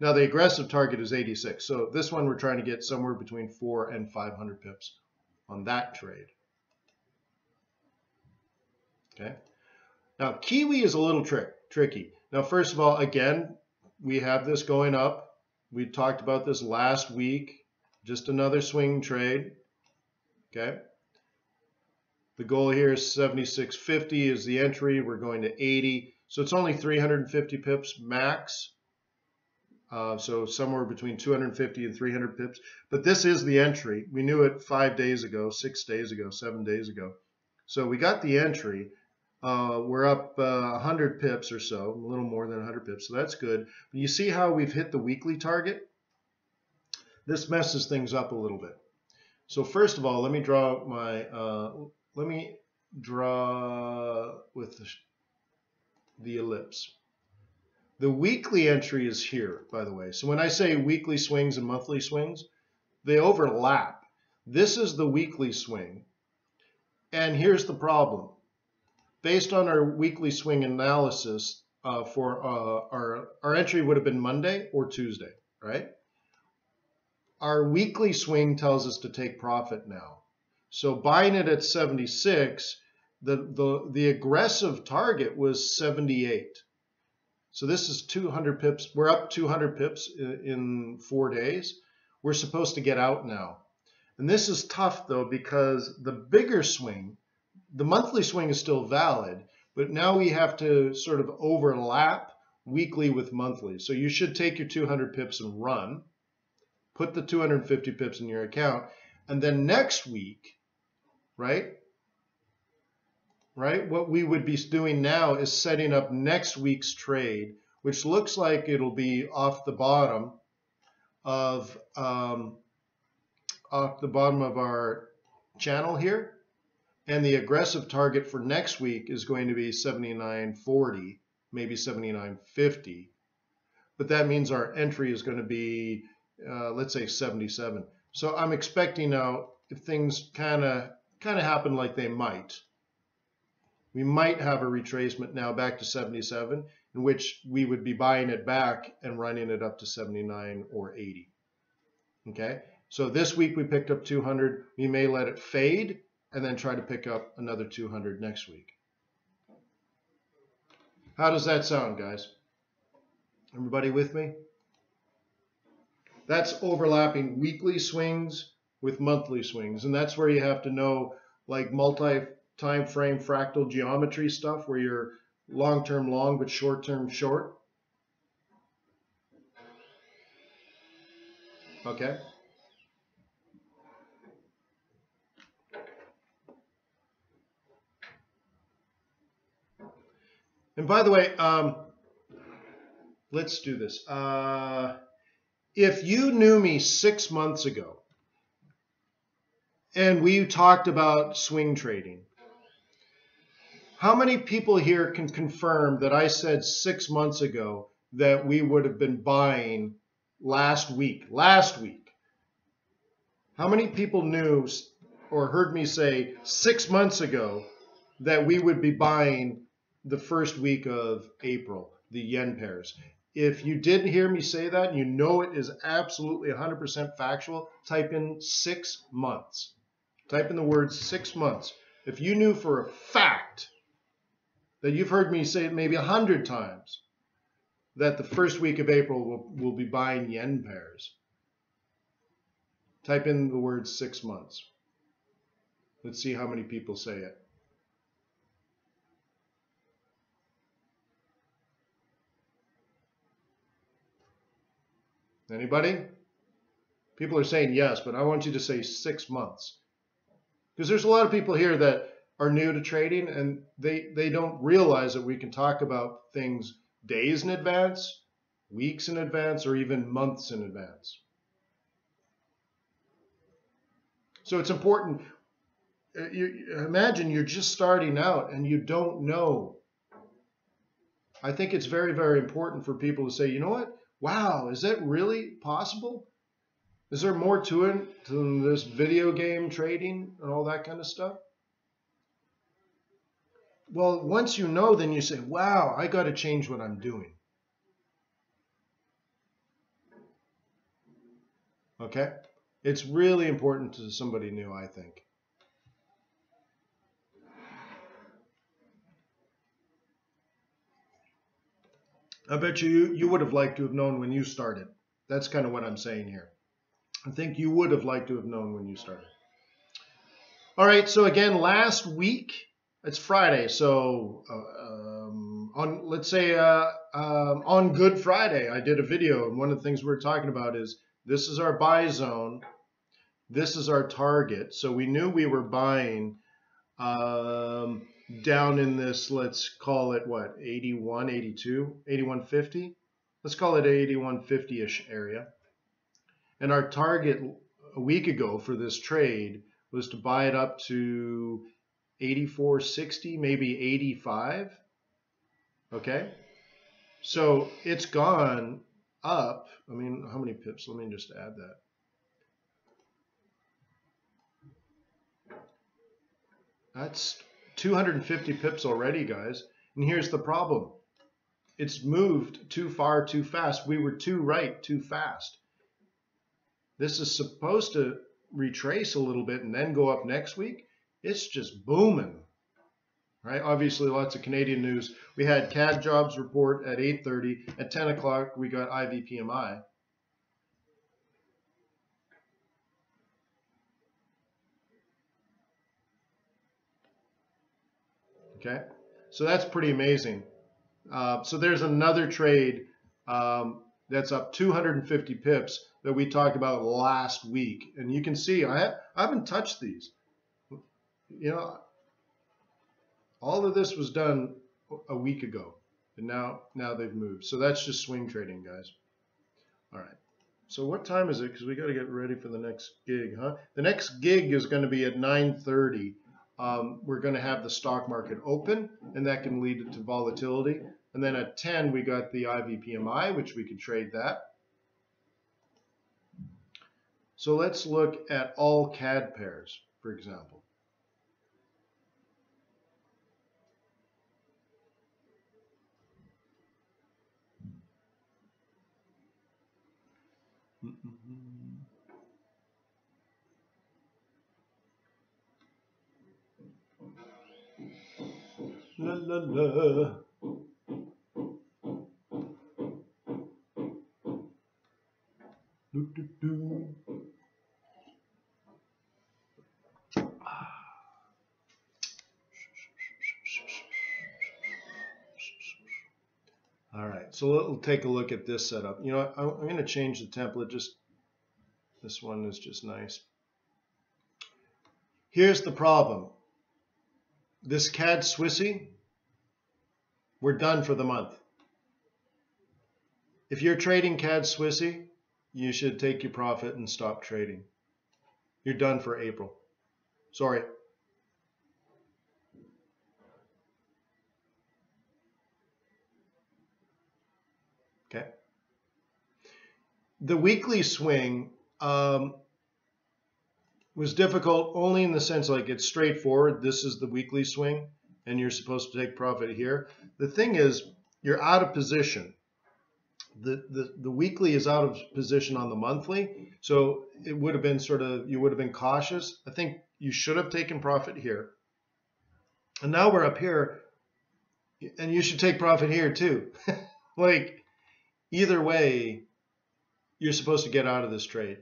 Now the aggressive target is 86. So this one we're trying to get somewhere between 400 and 500 pips on that trade. Okay. Now Kiwi is a little tricky. Now first of all, again, we have this going up. We talked about this last week. Just another swing trade. Okay. The goal here is 76.50 is the entry. We're going to 80. So it's only 350 pips max. So somewhere between 250 and 300 pips. But this is the entry. We knew it 5 days ago, 6 days ago, 7 days ago. So we got the entry. We're up 100 pips or so, a little more than 100 pips. So that's good. But you see how we've hit the weekly target? This messes things up a little bit. So first of all, let me draw my, with the ellipse. The weekly entry is here, by the way. So when I say weekly swings and monthly swings, they overlap. This is the weekly swing. And here's the problem. Based on our weekly swing analysis, for our entry would have been Monday or Tuesday, right? Our weekly swing tells us to take profit now. So buying it at 76, the aggressive target was 78. So this is 200 pips. We're up 200 pips in 4 days. We're supposed to get out now. And this is tough though, because the bigger swing, the monthly swing is still valid, but now we have to sort of overlap weekly with monthly. So you should take your 200 pips and run, put the 250 pips in your account, and then next week, right? What we would be doing now is setting up next week's trade, which looks like it'll be off the bottom of our channel here, and the aggressive target for next week is going to be 79.40, maybe 79.50, but that means our entry is going to be let's say 77. So I'm expecting now, if things kind of happen like they might, we might have a retracement now back to 77, in which we would be buying it back and running it up to 79 or 80. Okay, so this week we picked up 200. We may let it fade and then try to pick up another 200 next week. How does that sound, guys? Everybody with me? That's overlapping weekly swings with monthly swings, and that's where you have to know like multi-time frame fractal geometry stuff, where you're long-term long but short-term short. Okay. And by the way, let's do this. If you knew me 6 months ago and we talked about swing trading, how many people here can confirm that I said 6 months ago that we would have been buying last week? How many people knew or heard me say 6 months ago that we would be buying the first week of April, the yen pairs? If you didn't hear me say that, and you know it is absolutely 100% factual, type in 6 months. Type in the word 6 months. If you knew for a fact that you've heard me say it maybe 100 times, that the first week of April we'll be buying yen pairs, type in the word 6 months. Let's see how many people say it. Anybody? People are saying yes, but I want you to say 6 months. Because there's a lot of people here that are new to trading, and they don't realize that we can talk about things days in advance, weeks in advance, or even months in advance. So it's important. Imagine you're just starting out and you don't know. I think it's very, very important for people to say, you know what? Wow, is that really possible? Is there more to it than this video game trading and all that kind of stuff? Well, once you know, then you say, wow, I got to change what I'm doing. Okay? It's really important to somebody new, I think. I bet you would have liked to have known when you started. That's kind of what I'm saying here. I think you would have liked to have known when you started. All right, so again, last week, it's Friday, so on, let's say on Good Friday, I did a video, and one of the things we're talking about is this is our buy zone, this is our target. So we knew we were buying down in this, let's call it what, 81, 82, 81.50? Let's call it 81.50-ish area. And our target a week ago for this trade was to buy it up to 84.60, maybe 85. Okay? So it's gone up. I mean, how many pips? Let me just add that. That's 250 pips already, guys. And here's the problem. It's moved too far, too fast. We were too right, too fast. This is supposed to retrace a little bit and then go up next week. It's just booming, right? Obviously, lots of Canadian news. We had CAD jobs report at 8:30. At 10 o'clock, we got IVPMI. Okay, so that's pretty amazing. So there's another trade that's up 250 pips that we talked about last week, and you can see I haven't touched these. You know, all of this was done a week ago, and now they've moved. So that's just swing trading, guys. All right. So what time is it? Because we got to get ready for the next gig, huh? The next gig is going to be at 9:30. We're going to have the stock market open, and that can lead to volatility. And then at 10, we got the IVPMI, which we could trade that. So let's look at all CAD pairs, for example. La la la. Do, do, do. All right, so we'll take a look at this setup. You know, I'm going to change the template. Just this one is just nice. Here's the problem. This CAD Swissy, we're done for the month. If you're trading CAD Swissy, you should take your profit and stop trading. You're done for April. Sorry. Okay. The weekly swing was difficult only in the sense like it's straightforward. This is the weekly swing and you're supposed to take profit here. The thing is, you're out of position. The weekly is out of position on the monthly, so it would have been sort of, you would have been cautious. I think you should have taken profit here. And now we're up here, and you should take profit here too. Like, either way, you're supposed to get out of this trade.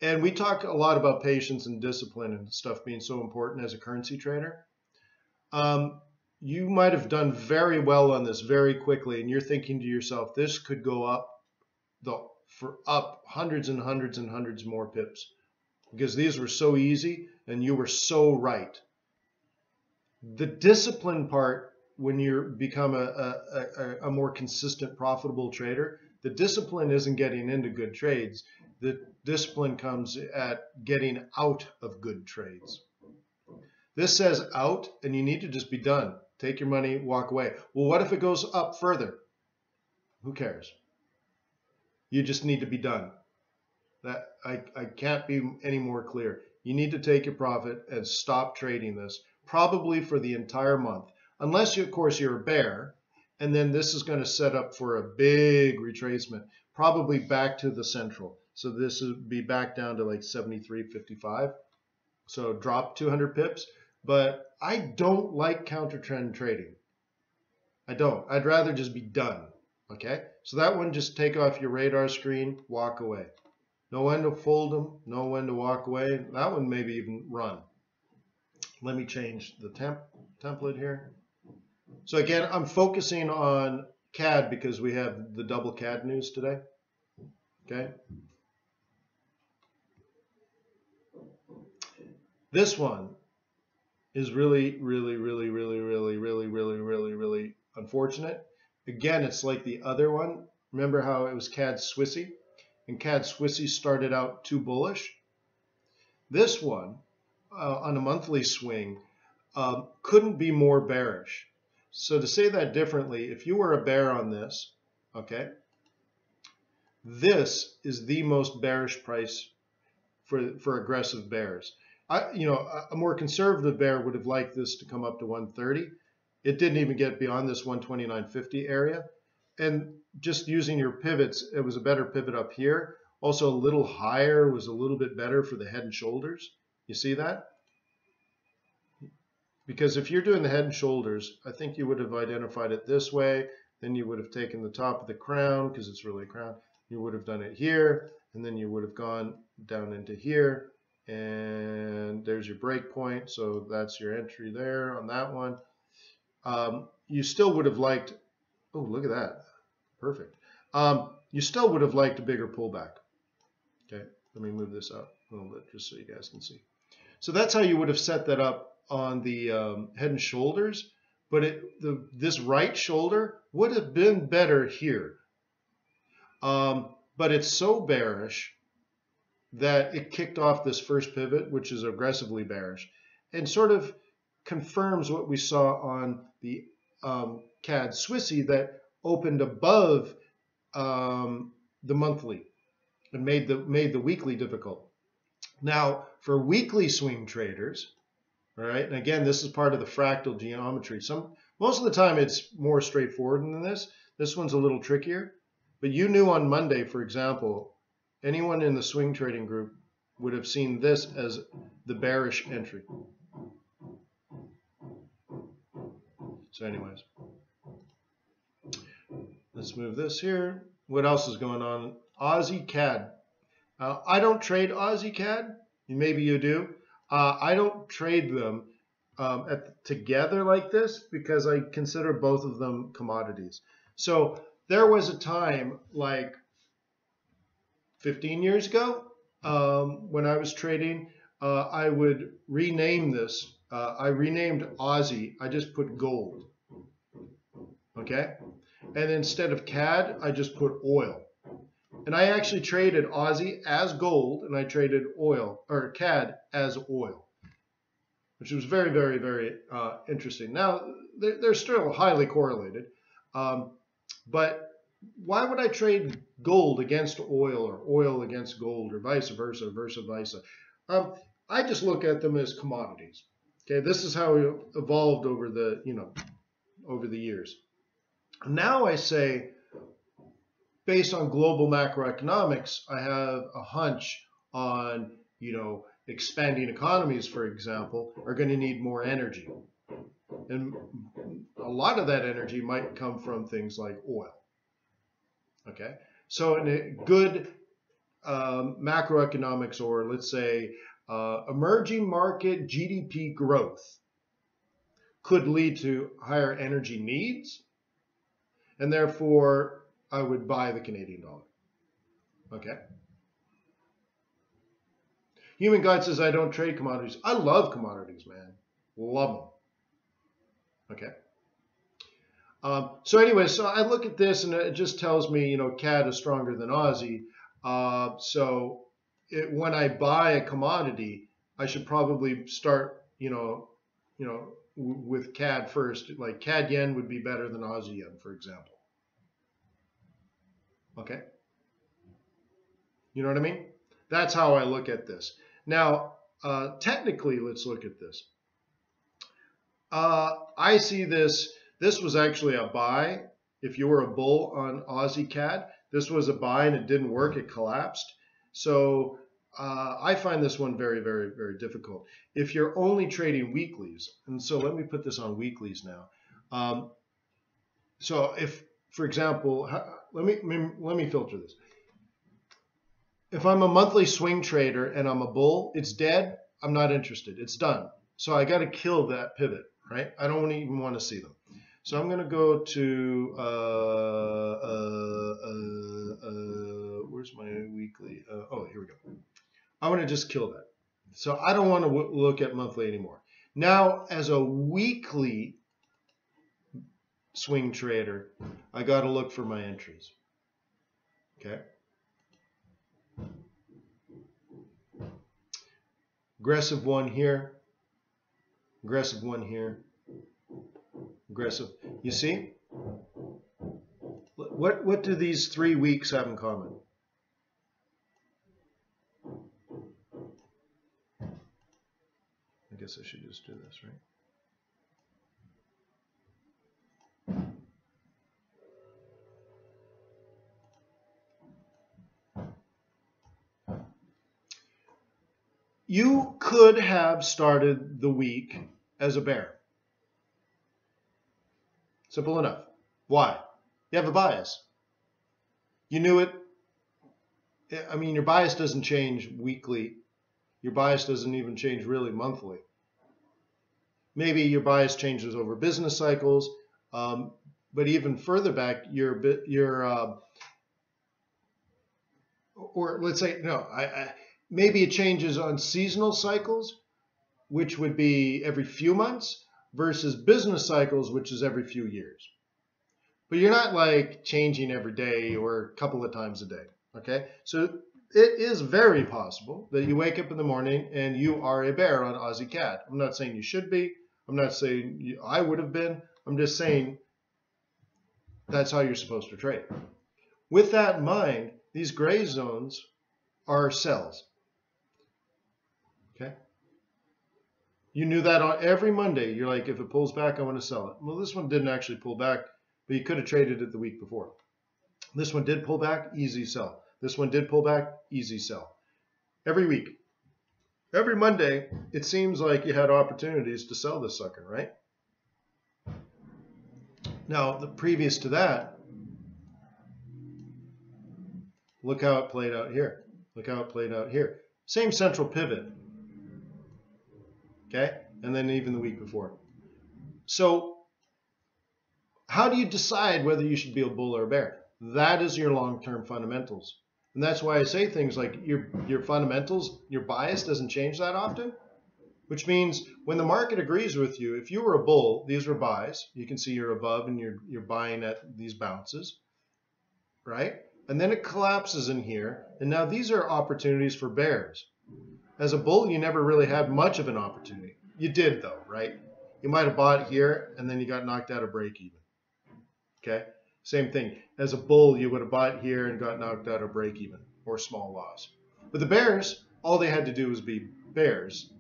And we talk a lot about patience and discipline and stuff being so important as a currency trader. You might have done very well on this very quickly, and you're thinking to yourself, this could go up for hundreds and hundreds and hundreds more pips because these were so easy and you were so right. The discipline part, when you become a more consistent, profitable trader, the discipline isn't getting into good trades. The discipline comes at getting out of good trades. This says out, and you need to just be done. Take your money, walk away. Well, what if it goes up further? Who cares? You just need to be done. That I can't be any more clear. You need to take your profit and stop trading this, probably for the entire month. Unless, of course, you're a bear, and then this is going to set up for a big retracement, probably back to the central. So this would be back down to like 73.55. So drop 200 pips. But I don't like counter trend trading. I don't. I'd rather just be done. Okay? So that one, just take off your radar screen, walk away. Know when to fold them, know when to walk away. That one maybe even run. Let me change the template here. So again, I'm focusing on CAD because we have the double CAD news today. Okay? This one is really, really, really, really, really, really, really, really, really unfortunate. Again, it's like the other one. Remember how it was CAD Swissy? And CAD Swissy started out too bullish. This one, on a monthly swing, couldn't be more bearish. So to say that differently, if you were a bear on this, okay, this is the most bearish price for aggressive bears. A more conservative bear would have liked this to come up to 130. It didn't even get beyond this 129.50 area. And just using your pivots, it was a better pivot up here. Also a little higher was a little bit better for the head and shoulders. You see that? Because if you're doing the head and shoulders, I think you would have identified it this way. Then you would have taken the top of the crown because it's really a crown. You would have done it here, and then you would have gone down into here. And there's your break point, so that's your entry there on that one. you still would have liked, oh, look at that. Perfect. You still would have liked a bigger pullback. Okay, let me move this up a little bit just so you guys can see. So that's how you would have set that up on the head and shoulders, but this right shoulder would have been better here. But it's so bearish that it kicked off this first pivot, which is aggressively bearish, and sort of confirms what we saw on the CAD Swissy that opened above the monthly and made the weekly difficult. Now, for weekly swing traders, all right, and again, this is part of the fractal geometry. Most of the time, it's more straightforward than this. This one's a little trickier. But you knew on Monday, for example, anyone in the swing trading group would have seen this as the bearish entry. So anyways, let's move this here. What else is going on? Aussie CAD. I don't trade Aussie CAD. Maybe you do. I don't trade them together like this because I consider both of them commodities. So there was a time like 15 years ago when I was trading, I would rename this. I renamed Aussie. I just put gold. Okay? And instead of CAD, I just put oil. And I actually traded Aussie as gold, and I traded oil or CAD as oil, which was very, very, very interesting. Now, they're still highly correlated, but why would I trade gold against oil or oil against gold or vice versa, versa versa? I just look at them as commodities. Okay, this is how it evolved over the years. Now I say, based on global macroeconomics, I have a hunch on, expanding economies, for example, are going to need more energy. And a lot of that energy might come from things like oil. Okay, so in a good macroeconomics, or let's say emerging market GDP growth, could lead to higher energy needs, and therefore I would buy the Canadian dollar. Okay. Human God says, I don't trade commodities. I love commodities, man. Love them. Okay. So anyway, so I look at this and it just tells me, CAD is stronger than Aussie. So when I buy a commodity, I should probably start, with CAD first. Like CAD yen would be better than Aussie yen, for example. Okay. You know what I mean? That's how I look at this. Now, technically, let's look at this. I see this. This was actually a buy. If you were a bull on Aussie CAD, this was a buy and it didn't work. It collapsed. So I find this one very, very, very difficult. If you're only trading weeklies, and so let me put this on weeklies now. So if, for example, let me filter this. If I'm a monthly swing trader and I'm a bull, it's dead. I'm not interested. It's done. So I got to kill that pivot, right? I don't even want to see them. So I'm going to go to, where's my weekly? Oh, here we go. I want to just kill that. So I don't want to look at monthly anymore. Now, as a weekly swing trader, I got to look for my entries. Okay. Aggressive one here. Aggressive one here. Aggressive. You see? What do these 3 weeks have in common? I guess I should just do this, right? You could have started the week as a bear. Simple enough. Why? You have a bias. You knew it. I mean, your bias doesn't change weekly. Your bias doesn't even change really monthly. Maybe your bias changes over business cycles, but even further back, or let's say, no, maybe it changes on seasonal cycles, which would be every few months, versus business cycles, which is every few years. But you're not like changing every day or a couple of times a day, okay? So it is very possible that you wake up in the morning and you are a bear on Aussie CAD. I'm not saying you should be. I'm not saying I would have been. I'm just saying that's how you're supposed to trade. With that in mind, these gray zones are sells, okay? You knew that on every Monday. You're like, if it pulls back, I want to sell it. Well, this one didn't actually pull back, but you could have traded it the week before. This one did pull back, easy sell. This one did pull back, easy sell. Every week. Every Monday, it seems like you had opportunities to sell this sucker, right? Now, the previous to that, look how it played out here. Look how it played out here. Same central pivot. Okay? And then even the week before. So, how do you decide whether you should be a bull or a bear? That is your long-term fundamentals. And that's why I say things like your fundamentals, your bias doesn't change that often, which means when the market agrees with you, if you were a bull, these were buys. You can see you're above and you're buying at these bounces, right? And then it collapses in here. And now these are opportunities for bears. As a bull, you never really had much of an opportunity. You did though, right? You might have bought here and then you got knocked out of break even. Okay? Same thing. As a bull, you would have bought here and got knocked out of break even or small loss. But the bears, all they had to do was be bears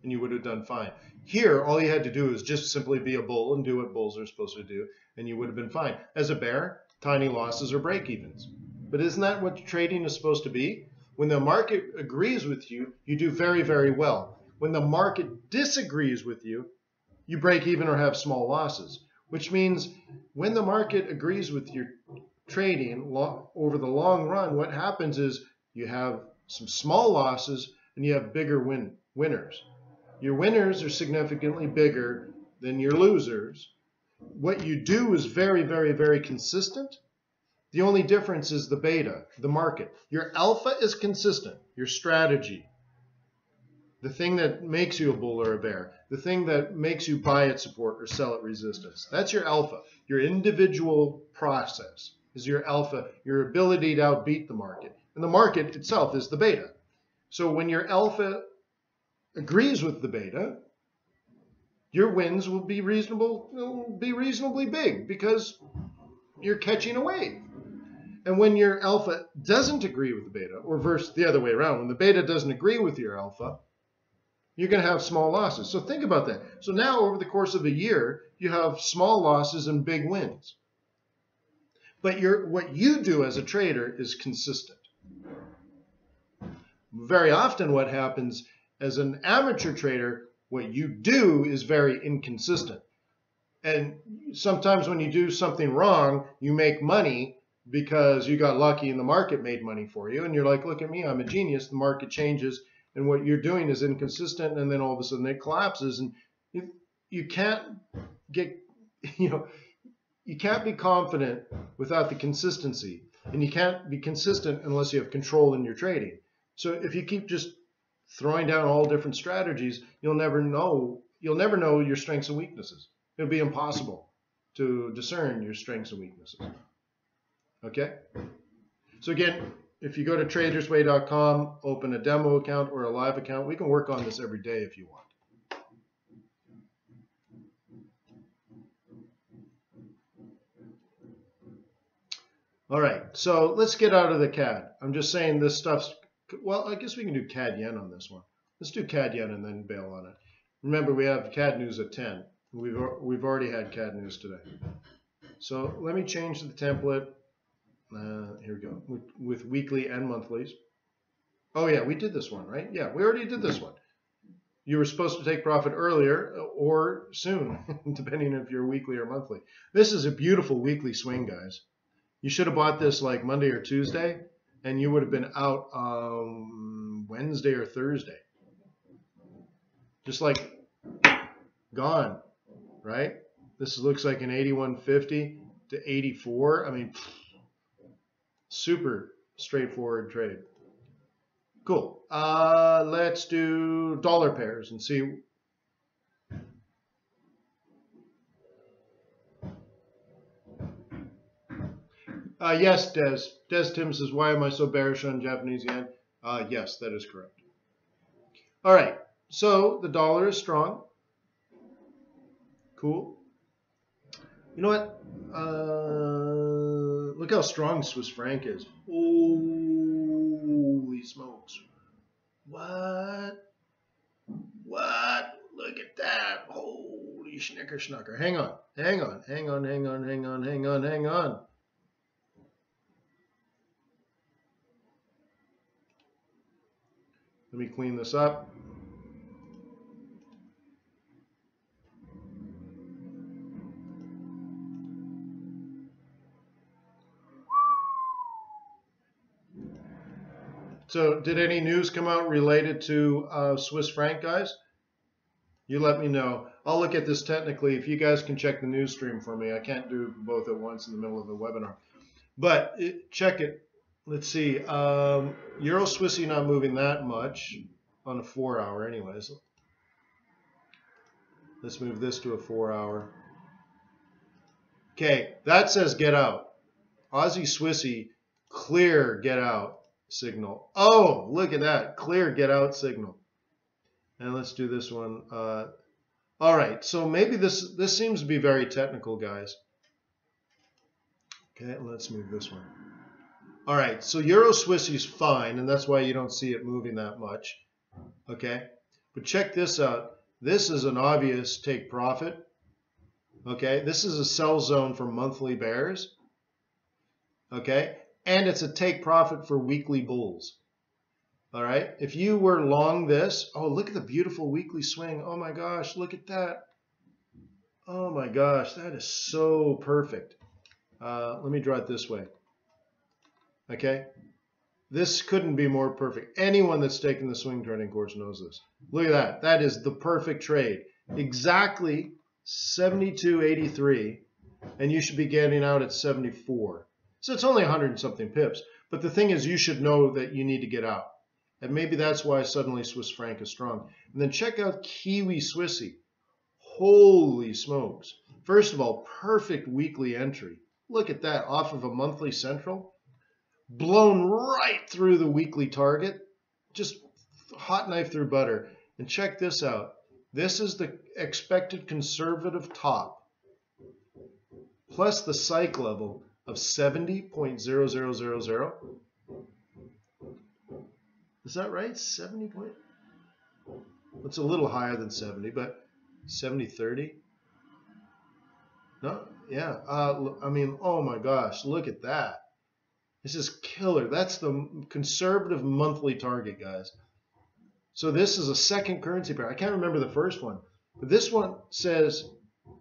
and you would have done fine. Here, all you had to do is just simply be a bull and do what bulls are supposed to do and you would have been fine. As a bear, tiny losses or break evens. But isn't that what trading is supposed to be? When the market agrees with you, you do very, very well. When the market disagrees with you, you break even or have small losses. Which means when the market agrees with your trading over the long run, what happens is you have some small losses and you have bigger winners. Your winners are significantly bigger than your losers. What you do is very, very, very consistent. The only difference is the beta, the market. Your alpha is consistent, your strategy. The thing that makes you a bull or a bear, the thing that makes you buy at support or sell at resistance. That's your alpha. Your individual process is your alpha, your ability to outbeat the market. And the market itself is the beta. So when your alpha agrees with the beta, your wins will be reasonably big because you're catching a wave. And when your alpha doesn't agree with the beta, or versus the other way around, when the beta doesn't agree with your alpha, you're going to have small losses. So think about that. So now over the course of a year, you have small losses and big wins. But what you do as a trader is consistent. Very often what happens as an amateur trader, what you do is very inconsistent. And sometimes when you do something wrong, you make money because you got lucky and the market made money for you. And you're like, look at me, I'm a genius. The market changes. And what you're doing is inconsistent, and then all of a sudden it collapses, and you can't get, you can't be confident without the consistency, and you can't be consistent unless you have control in your trading. So if you keep just throwing down all different strategies, you'll never know your strengths and weaknesses. It'll be impossible to discern your strengths and weaknesses. Okay? So again, if you go to tradersway.com, open a demo account or a live account, we can work on this every day if you want. All right, so let's get out of the CAD. I'm just saying this stuff's, well, I guess we can do CAD yen on this one. Let's do CAD yen and then bail on it. Remember, we have CAD news at 10. We've already had CAD news today. So let me change the template. Here we go, with weekly and monthlies. Oh yeah, we did this one, right? Yeah, we already did this one. You were supposed to take profit earlier or soon, depending if you're weekly or monthly. This is a beautiful weekly swing, guys. You should have bought this like Monday or Tuesday, and you would have been out Wednesday or Thursday. Just like gone, right? This looks like an 81.50 to 84. I mean, super straightforward trade. Cool. Let's do dollar pairs and see. Yes, Des. Des Tim says, why am I so bearish on Japanese yen? Yes, that is correct. All right. So the dollar is strong. Cool. You know what? Look how strong Swiss franc is. Holy smokes. What? What? Look at that. Holy schnicker schnucker. Hang on. Hang on. Hang on. Hang on. Hang on. Hang on. Hang on. Let me clean this up. So did any news come out related to Swiss franc, guys? You let me know. I'll look at this technically. If you guys can check the news stream for me. I can't do both at once in the middle of the webinar. But check it. Let's see. Euro Swissy not moving that much on a 4 hour anyways. Let's move this to a 4 hour. Okay, that says get out. Aussie Swissy, clear get out signal. Oh, look at that. Clear get out signal. And let's do this one. All right, so maybe this seems to be very technical, guys. Okay, let's move this one. All right, so Euro Swissy is fine, and that's why you don't see it moving that much. Okay, but check this out. This is an obvious take profit. Okay, this is a sell zone for monthly bears. Okay, and it's a take profit for weekly bulls. All right, if you were long this, oh, look at the beautiful weekly swing. Oh my gosh, look at that. Oh my gosh, that is so perfect. Let me draw it this way. Okay, this couldn't be more perfect. Anyone that's taken the swing trading course knows this. Look at that. That is the perfect trade. Exactly 72.83, and you should be getting out at 74. So it's only 100 and something pips. But the thing is, you should know that you need to get out. And maybe that's why suddenly Swiss franc is strong. And then check out Kiwi Swissy. Holy smokes. First of all, perfect weekly entry. Look at that, off of a monthly central. Blown right through the weekly target. Just hot knife through butter. And check this out. This is the expected conservative top plus the psych level of 70.0000. Is that right? 70 point? It's a little higher than 70, but 70.30? No, yeah. I mean, oh my gosh, look at that. This is killer. That's the conservative monthly target, guys. So this is a second currency pair. I can't remember the first one, but this one says,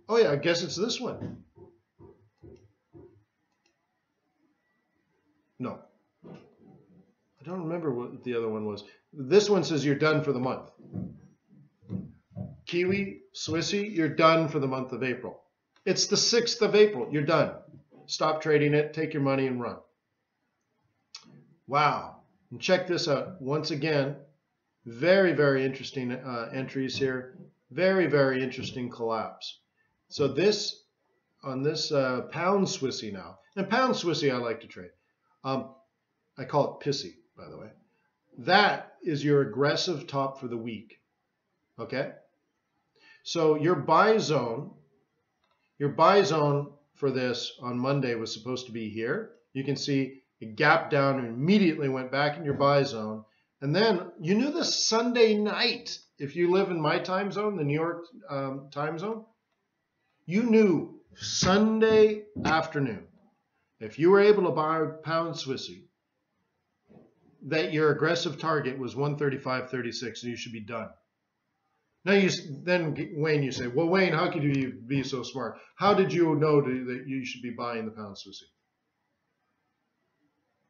oh yeah, I guess it's this one. No. I don't remember what the other one was. This one says you're done for the month. Kiwi, Swissy, you're done for the month of April. It's the 6th of April. You're done. Stop trading it. Take your money and run. Wow. And check this out. Once again, very, very interesting entries here. Very, very interesting collapse. So this, on this pound Swissy now, and pound Swissy I like to trade. I call it pissy, by the way. That is your aggressive top for the week. Okay? So your buy zone for this on Monday was supposed to be here. You can see it gapped down and immediately went back in your buy zone. And then you knew this Sunday night, if you live in my time zone, the New York time zone, you knew Sunday afternoon, if you were able to buy pound Swissy, that your aggressive target was 135.36 and you should be done. Now then Wayne, you say, well, Wayne, how could you be so smart? How did you know that you should be buying the pound Swissy?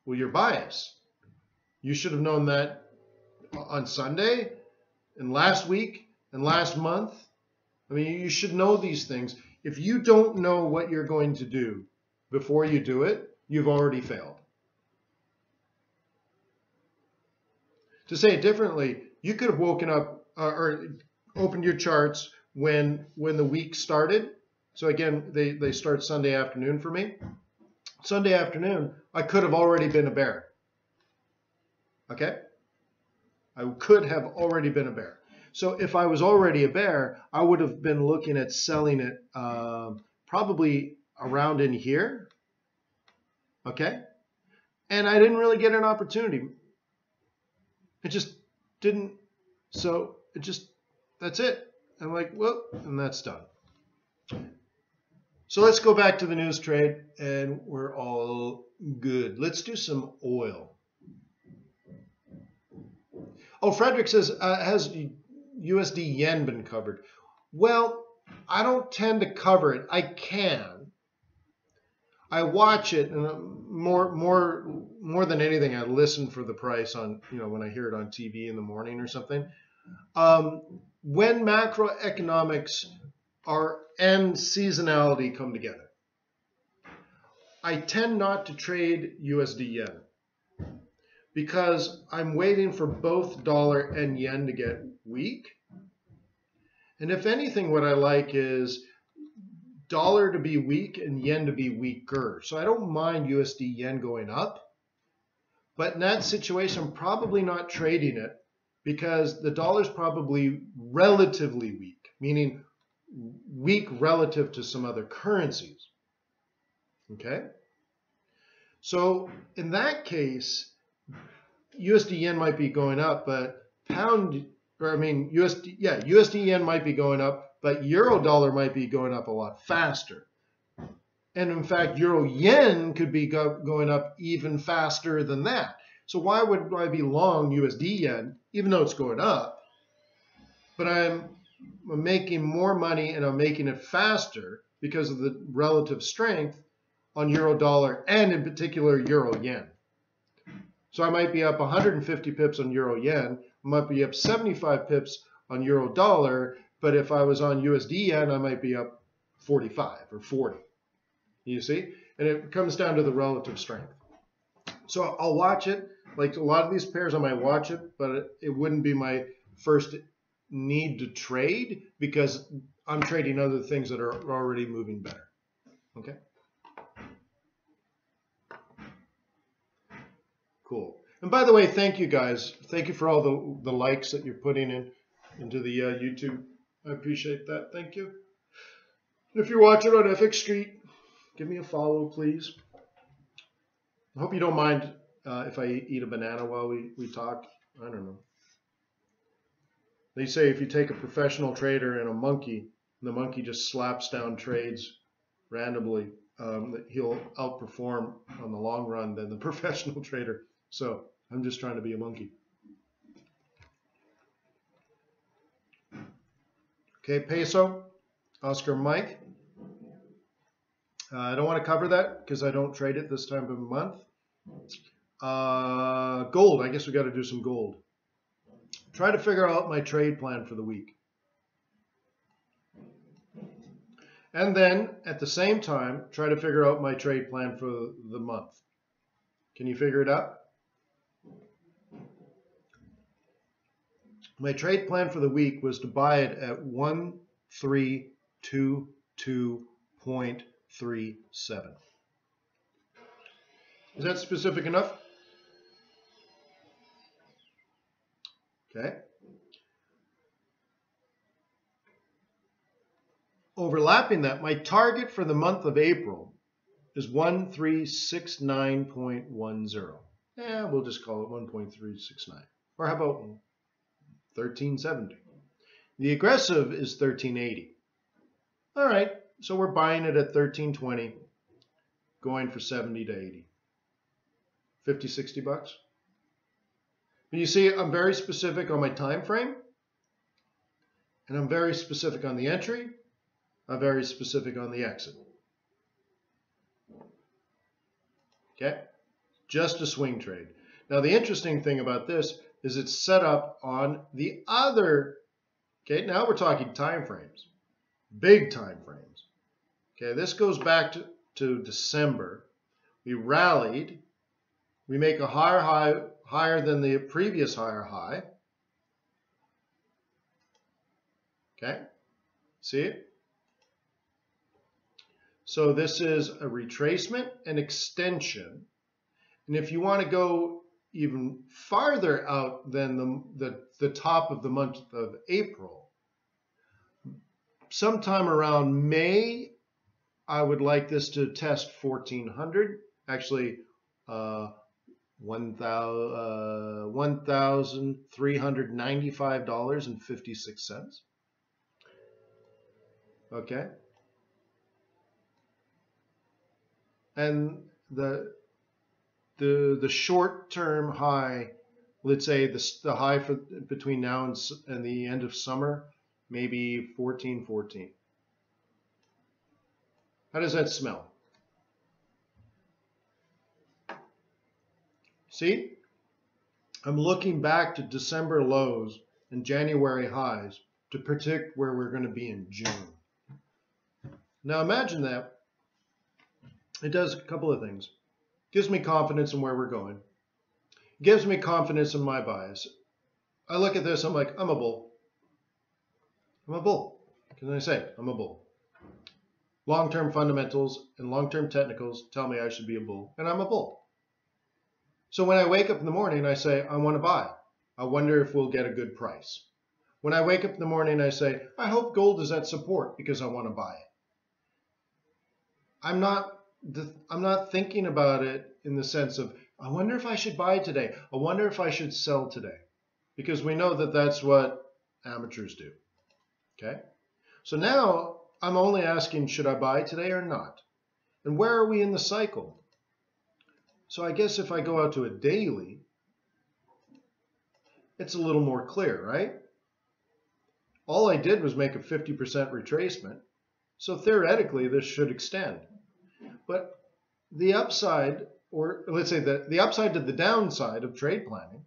Well, your bias. You should have known that on Sunday and last week and last month I mean, you should know these things. If you don't know what you're going to do before you do it, you've already failed. To say it differently, you could have woken up or opened your charts when the week started. So again, they start Sunday afternoon for me. Sunday afternoon, I could have already been a bear. Okay? I could have already been a bear. So if I was already a bear, I would have been looking at selling it probably around in here. Okay? And I didn't really get an opportunity. It just didn't. So it just, that's it. I'm like, well, and that's done. So let's go back to the news trade, and we're all good. Let's do some oil. Oh, Frederick says, has USD yen been covered? Well, I don't tend to cover it. I can. I watch it, and more than anything, I listen for the price on, when I hear it on TV in the morning or something. When macroeconomics and seasonality come together, I tend not to trade USD yen because I'm waiting for both dollar and yen to get weak. And if anything, what I like is dollar to be weak and yen to be weaker. So I don't mind USD yen going up, but in that situation, I'm probably not trading it because the dollar's probably relatively weak, meaning weak relative to some other currencies. Okay? So in that case, USD yen might be going up, but USD yen might be going up, but euro dollar might be going up a lot faster. And in fact, euro yen could be going up even faster than that. So why would I be long USD yen, even though it's going up, but I'm making more money and I'm making it faster because of the relative strength on euro dollar and in particular euro yen. So I might be up 150 pips on euro yen, I might be up 75 pips on euro dollar, but if I was on USD yen, I might be up 45 or 40. You see? And it comes down to the relative strength. So I'll watch it. Like a lot of these pairs, I might watch it, but it wouldn't be my first need to trade because I'm trading other things that are already moving better. Okay? Cool. And by the way, thank you guys. Thank you for all the likes that you're putting into the YouTube. I appreciate that. Thank you. And if you're watching on FX Street, give me a follow, please. I hope you don't mind if I eat a banana while we talk. I don't know. They say if you take a professional trader and a monkey, and the monkey just slaps down trades randomly, that he'll outperform on the long run than the professional trader. So I'm just trying to be a monkey. Okay, peso, Oscar Mike. I don't want to cover that because I don't trade it this time of the month. Gold, I guess we got to do some gold. Try to figure out my trade plan for the week. And then at the same time, try to figure out my trade plan for the month. Can you figure it out? My trade plan for the week was to buy it at 1322.37. Is that specific enough? Okay. Overlapping that, my target for the month of April is 1369.10. Yeah, we'll just call it 1.369. Or how about 1370? The aggressive is 1380. All right, so we're buying it at 1320, going for 70 to 80. 50, 60 bucks. But you see, I'm very specific on my time frame, and I'm very specific on the entry. I'm very specific on the exit. Okay, just a swing trade. Now the interesting thing about this is it's set up on the other. Okay, now we're talking time frames. big time frames. Okay, this goes back to December. We rallied. We make a higher high, higher than the previous higher high. Okay, see it? So this is a retracement and extension. And if you want to go even farther out than the top of the month of April, sometime around May, I would like this to test 1,400. Actually, $1,395.56. Okay. And the short-term high, let's say the high for between now and the end of summer, maybe 14.14. How does that smell? See? I'm looking back to December lows and January highs to predict where we're going to be in June. Now imagine that. It does a couple of things. Gives me confidence in where we're going. Gives me confidence in my bias. I look at this, I'm like, I'm a bull. I'm a bull. What can I say? I'm a bull. Long-term fundamentals and long-term technicals tell me I should be a bull, and I'm a bull. So when I wake up in the morning, I say, I want to buy. I wonder if we'll get a good price. When I wake up in the morning, I say, I hope gold is at support because I want to buy it. I'm not thinking about it in the sense of, I wonder if I should buy today. I wonder if I should sell today. Because we know that that's what amateurs do. Okay? So now I'm only asking, should I buy today or not? And where are we in the cycle? So I guess if I go out to a daily, it's a little more clear, right? All I did was make a 50% retracement. So theoretically, this should extend. But the upside, or let's say the upside to the downside of trade planning,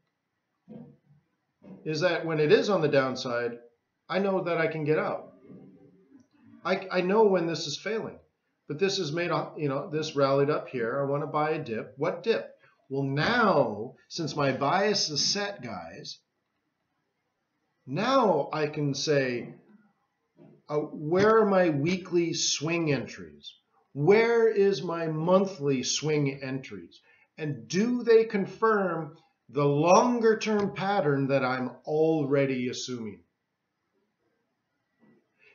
is that when it is on the downside, I know that I can get out. I know when this is failing. But this is made, this rallied up here. I want to buy a dip. What dip? Well, now, since my bias is set, guys, now I can say, where are my weekly swing entries? Where is my monthly swing entries? And do they confirm the longer term pattern that I'm already assuming?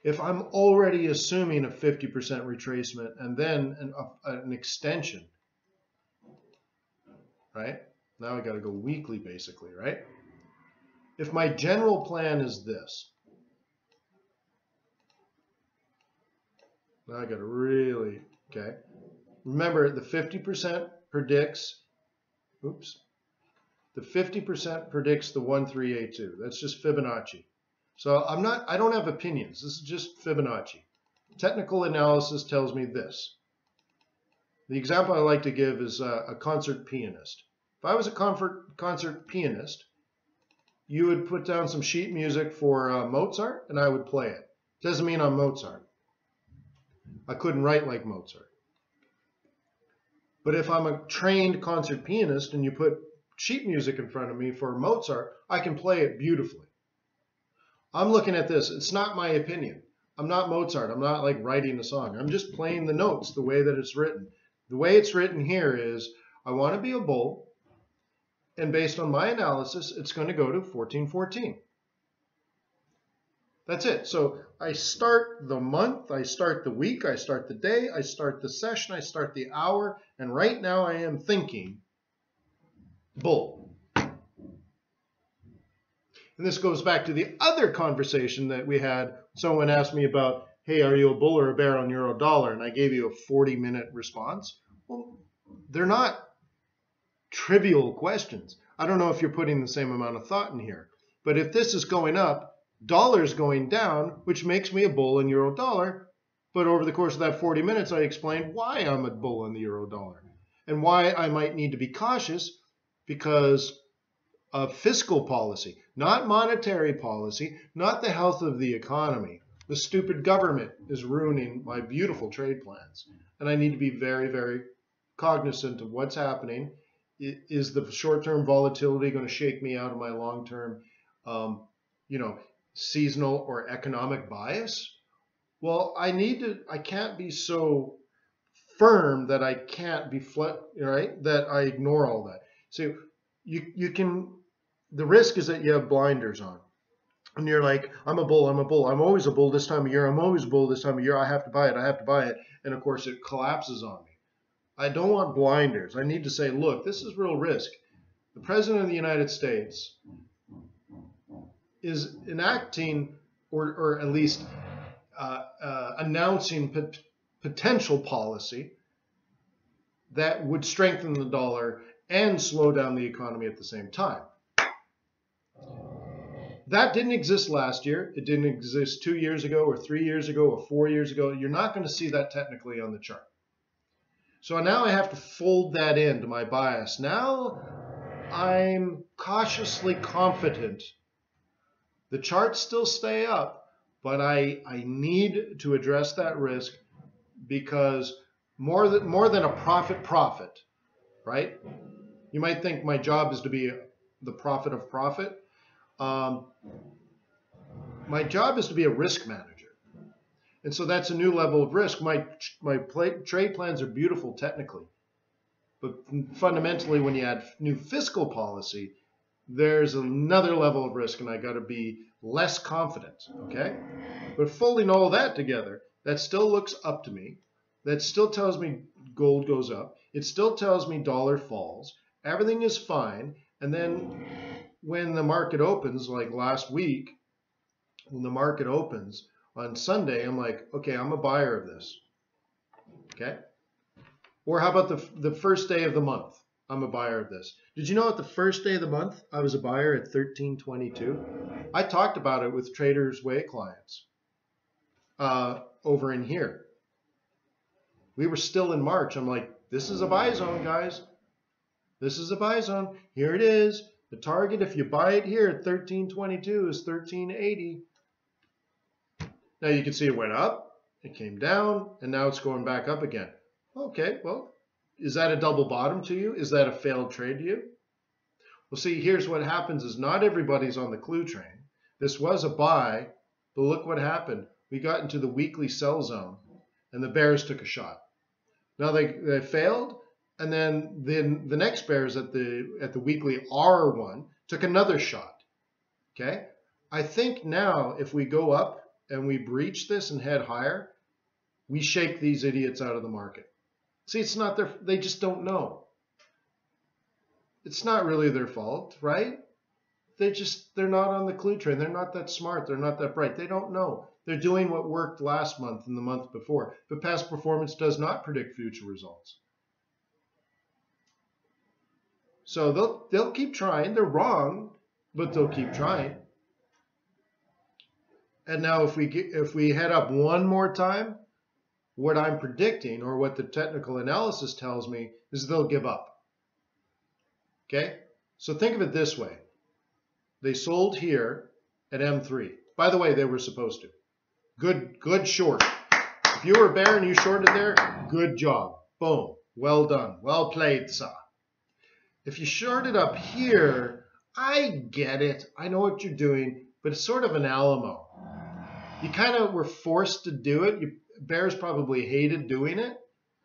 If I'm already assuming a 50% retracement and then an extension, right? Now I got to go weekly basically, right? If my general plan is this, now I got to really, okay. Remember the 50% predicts, the 50% predicts the 1382. That's just Fibonacci. So I don't have opinions. This is just Fibonacci. Technical analysis tells me this. The example I like to give is a concert pianist. If I was a concert pianist, you would put down some sheet music for Mozart and I would play it. Doesn't mean I'm Mozart. I couldn't write like Mozart. But if I'm a trained concert pianist and you put sheet music in front of me for Mozart, I can play it beautifully. I'm looking at this. It's not my opinion. I'm not Mozart. I'm not like writing a song. I'm just playing the notes the way that it's written. The way it's written here is, I want to be a bull, and based on my analysis, it's going to go to 1414. That's it. So I start the month, I start the week, I start the day, I start the session, I start the hour, and right now I am thinking bull. And this goes back to the other conversation that we had. Someone asked me about, hey, are you a bull or a bear on euro dollar? And I gave you a 40-minute response. Well, they're not trivial questions. I don't know if you're putting the same amount of thought in here. But if this is going up, dollar's going down, which makes me a bull in euro dollar. But over the course of that 40 minutes, I explained why I'm a bull in the euro dollar and why I might need to be cautious because of fiscal policy, not monetary policy, not the health of the economy, The stupid government is ruining my beautiful trade plans. And I need to be very, very cognizant of what's happening. Is the short-term volatility going to shake me out of my long-term, seasonal or economic bias? Well, I can't be so firm that I can't be that I ignore all that. So the risk is that you have blinders on. And you're like, I'm a bull, I'm always a bull this time of year, I'm always a bull this time of year, I have to buy it. And of course it collapses on me. I don't want blinders. I need to say, look, this is real risk. The President of the United States is enacting or at least announcing potential policy that would strengthen the dollar and slow down the economy at the same time. That didn't exist last year. It didn't exist 2 years ago or 3 years ago or 4 years ago. You're not going to see that technically on the chart. So now I have to fold that into my bias. Now I'm cautiously confident. The charts still stay up, but I need to address that risk because more than a profit, right? You might think my job is to be the prophet of profit. My job is to be a risk manager. And so that's a new level of risk. My trade plans are beautiful technically. But fundamentally, when you add new fiscal policy, there's another level of risk, and I got to be less confident, okay? But folding all that together, that still looks up to me. That still tells me gold goes up. It still tells me dollar falls. Everything is fine. And then when the market opens, like last week, when the market opens on Sunday, I'm like, okay, I'm a buyer of this, okay? Or how about the first day of the month? I'm a buyer of this. Did you know at the first day of the month, I was a buyer at 13.22? I talked about it with Traders Way clients over in here. We were still in March. I'm like, this is a buy zone, guys. This is a buy zone. Here it is. The target, if you buy it here at 13.22, is 13.80. Now you can see it went up, it came down, and now it's going back up again. Okay, well, is that a double bottom to you? Is that a failed trade to you? Well, see, here's what happens is not everybody's on the clue train. This was a buy, but look what happened. We got into the weekly sell zone, and the bears took a shot. Now they failed, and then the next bears at the weekly R1 took another shot. Okay? I think now if we go up and we breach this and head higher, we shake these idiots out of the market. See, it's not they just don't know. It's not really their fault, right? They're not on the clue train. They're not that smart. They're not that bright. They don't know. They're doing what worked last month and the month before. But past performance does not predict future results. So they'll keep trying. They're wrong, but they'll keep trying. And now if we head up one more time, what I'm predicting or what the technical analysis tells me is they'll give up. Okay? So think of it this way. They sold here at M3. By the way, they were supposed to. Good short. If you were a bear and you shorted there, good job. Boom. Well done. Well played, sir. If you shorted up here, I get it. I know what you're doing, but it's sort of an Alamo. You kind of were forced to do it. Bears probably hated doing it,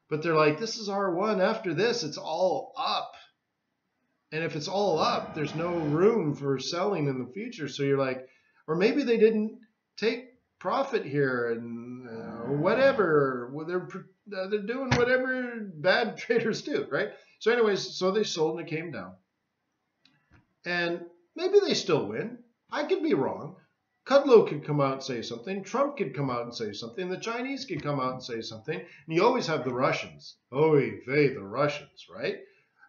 but they're like, this is R1. After this, it's all up. And if it's all up, there's no room for selling in the future. So you're like, or maybe they didn't take profit here and or whatever. They're doing whatever bad traders do, right? So anyways, so they sold and it came down. And maybe they still win. I could be wrong. Kudlow could come out and say something. Trump could come out and say something. The Chinese could come out and say something. And you always have the Russians. Oy vey, the Russians, right?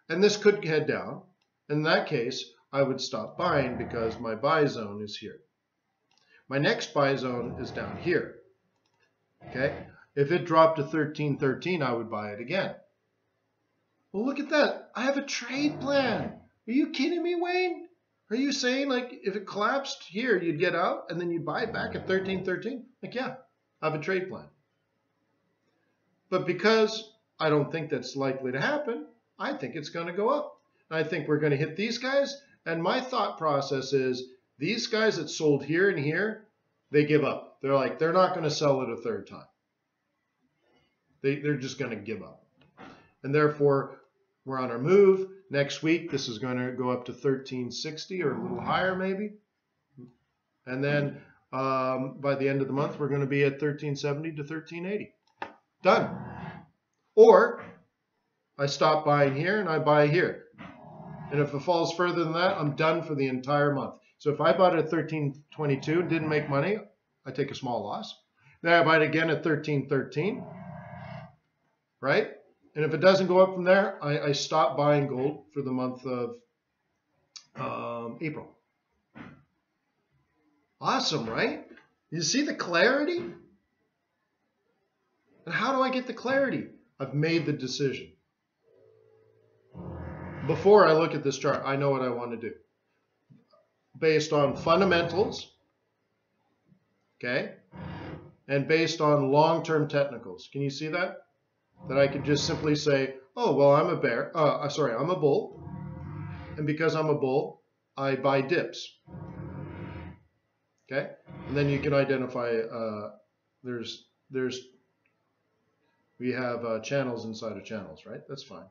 And this could head down. In that case, I would stop buying because my buy zone is here. My next buy zone is down here. Okay? If it dropped to 13.13, I would buy it again. Well, look at that. I have a trade plan. Are you kidding me, Wayne? Are you saying like if it collapsed here, you'd get out and then you'd buy it back at 13.13? Like, yeah, I have a trade plan. But because I don't think that's likely to happen, I think it's going to go up. I think we're going to hit these guys. And my thought process is these guys that sold here and here, they give up. They're like, they're not going to sell it a third time. They're just going to give up. And therefore, we're on our move. Next week, this is going to go up to 1360 or a little higher maybe. And then by the end of the month, we're going to be at 1370 to 1380. Done. Or I stop buying here and I buy here. And if it falls further than that, I'm done for the entire month. So if I bought it at 1322 and didn't make money, I take a small loss. Then I buy it again at 1313, right? And if it doesn't go up from there, I stop buying gold for the month of April. Awesome, right? You see the clarity? And how do I get the clarity? I've made the decision. Before I look at this chart, I know what I want to do. Based on fundamentals, okay, and based on long-term technicals. Can you see that? That I could just simply say, oh, well, I'm a bear. I'm a bull. And because I'm a bull, I buy dips. Okay? And then you can identify, we have channels inside of channels, right? That's fine.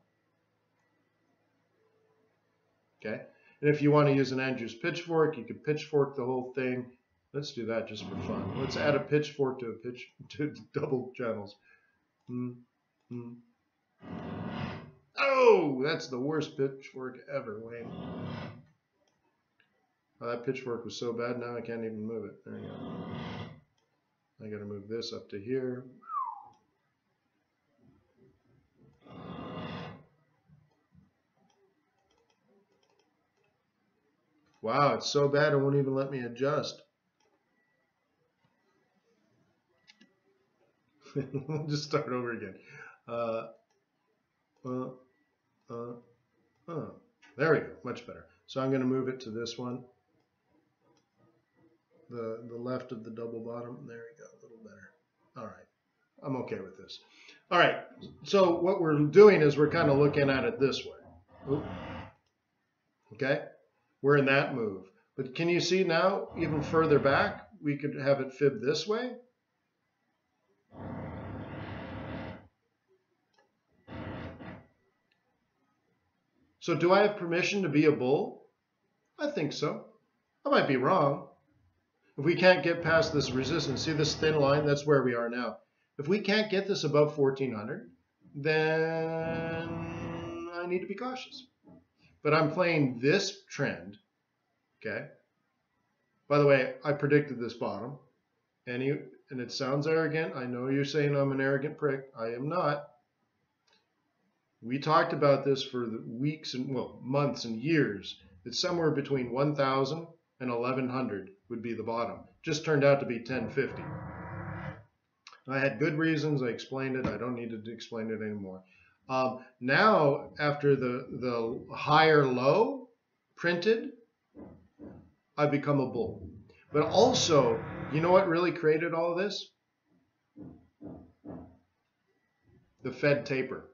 Okay? And if you want to use an Andrews pitchfork, you could pitchfork the whole thing. Let's do that just for fun. Let's add a pitchfork to double channels. Oh, that's the worst pitchfork ever, Wayne. Oh, that pitchfork was so bad now I can't even move it. There you go. I got to move this up to here. Wow, it's so bad it won't even let me adjust. We'll just start over again. There we go, much better. So I'm going to move it to this one, the left of the double bottom. There we go, a little better. All right, I'm okay with this. All right, so what we're doing is we're kind of looking at it this way. Oop. Okay, we're in that move. But can you see now, even further back, we could have it fib this way? So do I have permission to be a bull? I think so. I might be wrong. If we can't get past this resistance, see this thin line? That's where we are now. If we can't get this above 1400, then I need to be cautious. But I'm playing this trend, okay? By the way, I predicted this bottom, and it sounds arrogant. I know you're saying I'm an arrogant prick. I am not. We talked about this for the weeks and, well, months and years. It's somewhere between 1,000 and 1,100 would be the bottom. Just turned out to be 1050. I had good reasons. I explained it. I don't need to explain it anymore. Now, after the higher low printed, I become a bull. But also, you know what really created all this? The Fed taper.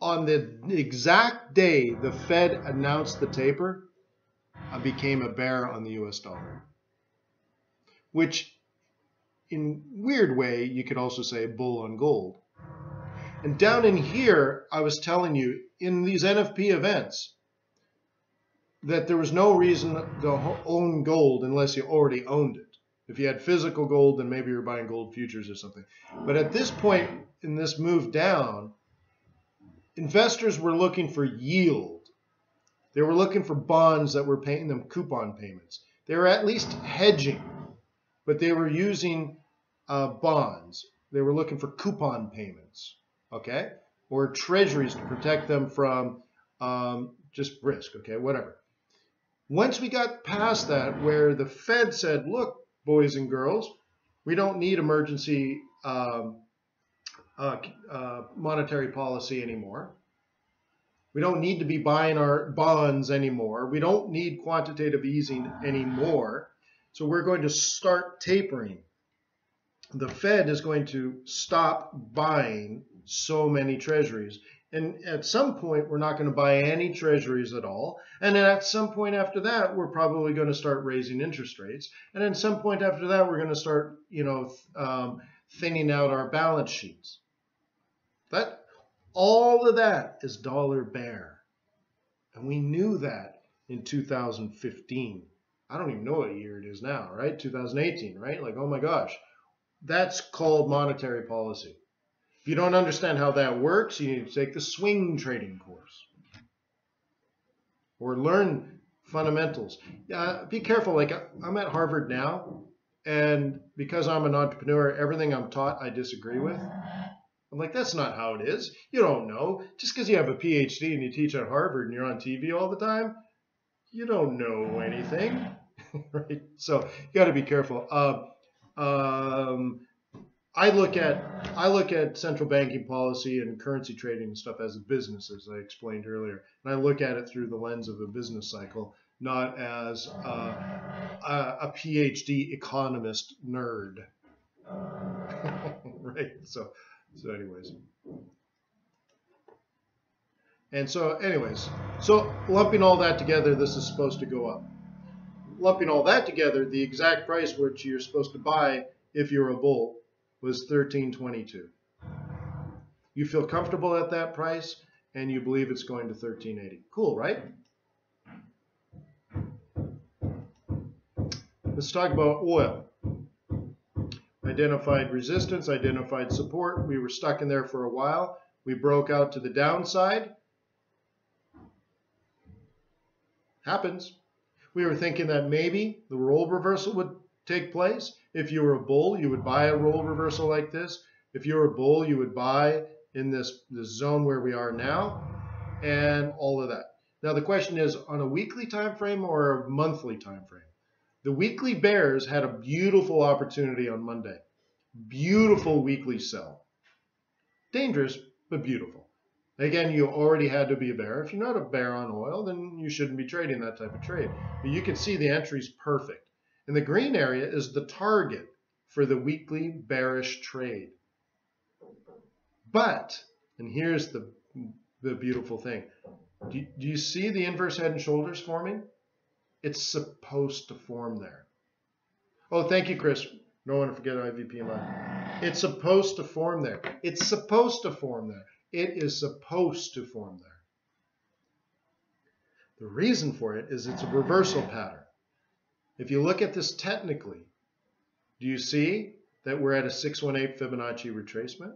On the exact day the Fed announced the taper, I became a bear on the US dollar. Which, in a weird way, you could also say bull on gold. And down in here, I was telling you, in these NFP events, that there was no reason to own gold unless you already owned it. If you had physical gold, then maybe you're buying gold futures or something. But at this point in this move down, investors were looking for yield. They were looking for bonds that were paying them coupon payments. They were at least hedging, but they were using bonds. They were looking for coupon payments, okay? Or treasuries to protect them from just risk, okay, whatever. Once we got past that, where the Fed said, look, boys and girls, we don't need emergency monetary policy anymore. We don't need to be buying our bonds anymore. We don't need quantitative easing anymore. So we're going to start tapering. The Fed is going to stop buying so many treasuries. And at some point, we're not going to buy any treasuries at all. And then at some point after that, we're probably going to start raising interest rates. And at some point after that, we're going to start, thinning out our balance sheets. All of that is dollar bear. And we knew that in 2015. I don't even know what year it is now, right? 2018, right? Like, oh my gosh. That's called monetary policy. If you don't understand how that works, you need to take the swing trading course or learn fundamentals. Be careful. Like, I'm at Harvard now, and because I'm an entrepreneur, everything I'm taught I disagree with. I'm like, that's not how it is. You don't know. Just because you have a PhD and you teach at Harvard and you're on TV all the time, you don't know anything, right? So you got to be careful. I look at central banking policy and currency trading and stuff as a business, as I explained earlier, and I look at it through the lens of a business cycle, not as a PhD economist nerd, right? So anyways. So lumping all that together, this is supposed to go up. Lumping all that together, the exact price which you're supposed to buy if you're a bull was $13.22. You feel comfortable at that price, and you believe it's going to $13.80. Cool, right? Let's talk about oil. Identified resistance, identified support. We were stuck in there for a while. We broke out to the downside. Happens. We were thinking that maybe the role reversal would take place. If you were a bull, you would buy a role reversal like this. If you were a bull, you would buy in this zone where we are now, and all of that. Now the question is, on a weekly time frame or a monthly time frame? The weekly bears had a beautiful opportunity on Monday. Beautiful weekly sell. Dangerous, but beautiful. Again, you already had to be a bear. If you're not a bear on oil, then you shouldn't be trading that type of trade. But you can see the entry's perfect. And the green area is the target for the weekly bearish trade. But, and here's the beautiful thing. Do you see the inverse head and shoulders forming? It's supposed to form there. Oh, thank you, Chris. Don't want to forget IVP in line. It's supposed to form there. It's supposed to form there. It is supposed to form there. The reason for it is it's a reversal pattern. If you look at this technically, do you see that we're at a 618 Fibonacci retracement?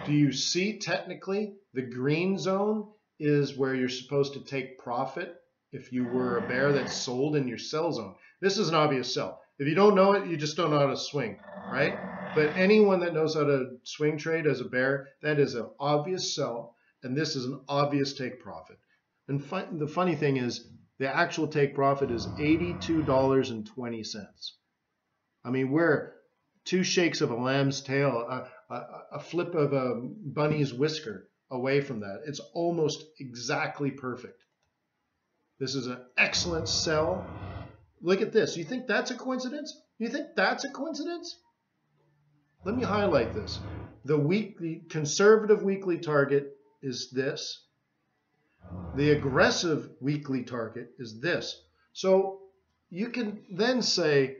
Do you see technically the green zone is where you're supposed to take profit if you were a bear that's sold in your sell zone? This is an obvious sell. If you don't know it, you just don't know how to swing, right? But anyone that knows how to swing trade as a bear, that is an obvious sell, and this is an obvious take profit. And the funny thing is, the actual take profit is $82.20. I mean, we're two shakes of a lamb's tail, a flip of a bunny's whisker away from that. It's almost exactly perfect. This is an excellent sell. Look at this. You think that's a coincidence? You think that's a coincidence? Let me highlight this. The conservative weekly target is this. The aggressive weekly target is this. So you can then say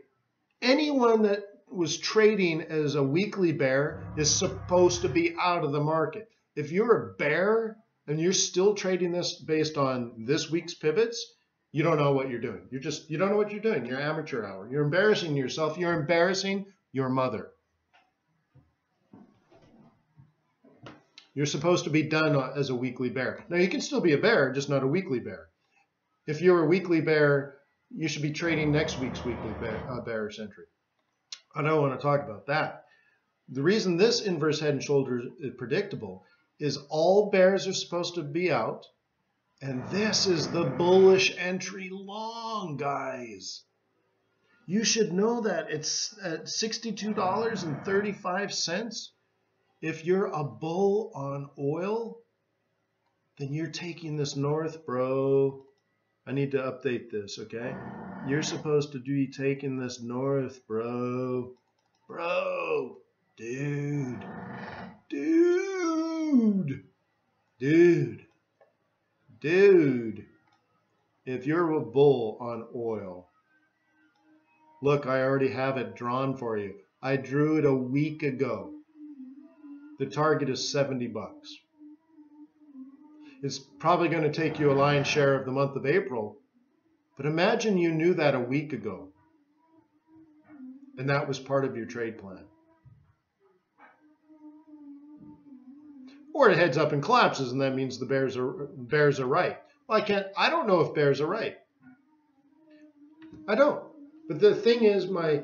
anyone that was trading as a weekly bear is supposed to be out of the market. If you're a bear and you're still trading this based on this week's pivots, you don't know what you're doing. You don't know what you're doing. You're amateur hour. You're embarrassing yourself. You're embarrassing your mother. You're supposed to be done as a weekly bear. Now, you can still be a bear, just not a weekly bear. If you're a weekly bear, you should be trading next week's weekly bearish entry. I don't want to talk about that. The reason this inverse head and shoulders is predictable is all bears are supposed to be out, and this is the bullish entry long, guys. You should know that. It's at $62.35. If you're a bull on oil, then you're taking this north, bro. I need to update this, okay? You're supposed to be taking this north, bro. Bro. Dude. Dude. Dude. Dude. If you're a bull on oil, look, I already have it drawn for you. I drew it a week ago. The target is 70 bucks. It's probably going to take you a lion's share of the month of April. But imagine you knew that a week ago. And that was part of your trade plan. Or it heads up and collapses, and that means the bears are right. Well, I don't know if bears are right. I don't. But the thing is, my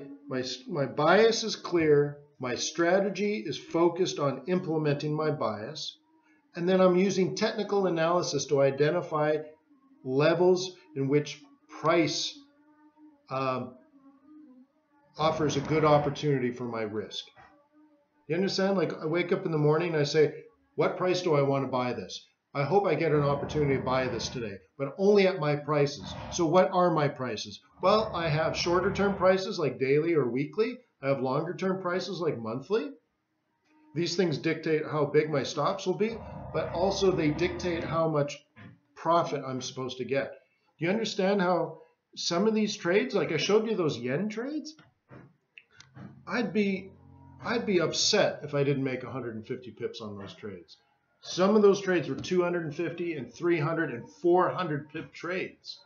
bias is clear. My strategy is focused on implementing my bias. And then I'm using technical analysis to identify levels in which price offers a good opportunity for my risk. You understand? Like, I wake up in the morning and I say, what price do I want to buy this? I hope I get an opportunity to buy this today, but only at my prices. So what are my prices? Well, I have shorter term prices like daily or weekly. I have longer term prices like monthly. These things dictate how big my stops will be, but also they dictate how much profit I'm supposed to get. Do you understand how some of these trades, like I showed you those yen trades, I'd be upset if I didn't make 150 pips on those trades. Some of those trades were 250 and 300 and 400 pip trades.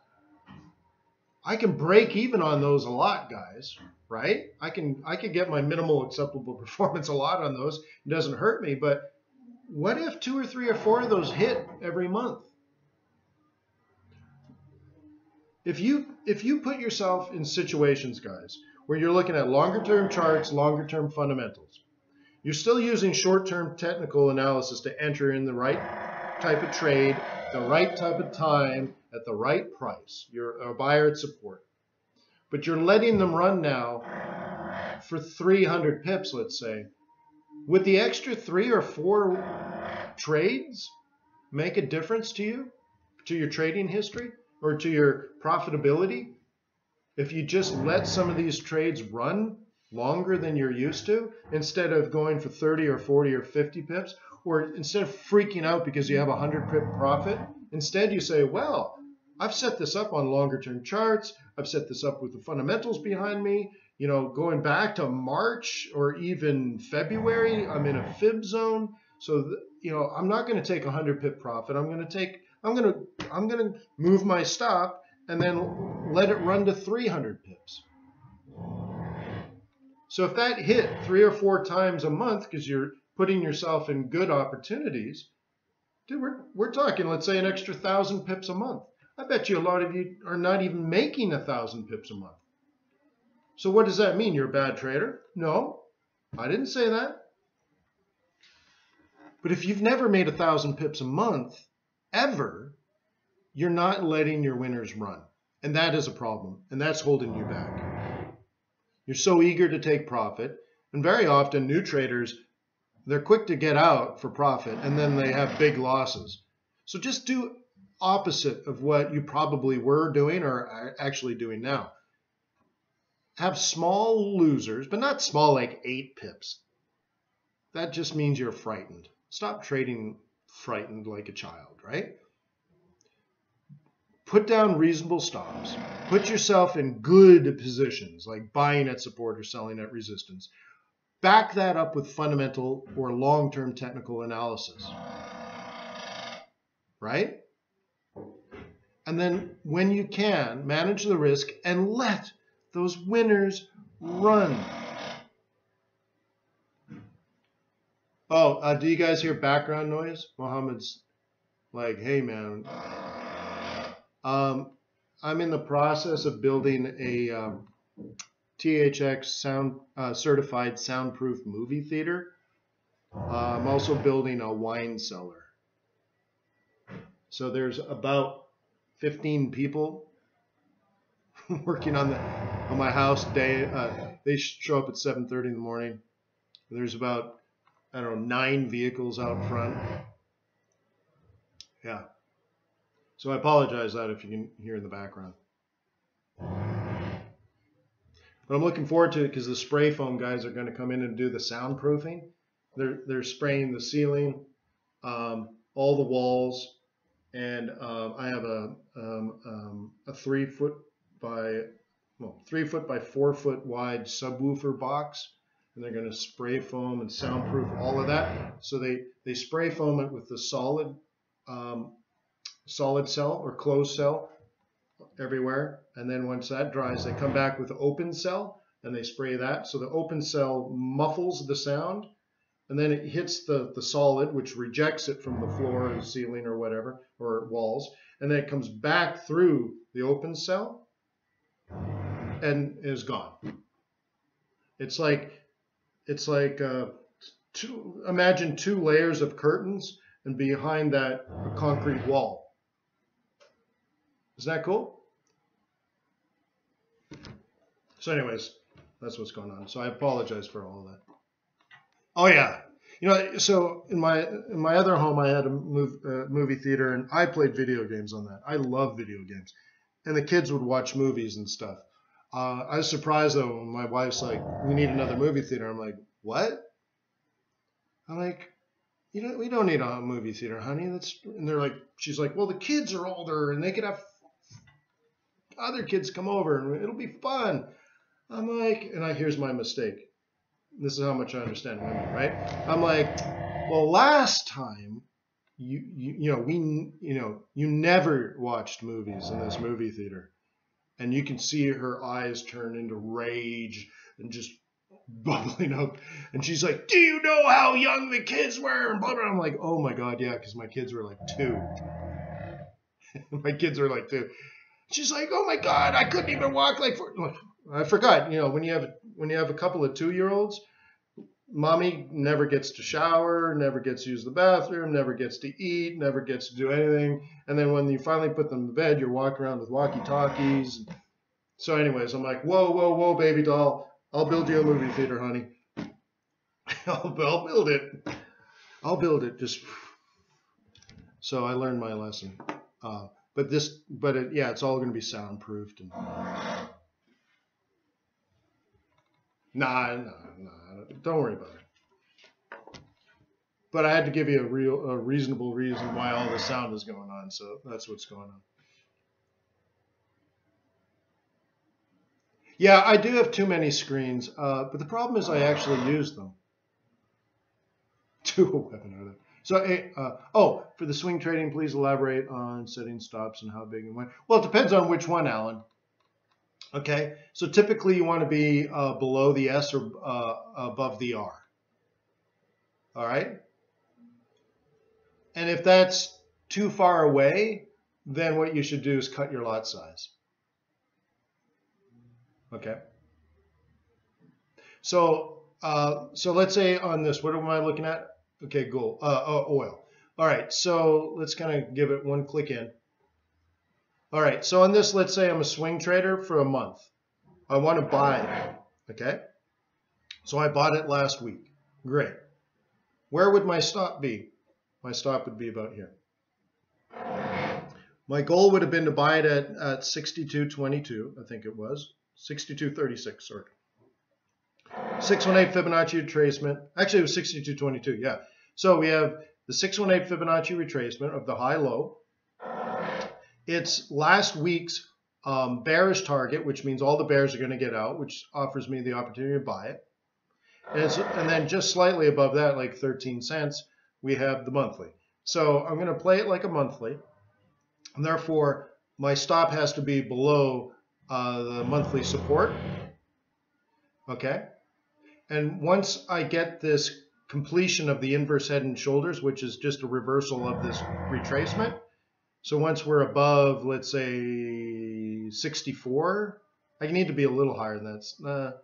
I can break even on those a lot, guys, right? I can get my minimal acceptable performance a lot on those. It doesn't hurt me, but what if 2 or 3 or 4 of those hit every month? If you put yourself in situations, guys, where you're looking at longer term charts, longer term fundamentals, you're still using short term technical analysis to enter in the right type of trade, the right type of time, at the right price. You're a buyer at support. But you're letting them run now for 300 pips, let's say. Would the extra 3 or 4 trades make a difference to you, to your trading history, or to your profitability? If you just let some of these trades run longer than you're used to, instead of going for 30 or 40 or 50 pips, or instead of freaking out because you have a 100 pip profit, instead you say, well, I've set this up on longer term charts. I've set this up with the fundamentals behind me. You know, going back to March or even February, I'm in a fib zone. So, you know, I'm not going to take a 100 pip profit. I'm going to move my stop and then let it run to 300 pips. So if that hit 3 or 4 times a month because you're putting yourself in good opportunities, dude, we're talking, let's say, an extra 1,000 pips a month. I bet you a lot of you are not even making 1,000 pips a month. So what does that mean? You're a bad trader? No, I didn't say that. But if you've never made 1,000 pips a month, ever, you're not letting your winners run. And that is a problem. And that's holding you back. You're so eager to take profit. And very often, new traders, they're quick to get out for profit, and then they have big losses. So just do opposite of what you probably were doing or are actually doing now. Have small losers, but not small like 8 pips. That just means you're frightened. Stop trading frightened like a child, right? Put down reasonable stops. Put yourself in good positions, like buying at support or selling at resistance. Back that up with fundamental or long-term technical analysis, right? And then when you can, manage the risk and let those winners run. Oh, do you guys hear background noise? Mohammed's like, hey, man. I'm in the process of building a THX certified soundproof movie theater. I'm also building a wine cellar. So there's about 15 people working on my house day. They show up at 7:30 in the morning. There's about, I don't know, 9 vehicles out front. Yeah. So I apologize that if you can hear in the background. But I'm looking forward to it because the spray foam guys are going to come in and do the soundproofing. They're spraying the ceiling, all the walls, and I have a 3 foot by 4 foot wide subwoofer box, and they're going to spray foam and soundproof all of that. So they spray foam it with the solid cell or closed cell everywhere, and then once that dries, they come back with the open cell and they spray that. So the open cell muffles the sound, and then it hits the solid, which rejects it from the floor or the ceiling or whatever, or walls, and then it comes back through the open cell and is gone. It's like imagine 2 layers of curtains, and behind that a concrete wall. Isn't that cool? So anyways, that's what's going on. So I apologize for all of that. Oh yeah, so in my other home I had a movie theater, and I played video games on that. I love video games, and the kids would watch movies and stuff. I was surprised though when my wife's like, "We need another movie theater." I'm like, "What?" I'm like, "We don't need a movie theater, honey." And they're like, she's like, "Well, the kids are older, and they could have other kids come over, and it'll be fun." I'm like, here's my mistake. This is how much I understand women, right? I'm like, well, last time, you never watched movies in this movie theater, and you can see her eyes turn into rage and just bubbling up, and she's like, "Do you know how young the kids were?" And blah, blah. I'm like, "Oh my God, yeah," because my kids were like 2. My kids were like 2. She's like, "Oh my God, I couldn't even walk like for." I forgot, when you have a couple of 2-year-olds, mommy never gets to shower, never gets to use the bathroom, never gets to eat, never gets to do anything. And then when you finally put them to bed, you're walking around with walkie-talkies. So anyways, I'm like, whoa, whoa, whoa, baby doll, I'll build you a movie theater, honey. I'll build it. I'll build it. So I learned my lesson. It's all going to be soundproofed. And Nah, don't worry about it. But I had to give you a reasonable reason why all the sound is going on, so that's what's going on. Yeah, I do have too many screens, but the problem is I actually use them. 2 webinar. So, for the swing trading, please elaborate on setting stops and how big and when. Well, it depends on which one, Alan. Okay, so typically you want to be below the S or above the R. All right? And if that's too far away, then what you should do is cut your lot size. Okay? So let's say on this, what am I looking at? Okay, gold, oil. All right, so let's kind of give it one click in. All right, so on this, let's say I'm a swing trader for a month. I want to buy it, okay? So I bought it last week. Great. Where would my stop be? My stop would be about here. My goal would have been to buy it at 62.22, I think it was. 62.36, sorry. 618 Fibonacci retracement. Actually, it was 62.22, yeah. So we have the 618 Fibonacci retracement of the high-low. It's last week's bearish target, which means all the bears are going to get out, which offers me the opportunity to buy it. And then just slightly above that, like 13 cents, we have the monthly. So I'm going to play it like a monthly. And therefore, my stop has to be below the monthly support. Okay? And once I get this completion of the inverse head and shoulders, which is just a reversal of this retracement, so once we're above, let's say 64, I need to be a little higher than that.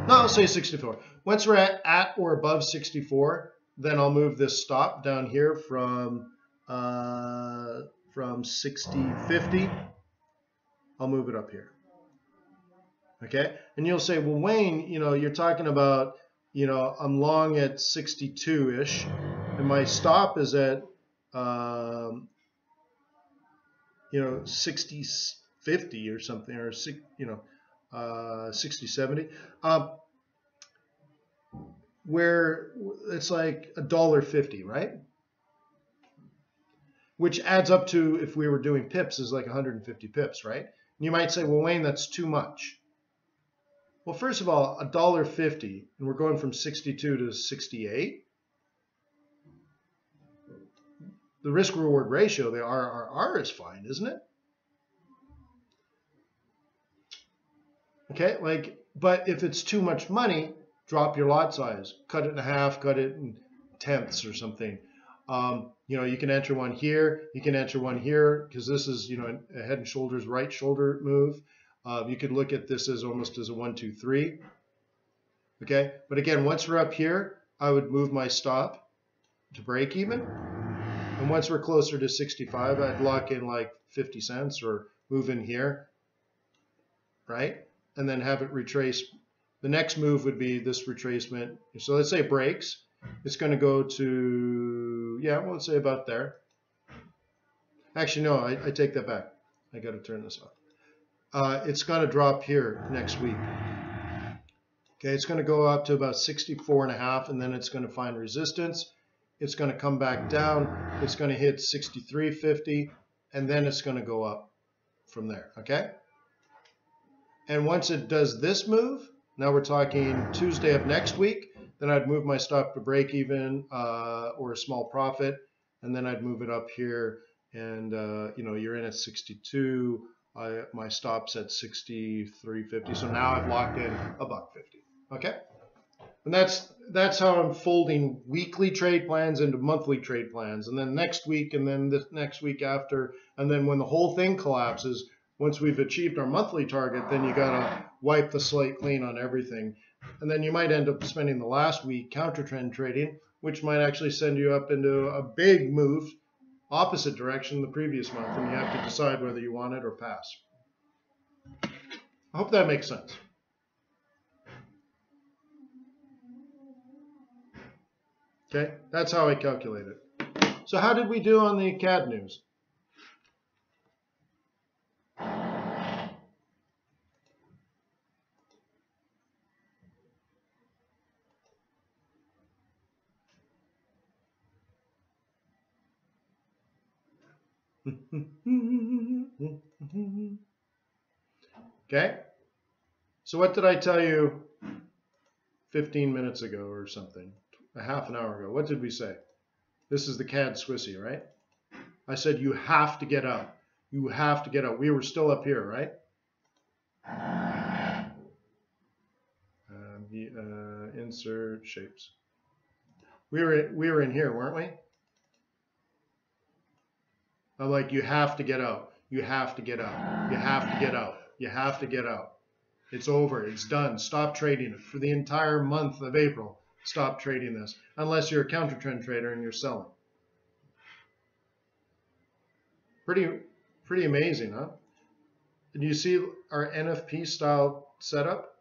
No, I'll say 64. Once we're at or above 64, then I'll move this stop down here from 60.50. I'll move it up here. Okay, and you'll say, well, Wayne, you're talking about, I'm long at 62-ish, and my stop is at you know, 60-50 or something, or 60-70, where it's like $1.50, right? Which adds up to, if we were doing pips, is like 150 pips, right? And you might say, well, Wayne, that's too much. Well, first of all, $1.50, and we're going from 62 to 68. The risk-reward ratio, the RRR, is fine, isn't it? Okay, like, but if it's too much money, drop your lot size, cut it in half, cut it in tenths or something. You know, you can enter one here, you can enter one here, because this is, you know, a head and shoulders, right shoulder move. You could look at this as almost as a 1, 2, 3. Okay, but again, once we're up here, I would move my stop to break even. And once we're closer to 65, I'd lock in like 50 cents or move in here, right? And then have it retrace. The next move would be this retracement. So let's say it breaks. It's going to go to, yeah, well, let's say about there. Actually, no, I take that back. I got to turn this off. It's going to drop here next week. Okay, it's going to go up to about 64.5, and then it's going to find resistance. It's going to come back down. It's going to hit 63.50, and then it's going to go up from there, okay? And once it does this move, now we're talking Tuesday of next week, then I'd move my stop to break even or a small profit, and then I'd move it up here, and you know, you're in at 62. My stop's at 63.50, so now I've locked in $1.50, okay? And that's how I'm folding weekly trade plans into monthly trade plans, and then next week, and then the next week after, and then when the whole thing collapses, once we've achieved our monthly target, then you gotta wipe the slate clean on everything. And then you might end up spending the last week counter trend trading, which might actually send you up into a big move, opposite direction the previous month, and you have to decide whether you want it or pass. I hope that makes sense. Okay, that's how I calculate it. So how did we do on the CAD news? Okay, so what did I tell you 15 minutes ago or something, a half an hour ago? What did we say? This is the CAD Swissy, right? I said you have to get out. You have to get out. We were still up here, right? Insert shapes. We were in here, weren't we? I'm like, you have to get out. You have to get out. You have to get out. You have to get out. It's over. It's done. Stop trading it for the entire month of April. Stop trading this unless you're a counter trend trader and you're selling. Pretty amazing, huh? And you see our NFP style setup?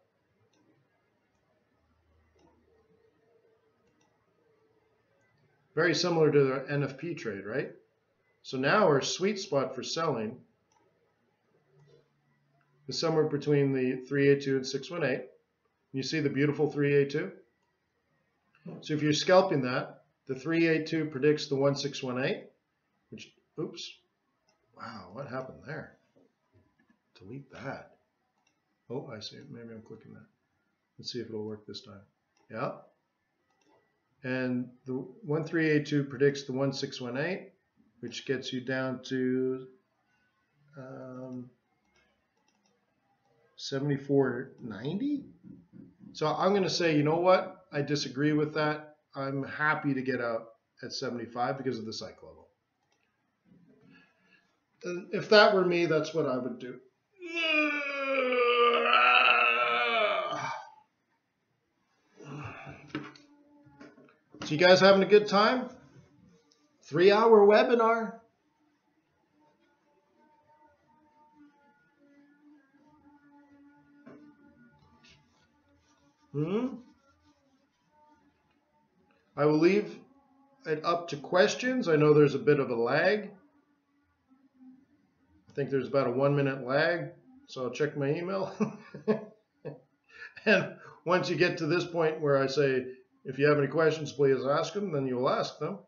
Very similar to the NFP trade, right? So now our sweet spot for selling is somewhere between the 382 and 618. You see the beautiful 382? So if you're scalping that, the 382 predicts the 1618, which, oops, wow, what happened there? Delete that. Oh, I see. Maybe I'm clicking that. Let's see if it'll work this time. Yeah. And the 1382 predicts the 1618, which gets you down to 74.90. So I'm going to say, you know what? I disagree with that. I'm happy to get out at 75 because of the psych level. And if that were me, that's what I would do. So you guys having a good time? 3-hour webinar. I will leave it up to questions. I know there's a bit of a lag. I think there's about a 1 minute lag. So I'll check my email. And once you get to this point where I say, if you have any questions, please ask them, then you'll ask them.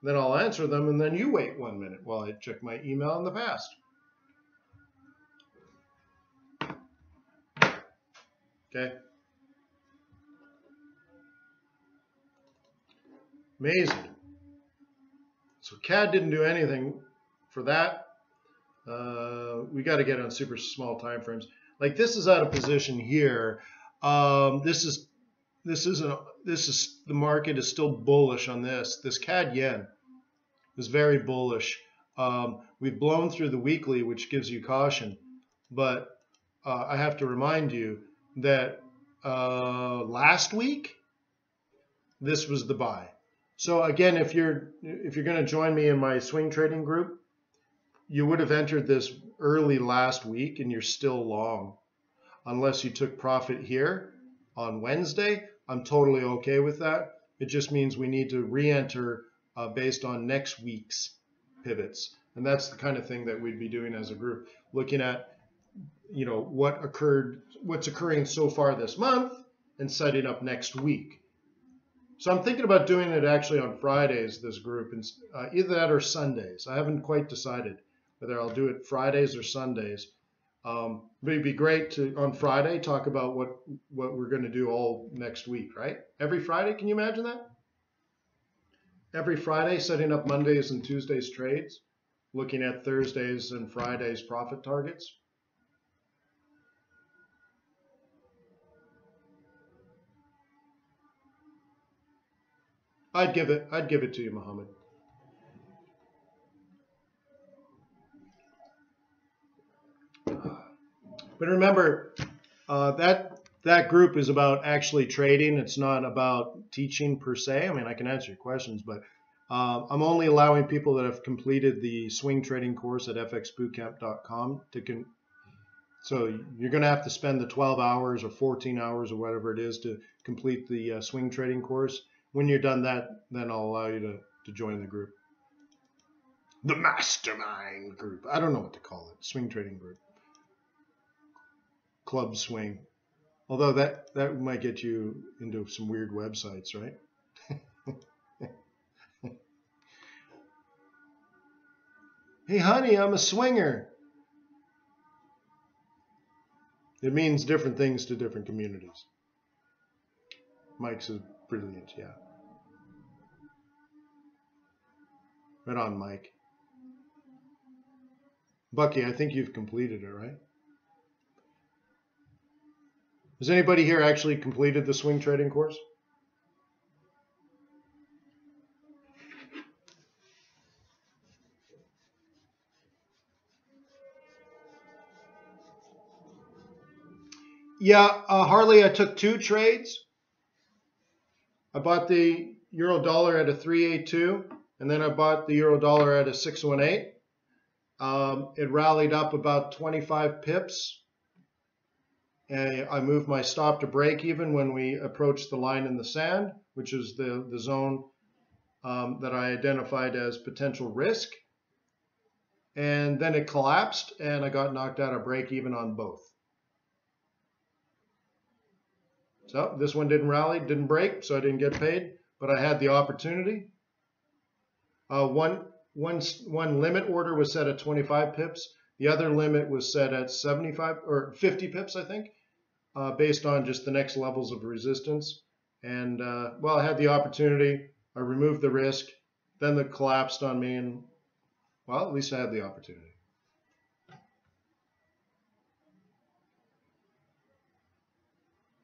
Then I'll answer them, and then you wait 1 minute while I check my email in the past. Okay. Amazing. So CAD didn't do anything for that. We got to get on super small time frames. Like this is out of position here. This is the market is still bullish on this. This CAD yen is very bullish. We've blown through the weekly, which gives you caution, but I have to remind you that last week this was the buy. So again, if you're going to join me in my swing trading group, you would have entered this early last week and you're still long. Unless you took profit here on Wednesday, I'm totally okay with that. It just means we need to re-enter based on next week's pivots. And that's the kind of thing that we'd be doing as a group, looking at, you know, what's occurring so far this month and setting up next week. So I'm thinking about doing it actually on Fridays, this group, and either that or Sundays. I haven't quite decided whether I'll do it Fridays or Sundays. But it'd be great to, on Friday, talk about what we're going to do all next week, right? Every Friday, can you imagine that? Every Friday, setting up Mondays and Tuesdays trades, looking at Thursdays and Fridays profit targets. I'd give it to you, Mohammed. But remember, that group is about actually trading. It's not about teaching per se. I mean, I can answer your questions, but I'm only allowing people that have completed the swing trading course at fxbootcamp.com to so you're going to have to spend the 12 hours or 14 hours or whatever it is to complete the swing trading course. When you're done that, then I'll allow you to join the group. The mastermind group. I don't know what to call it. Swing trading group. Club swing. Although that might get you into some weird websites, right? Hey, honey, I'm a swinger. It means different things to different communities. Mike's is brilliant, yeah. Right on, Mike. Bucky, I think you've completed it, right? Has anybody here actually completed the swing trading course? Yeah, Harley, I took 2 trades. I bought the euro dollar at a 382, and then I bought the euro dollar at a 618. It rallied up about 25 pips. And I moved my stop to break even when we approached the line in the sand, which is the zone that I identified as potential risk. And then it collapsed, and I got knocked out of break even on both. So this one didn't rally, didn't break, so I didn't get paid, but I had the opportunity. One limit order was set at 25 pips. The other limit was set at 75 or 50 pips, I think, based on just the next levels of resistance. And well, I had the opportunity. I removed the risk. Then it collapsed on me, and well, at least I had the opportunity.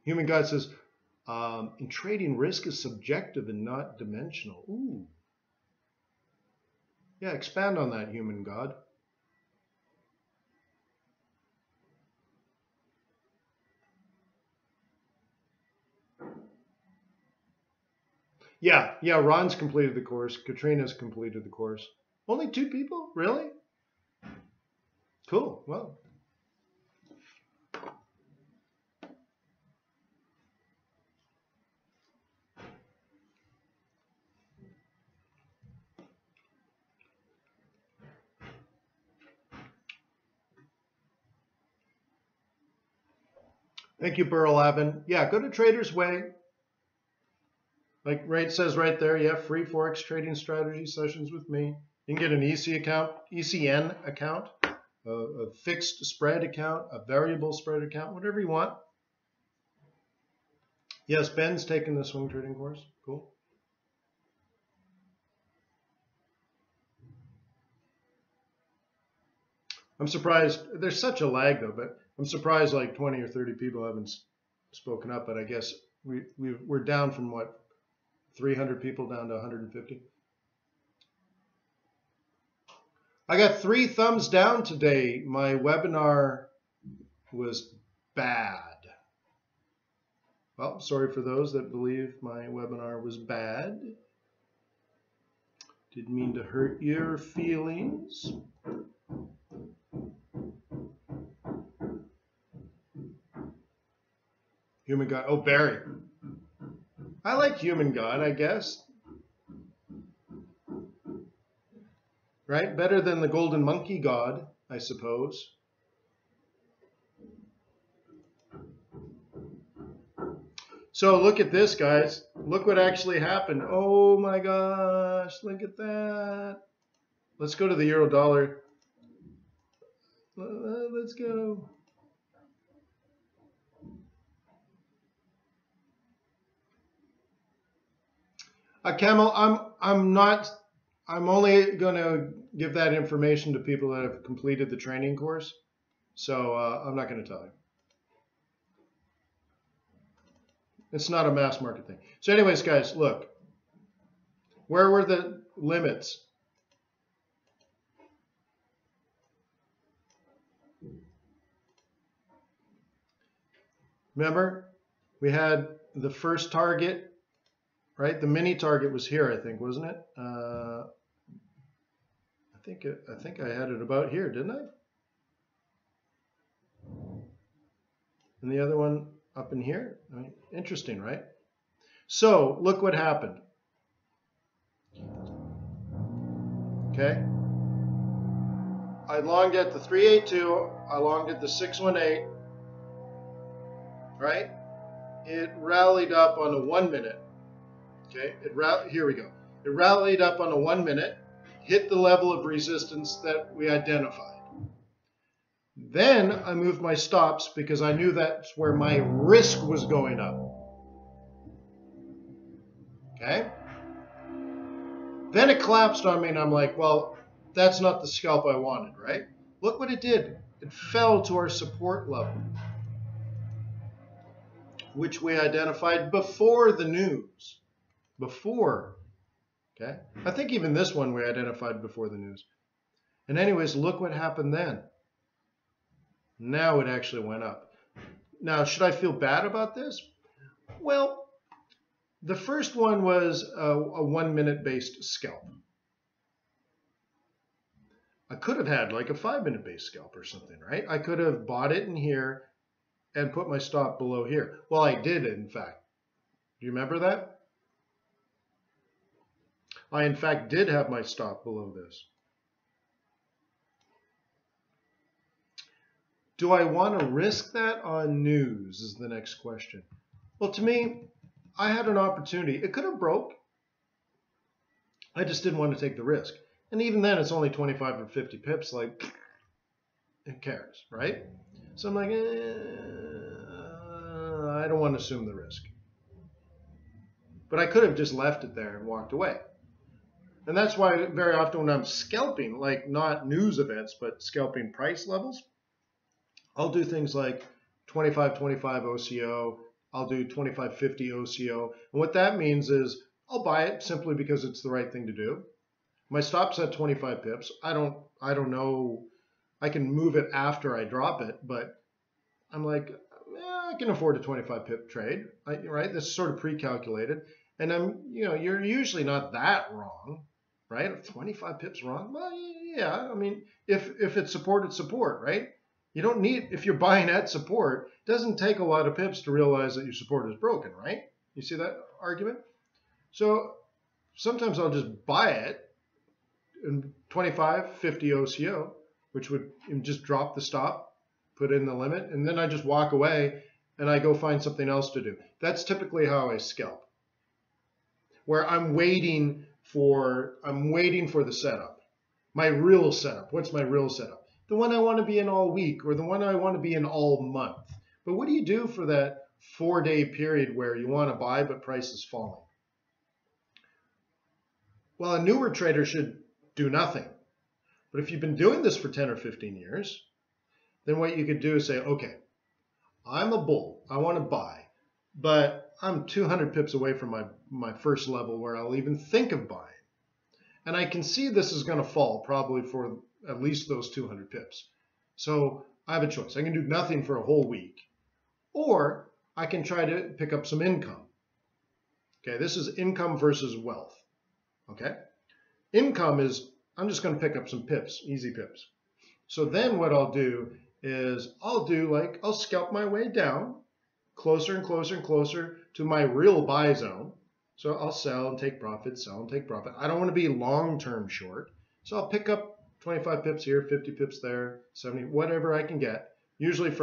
Human God says, in trading, risk is subjective and not dimensional. Ooh. Yeah, expand on that, Human God. Yeah, Ron's completed the course. Katrina's completed the course. Only 2 people? Really? Cool. Well. Thank you, Burl Avon. Yeah, go to Trader's Way. Like it says right there, you have free Forex trading strategy sessions with me. You can get an ECN account, a fixed spread account, a variable spread account, whatever you want. Yes, Ben's taking the swing trading course. Cool. I'm surprised. There's such a lag though, but I'm surprised like 20 or 30 people haven't spoken up. But I guess we're down from what, 300 people down to 150. I got 3 thumbs down today. My webinar was bad. Well, sorry for those that believe my webinar was bad. Didn't mean to hurt your feelings. Human God. Oh, Barry. I like Human God, I guess. Right? Better than the Golden Monkey God, I suppose. So look at this, guys. Look what actually happened. Oh my gosh, look at that. Let's go to the euro dollar. Let's go. Camel, I'm only going to give that information to people that have completed the training course. So I'm not going to tell you. It's not a mass market thing. So anyways, guys, look. Where were the limits? Remember, we had the first target, right? The mini target was here, I think, wasn't it? I think I had it about here, didn't I? And the other one up in here. I mean, interesting, right? So look what happened. Okay. I longed at the 382. I longed at the 618. Right? It rallied up on a 1 minute. Okay. Here we go. It rallied up on a 1 minute, hit the level of resistance that we identified. Then I moved my stops because I knew that's where my risk was going up. Okay? Then it collapsed on me and I'm like, well, that's not the scalp I wanted, right? Look what it did. It fell to our support level, which we identified before the news. Before. Okay? I think even this one we identified before the news. And anyways, look what happened then. Now it actually went up. Now, should I feel bad about this? Well, the first one was a 1 minute based scalp. I could have had like a 5 minute based scalp or something, right? I could have bought it in here and put my stop below here. Well, I did, in fact. Do you remember that? I, in fact, did have my stop below this. Do I want to risk that on news is the next question. Well, to me, I had an opportunity. It could have broke. I just didn't want to take the risk. And even then, it's only 25 or 50 pips. Like, who cares, right? So I'm like, I don't want to assume the risk. But I could have just left it there and walked away. And that's why very often when I'm scalping, like not news events, but scalping price levels, I'll do things like 25-25 OCO. I'll do 25-50 OCO. And what that means is I'll buy it simply because it's the right thing to do. My stop's at 25 pips. I don't know. I can move it after I drop it, but I'm like, I can afford a 25 pip trade, right? That's sort of pre-calculated. And you're usually not that wrong, right? If 25 pips wrong, well, yeah. I mean, if it's support, it's support, right? You don't need, if you're buying at support, it doesn't take a lot of pips to realize that your support is broken, right? You see that argument? So sometimes I'll just buy it in 25, 50 OCO, which would just drop the stop, put in the limit, and then I just walk away and I go find something else to do. That's typically how I scalp, where I'm waiting for the setup, my real setup. What's my real setup? The one I want to be in all week, or the one I want to be in all month. But what do you do for that 4-day period where you want to buy but price is falling? Well, a newer trader should do nothing. But if you've been doing this for 10 or 15 years, then what you could do is say, okay, I'm a bull, I want to buy, but I'm 200 pips away from my first level where I'll even think of buying. And I can see this is going to fall probably for at least those 200 pips. So I have a choice. I can do nothing for a whole week, or I can try to pick up some income. Okay, this is income versus wealth. Okay, income is, I'm just going to pick up some pips, easy pips. So then what I'll do is I'll scalp my way down closer and closer and closer to my real buy zone. So I'll sell and take profit, sell and take profit. I don't want to be long-term short. So I'll pick up 25 pips here, 50 pips there, 70, whatever I can get. Usually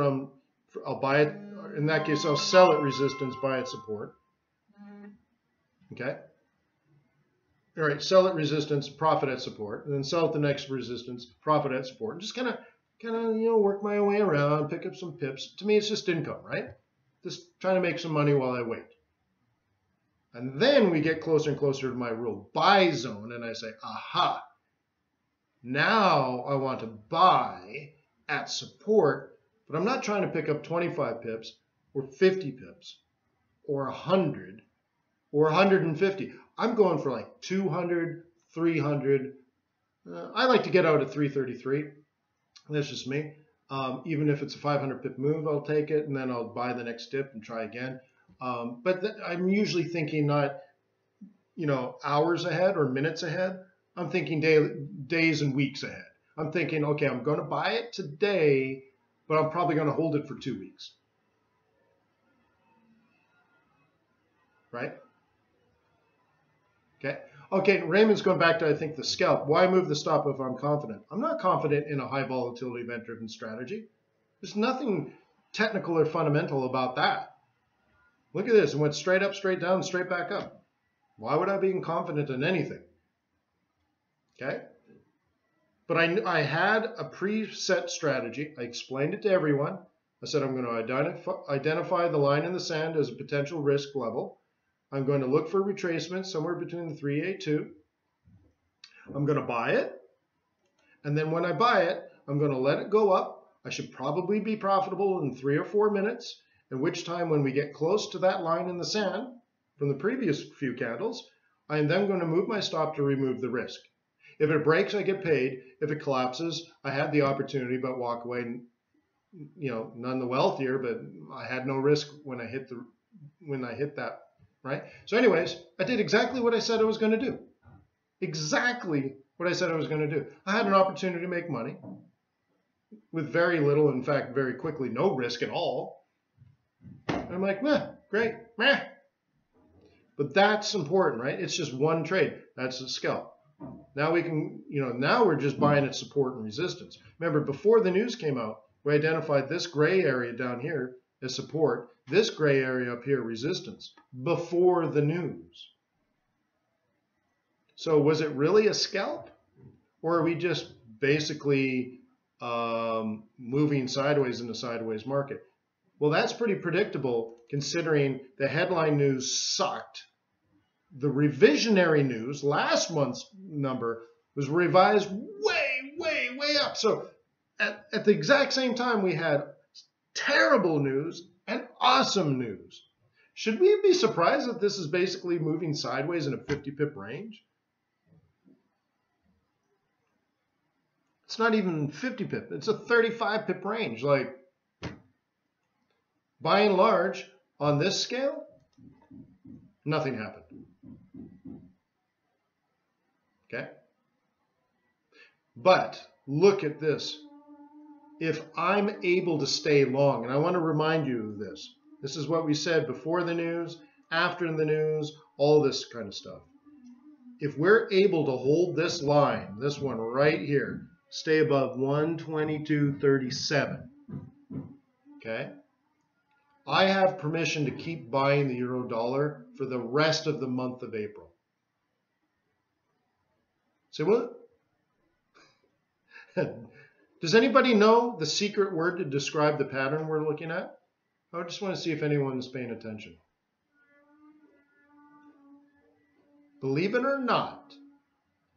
I'll buy it, in that case, I'll sell at resistance, buy at support. Okay? All right, sell at resistance, profit at support, and then sell at the next resistance, profit at support. And just kind of work my way around, pick up some pips. To me, it's just income, right? Just trying to make some money while I wait. And then we get closer and closer to my real buy zone, and I say, aha, now I want to buy at support, but I'm not trying to pick up 25 pips or 50 pips or 100 or 150. I'm going for like 200, 300. I like to get out at 333. That's just me. Even if it's a 500 pip move, I'll take it, and then I'll buy the next dip and try again. But I'm usually thinking not, hours ahead or minutes ahead. I'm thinking days and weeks ahead. I'm thinking, okay, I'm going to buy it today, but I'm probably going to hold it for 2 weeks. Right? Okay, Raymond's going back to, I think, the scalp. Why move the stop if I'm confident? I'm not confident in a high volatility event-driven strategy. There's nothing technical or fundamental about that. Look at this. It went straight up, straight down, straight back up. Why would I be confident in anything? Okay? But I had a preset strategy. I explained it to everyone. I said I'm going to identify the line in the sand as a potential risk level. I'm going to look for retracement somewhere between the 3A2. I'm going to buy it. And then when I buy it, I'm going to let it go up. I should probably be profitable in 3 or 4 minutes, at which time when we get close to that line in the sand from the previous few candles, I am then going to move my stop to remove the risk. If it breaks, I get paid. If it collapses, I had the opportunity but walk away, none the wealthier, but I had no risk when I hit that. Right? So anyways, I did exactly what I said I was going to do. Exactly what I said I was going to do. I had an opportunity to make money with very little, in fact, very quickly, no risk at all. And I'm like, meh, great, meh. But that's important, right? It's just one trade. That's a scalp. Now we can, now we're just buying at support and resistance. Remember, before the news came out, we identified this gray area down here as support, this gray area up here resistance, before the news. So was it really a scalp? Or are we just basically moving sideways in a sideways market? Well, that's pretty predictable considering the headline news sucked. The revisionary news, last month's number, was revised way up. So at the exact same time, we had terrible news and awesome news. Should we be surprised that this is basically moving sideways in a 50 pip range? It's not even 50 pip. It's a 35 pip range. Like, by and large, on this scale, nothing happened. Okay? But look at this. If I'm able to stay long, and I want to remind you of this. This is what we said before the news, after the news, all this kind of stuff. If we're able to hold this line, this one right here, stay above 122.37, okay? I have permission to keep buying the euro dollar for the rest of the month of April. Say what? Does anybody know the secret word to describe the pattern we're looking at? I just want to see if anyone's paying attention. Believe it or not,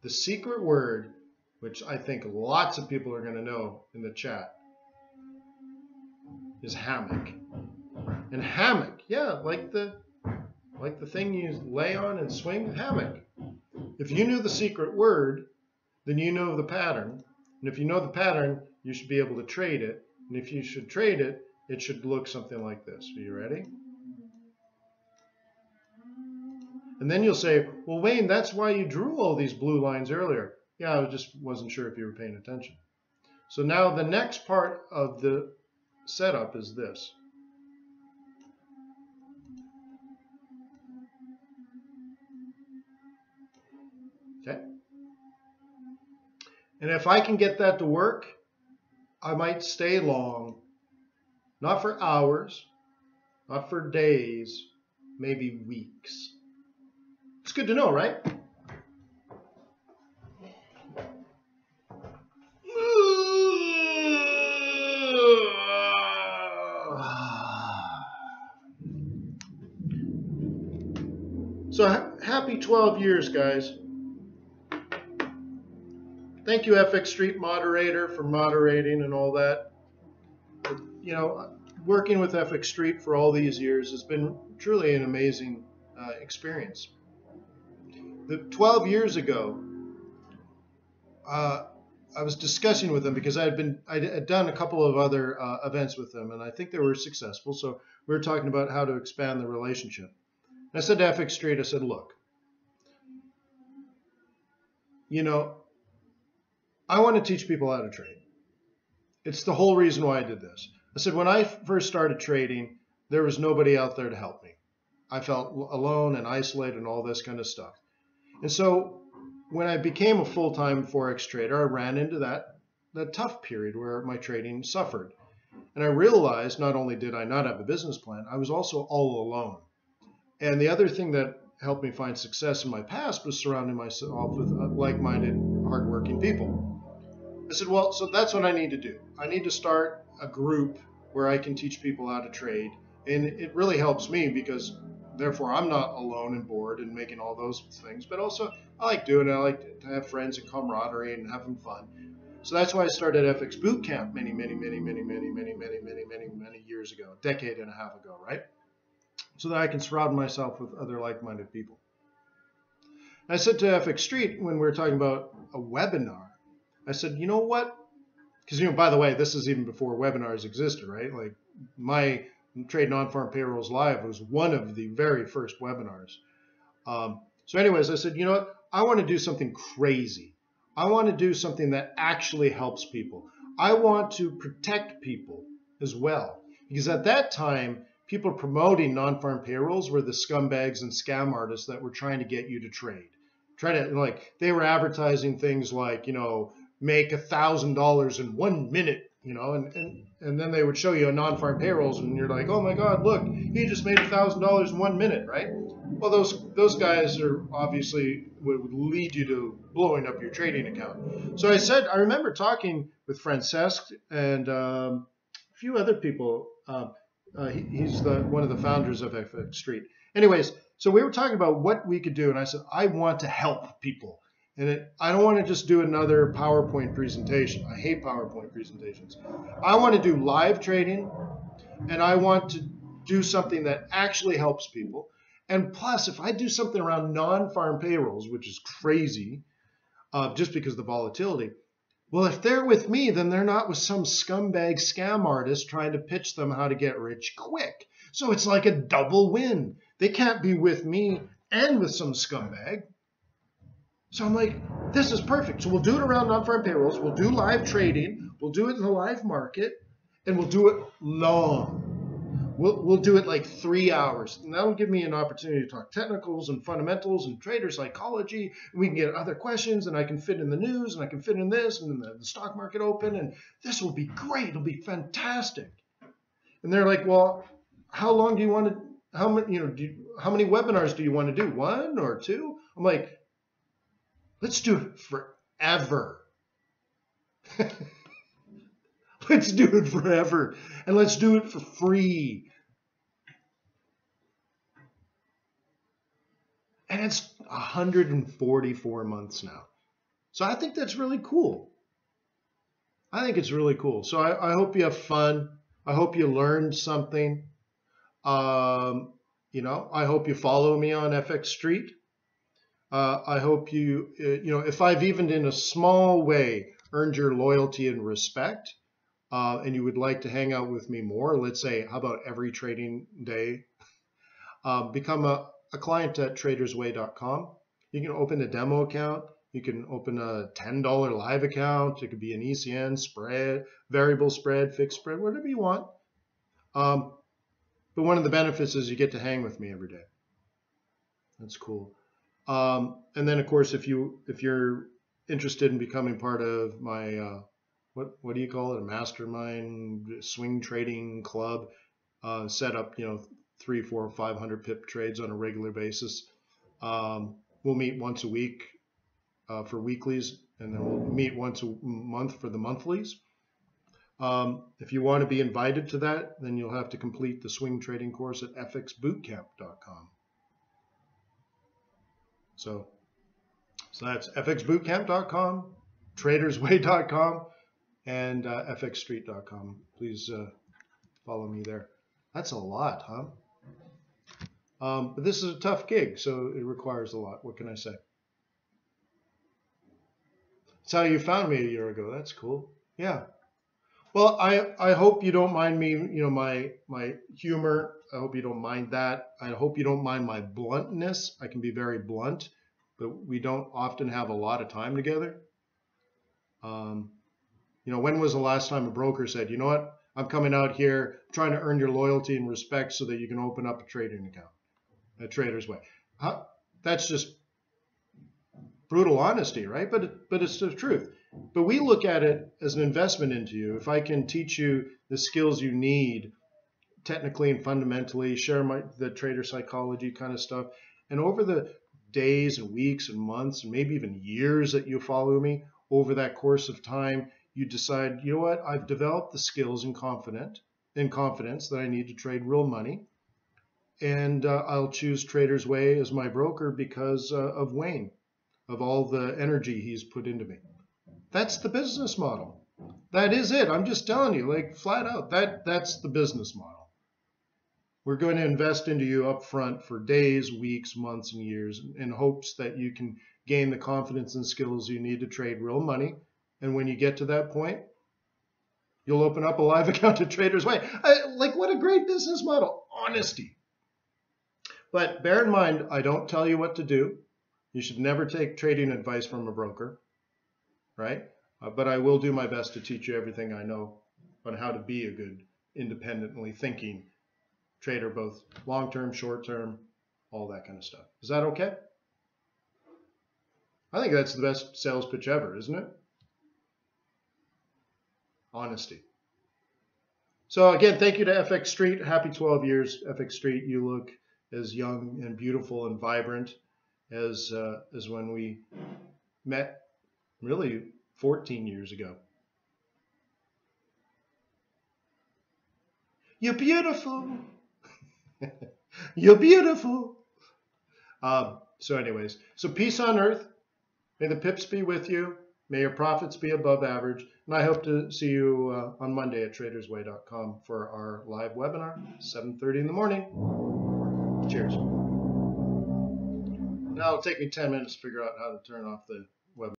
the secret word, which I think lots of people are going to know in the chat, is hammock. And hammock, yeah, like the thing you lay on and swing, hammock. If you knew the secret word, then you know the pattern. And if you know the pattern, you should be able to trade it. And if you should trade it, it should look something like this. Are you ready? And then you'll say, well, Wayne, that's why you drew all these blue lines earlier. Yeah, I just wasn't sure if you were paying attention. So now the next part of the setup is this. Okay. And if I can get that to work, I might stay long, not for hours, not for days, maybe weeks. It's good to know, right? So happy 12 years, guys. Thank you, FX Street moderator, for moderating and all that. You know, working with FX Street for all these years has been truly an amazing experience. 12 years ago, I was discussing with them because I had done a couple of other events with them, and I think they were successful. So we were talking about how to expand the relationship. And I said to FX Street, I said, look, you know, I want to teach people how to trade. It's the whole reason why I did this. I said, when I first started trading, there was nobody out there to help me. I felt alone and isolated and all this kind of stuff. And so when I became a full-time Forex trader, I ran into that tough period where my trading suffered. And I realized not only did I not have a business plan, I was also all alone. And the other thing that helped me find success in my past was surrounding myself with like-minded, hardworking people. I said, well, so that's what I need to do. I need to start a group where I can teach people how to trade. And it really helps me because therefore I'm not alone and bored and making all those things, but also I like doing it. I like to have friends and camaraderie and having fun. So that's why I started FX Bootcamp many years ago, a decade and a half ago, right? So that I can surround myself with other like-minded people. And I said to FX Street when we were talking about a webinar, I said, you know what? Because, you know, by the way, this is even before webinars existed, right? Like my Trade Non-Farm Payrolls Live was one of the very first webinars. So anyways, I said, you know what? I want to do something crazy. I want to do something that actually helps people. I want to protect people as well. Because at that time, people promoting non-farm payrolls were the scumbags and scam artists that were trying to get you to trade. They were advertising things like, you know, make $1,000 in 1 minute, you know, and then they would show you a non-farm payrolls and you're like, oh my God, look, he just made $1,000 in 1 minute, right? Well, those guys are obviously would lead you to blowing up your trading account. So I remember talking with Francesc and a few other people. He's one of the founders of FX Street. Anyways, so we were talking about what we could do, and I said, I want to help people. And I don't want to just do another PowerPoint presentation. I hate PowerPoint presentations. I want to do live trading, and I want to do something that actually helps people. And plus, if I do something around non-farm payrolls, which is crazy, just because of the volatility, well, if they're with me, then they're not with some scumbag scam artist trying to pitch them how to get rich quick. So it's like a double win. They can't be with me and with some scumbag. So I'm like, this is perfect. So we'll do it around non-farm payrolls. We'll do live trading. We'll do it in the live market. And we'll do it long. We'll do it like 3 hours. And that'll give me an opportunity to talk technicals and fundamentals and trader psychology. And we can get other questions, and I can fit in the news, and I can fit in this, and the stock market open. And this will be great. It'll be fantastic. And they're like, well, how long do you want to, how many, how many webinars do you want to do? 1 or 2? I'm like, let's do it forever. Let's do it forever. And let's do it for free. And it's 144 months now. So I think that's really cool. I think it's really cool. So I hope you have fun. I hope you learned something. I hope you follow me on FX Street. I hope you, if I've even in a small way earned your loyalty and respect, and you would like to hang out with me more, let's say, how about every trading day? Become a client at tradersway.com. You can open a demo account. You can open a $10 live account. It could be an ECN, spread, variable spread, fixed spread, whatever you want. But one of the benefits is you get to hang with me every day. That's cool. And then, of course, if you're interested in becoming part of my what do you call it? A mastermind swing trading club, set up 300, 400, 500 pip trades on a regular basis. We'll meet once a week for weeklies, and then we'll meet once a month for the monthlies. If you want to be invited to that, then you'll have to complete the swing trading course at fxbootcamp.com. So that's fxbootcamp.com, tradersway.com, and fxstreet.com. Please follow me there. That's a lot, huh? But this is a tough gig, so it requires a lot. What can I say? That's how you found me a year ago. That's cool. Yeah. Well, I hope you don't mind me, my humor. I hope you don't mind that. I hope you don't mind my bluntness. I can be very blunt, but we don't often have a lot of time together. When was the last time a broker said, you know what, I'm coming out here trying to earn your loyalty and respect so that you can open up a trading account at Trader's Way? That's just brutal honesty, right? But it's the truth. But we look at it as an investment into you. If I can teach you the skills you need technically and fundamentally, share the trader psychology kind of stuff, and over the days and weeks and months and maybe even years that you follow me, over that course of time, you decide, you know what, I've developed the skills and confidence that I need to trade real money, and I'll choose Trader's Way as my broker because of Wayne, of all the energy he's put into me. That's the business model. That is it. I'm just telling you, like, flat out, that's the business model. We're going to invest into you up front for days, weeks, months, and years in hopes that you can gain the confidence and skills you need to trade real money. And when you get to that point, you'll open up a live account at Trader's Way. What a great business model. Honesty. But bear in mind, I don't tell you what to do. You should never take trading advice from a broker, right? But I will do my best to teach you everything I know on how to be a good, independently thinking trader, both long-term, short-term, all that kind of stuff. Is that okay? I think that's the best sales pitch ever, isn't it? Honesty. So again, thank you to FX Street. Happy 12 years, FX Street. You look as young and beautiful and vibrant as when we met really 14 years ago. You're beautiful. You're beautiful. So anyways, so peace on earth. May the pips be with you. May your profits be above average. And I hope to see you on Monday at tradersway.com for our live webinar, 7:30 in the morning. Cheers. Now it'll take me 10 minutes to figure out how to turn off the webinar.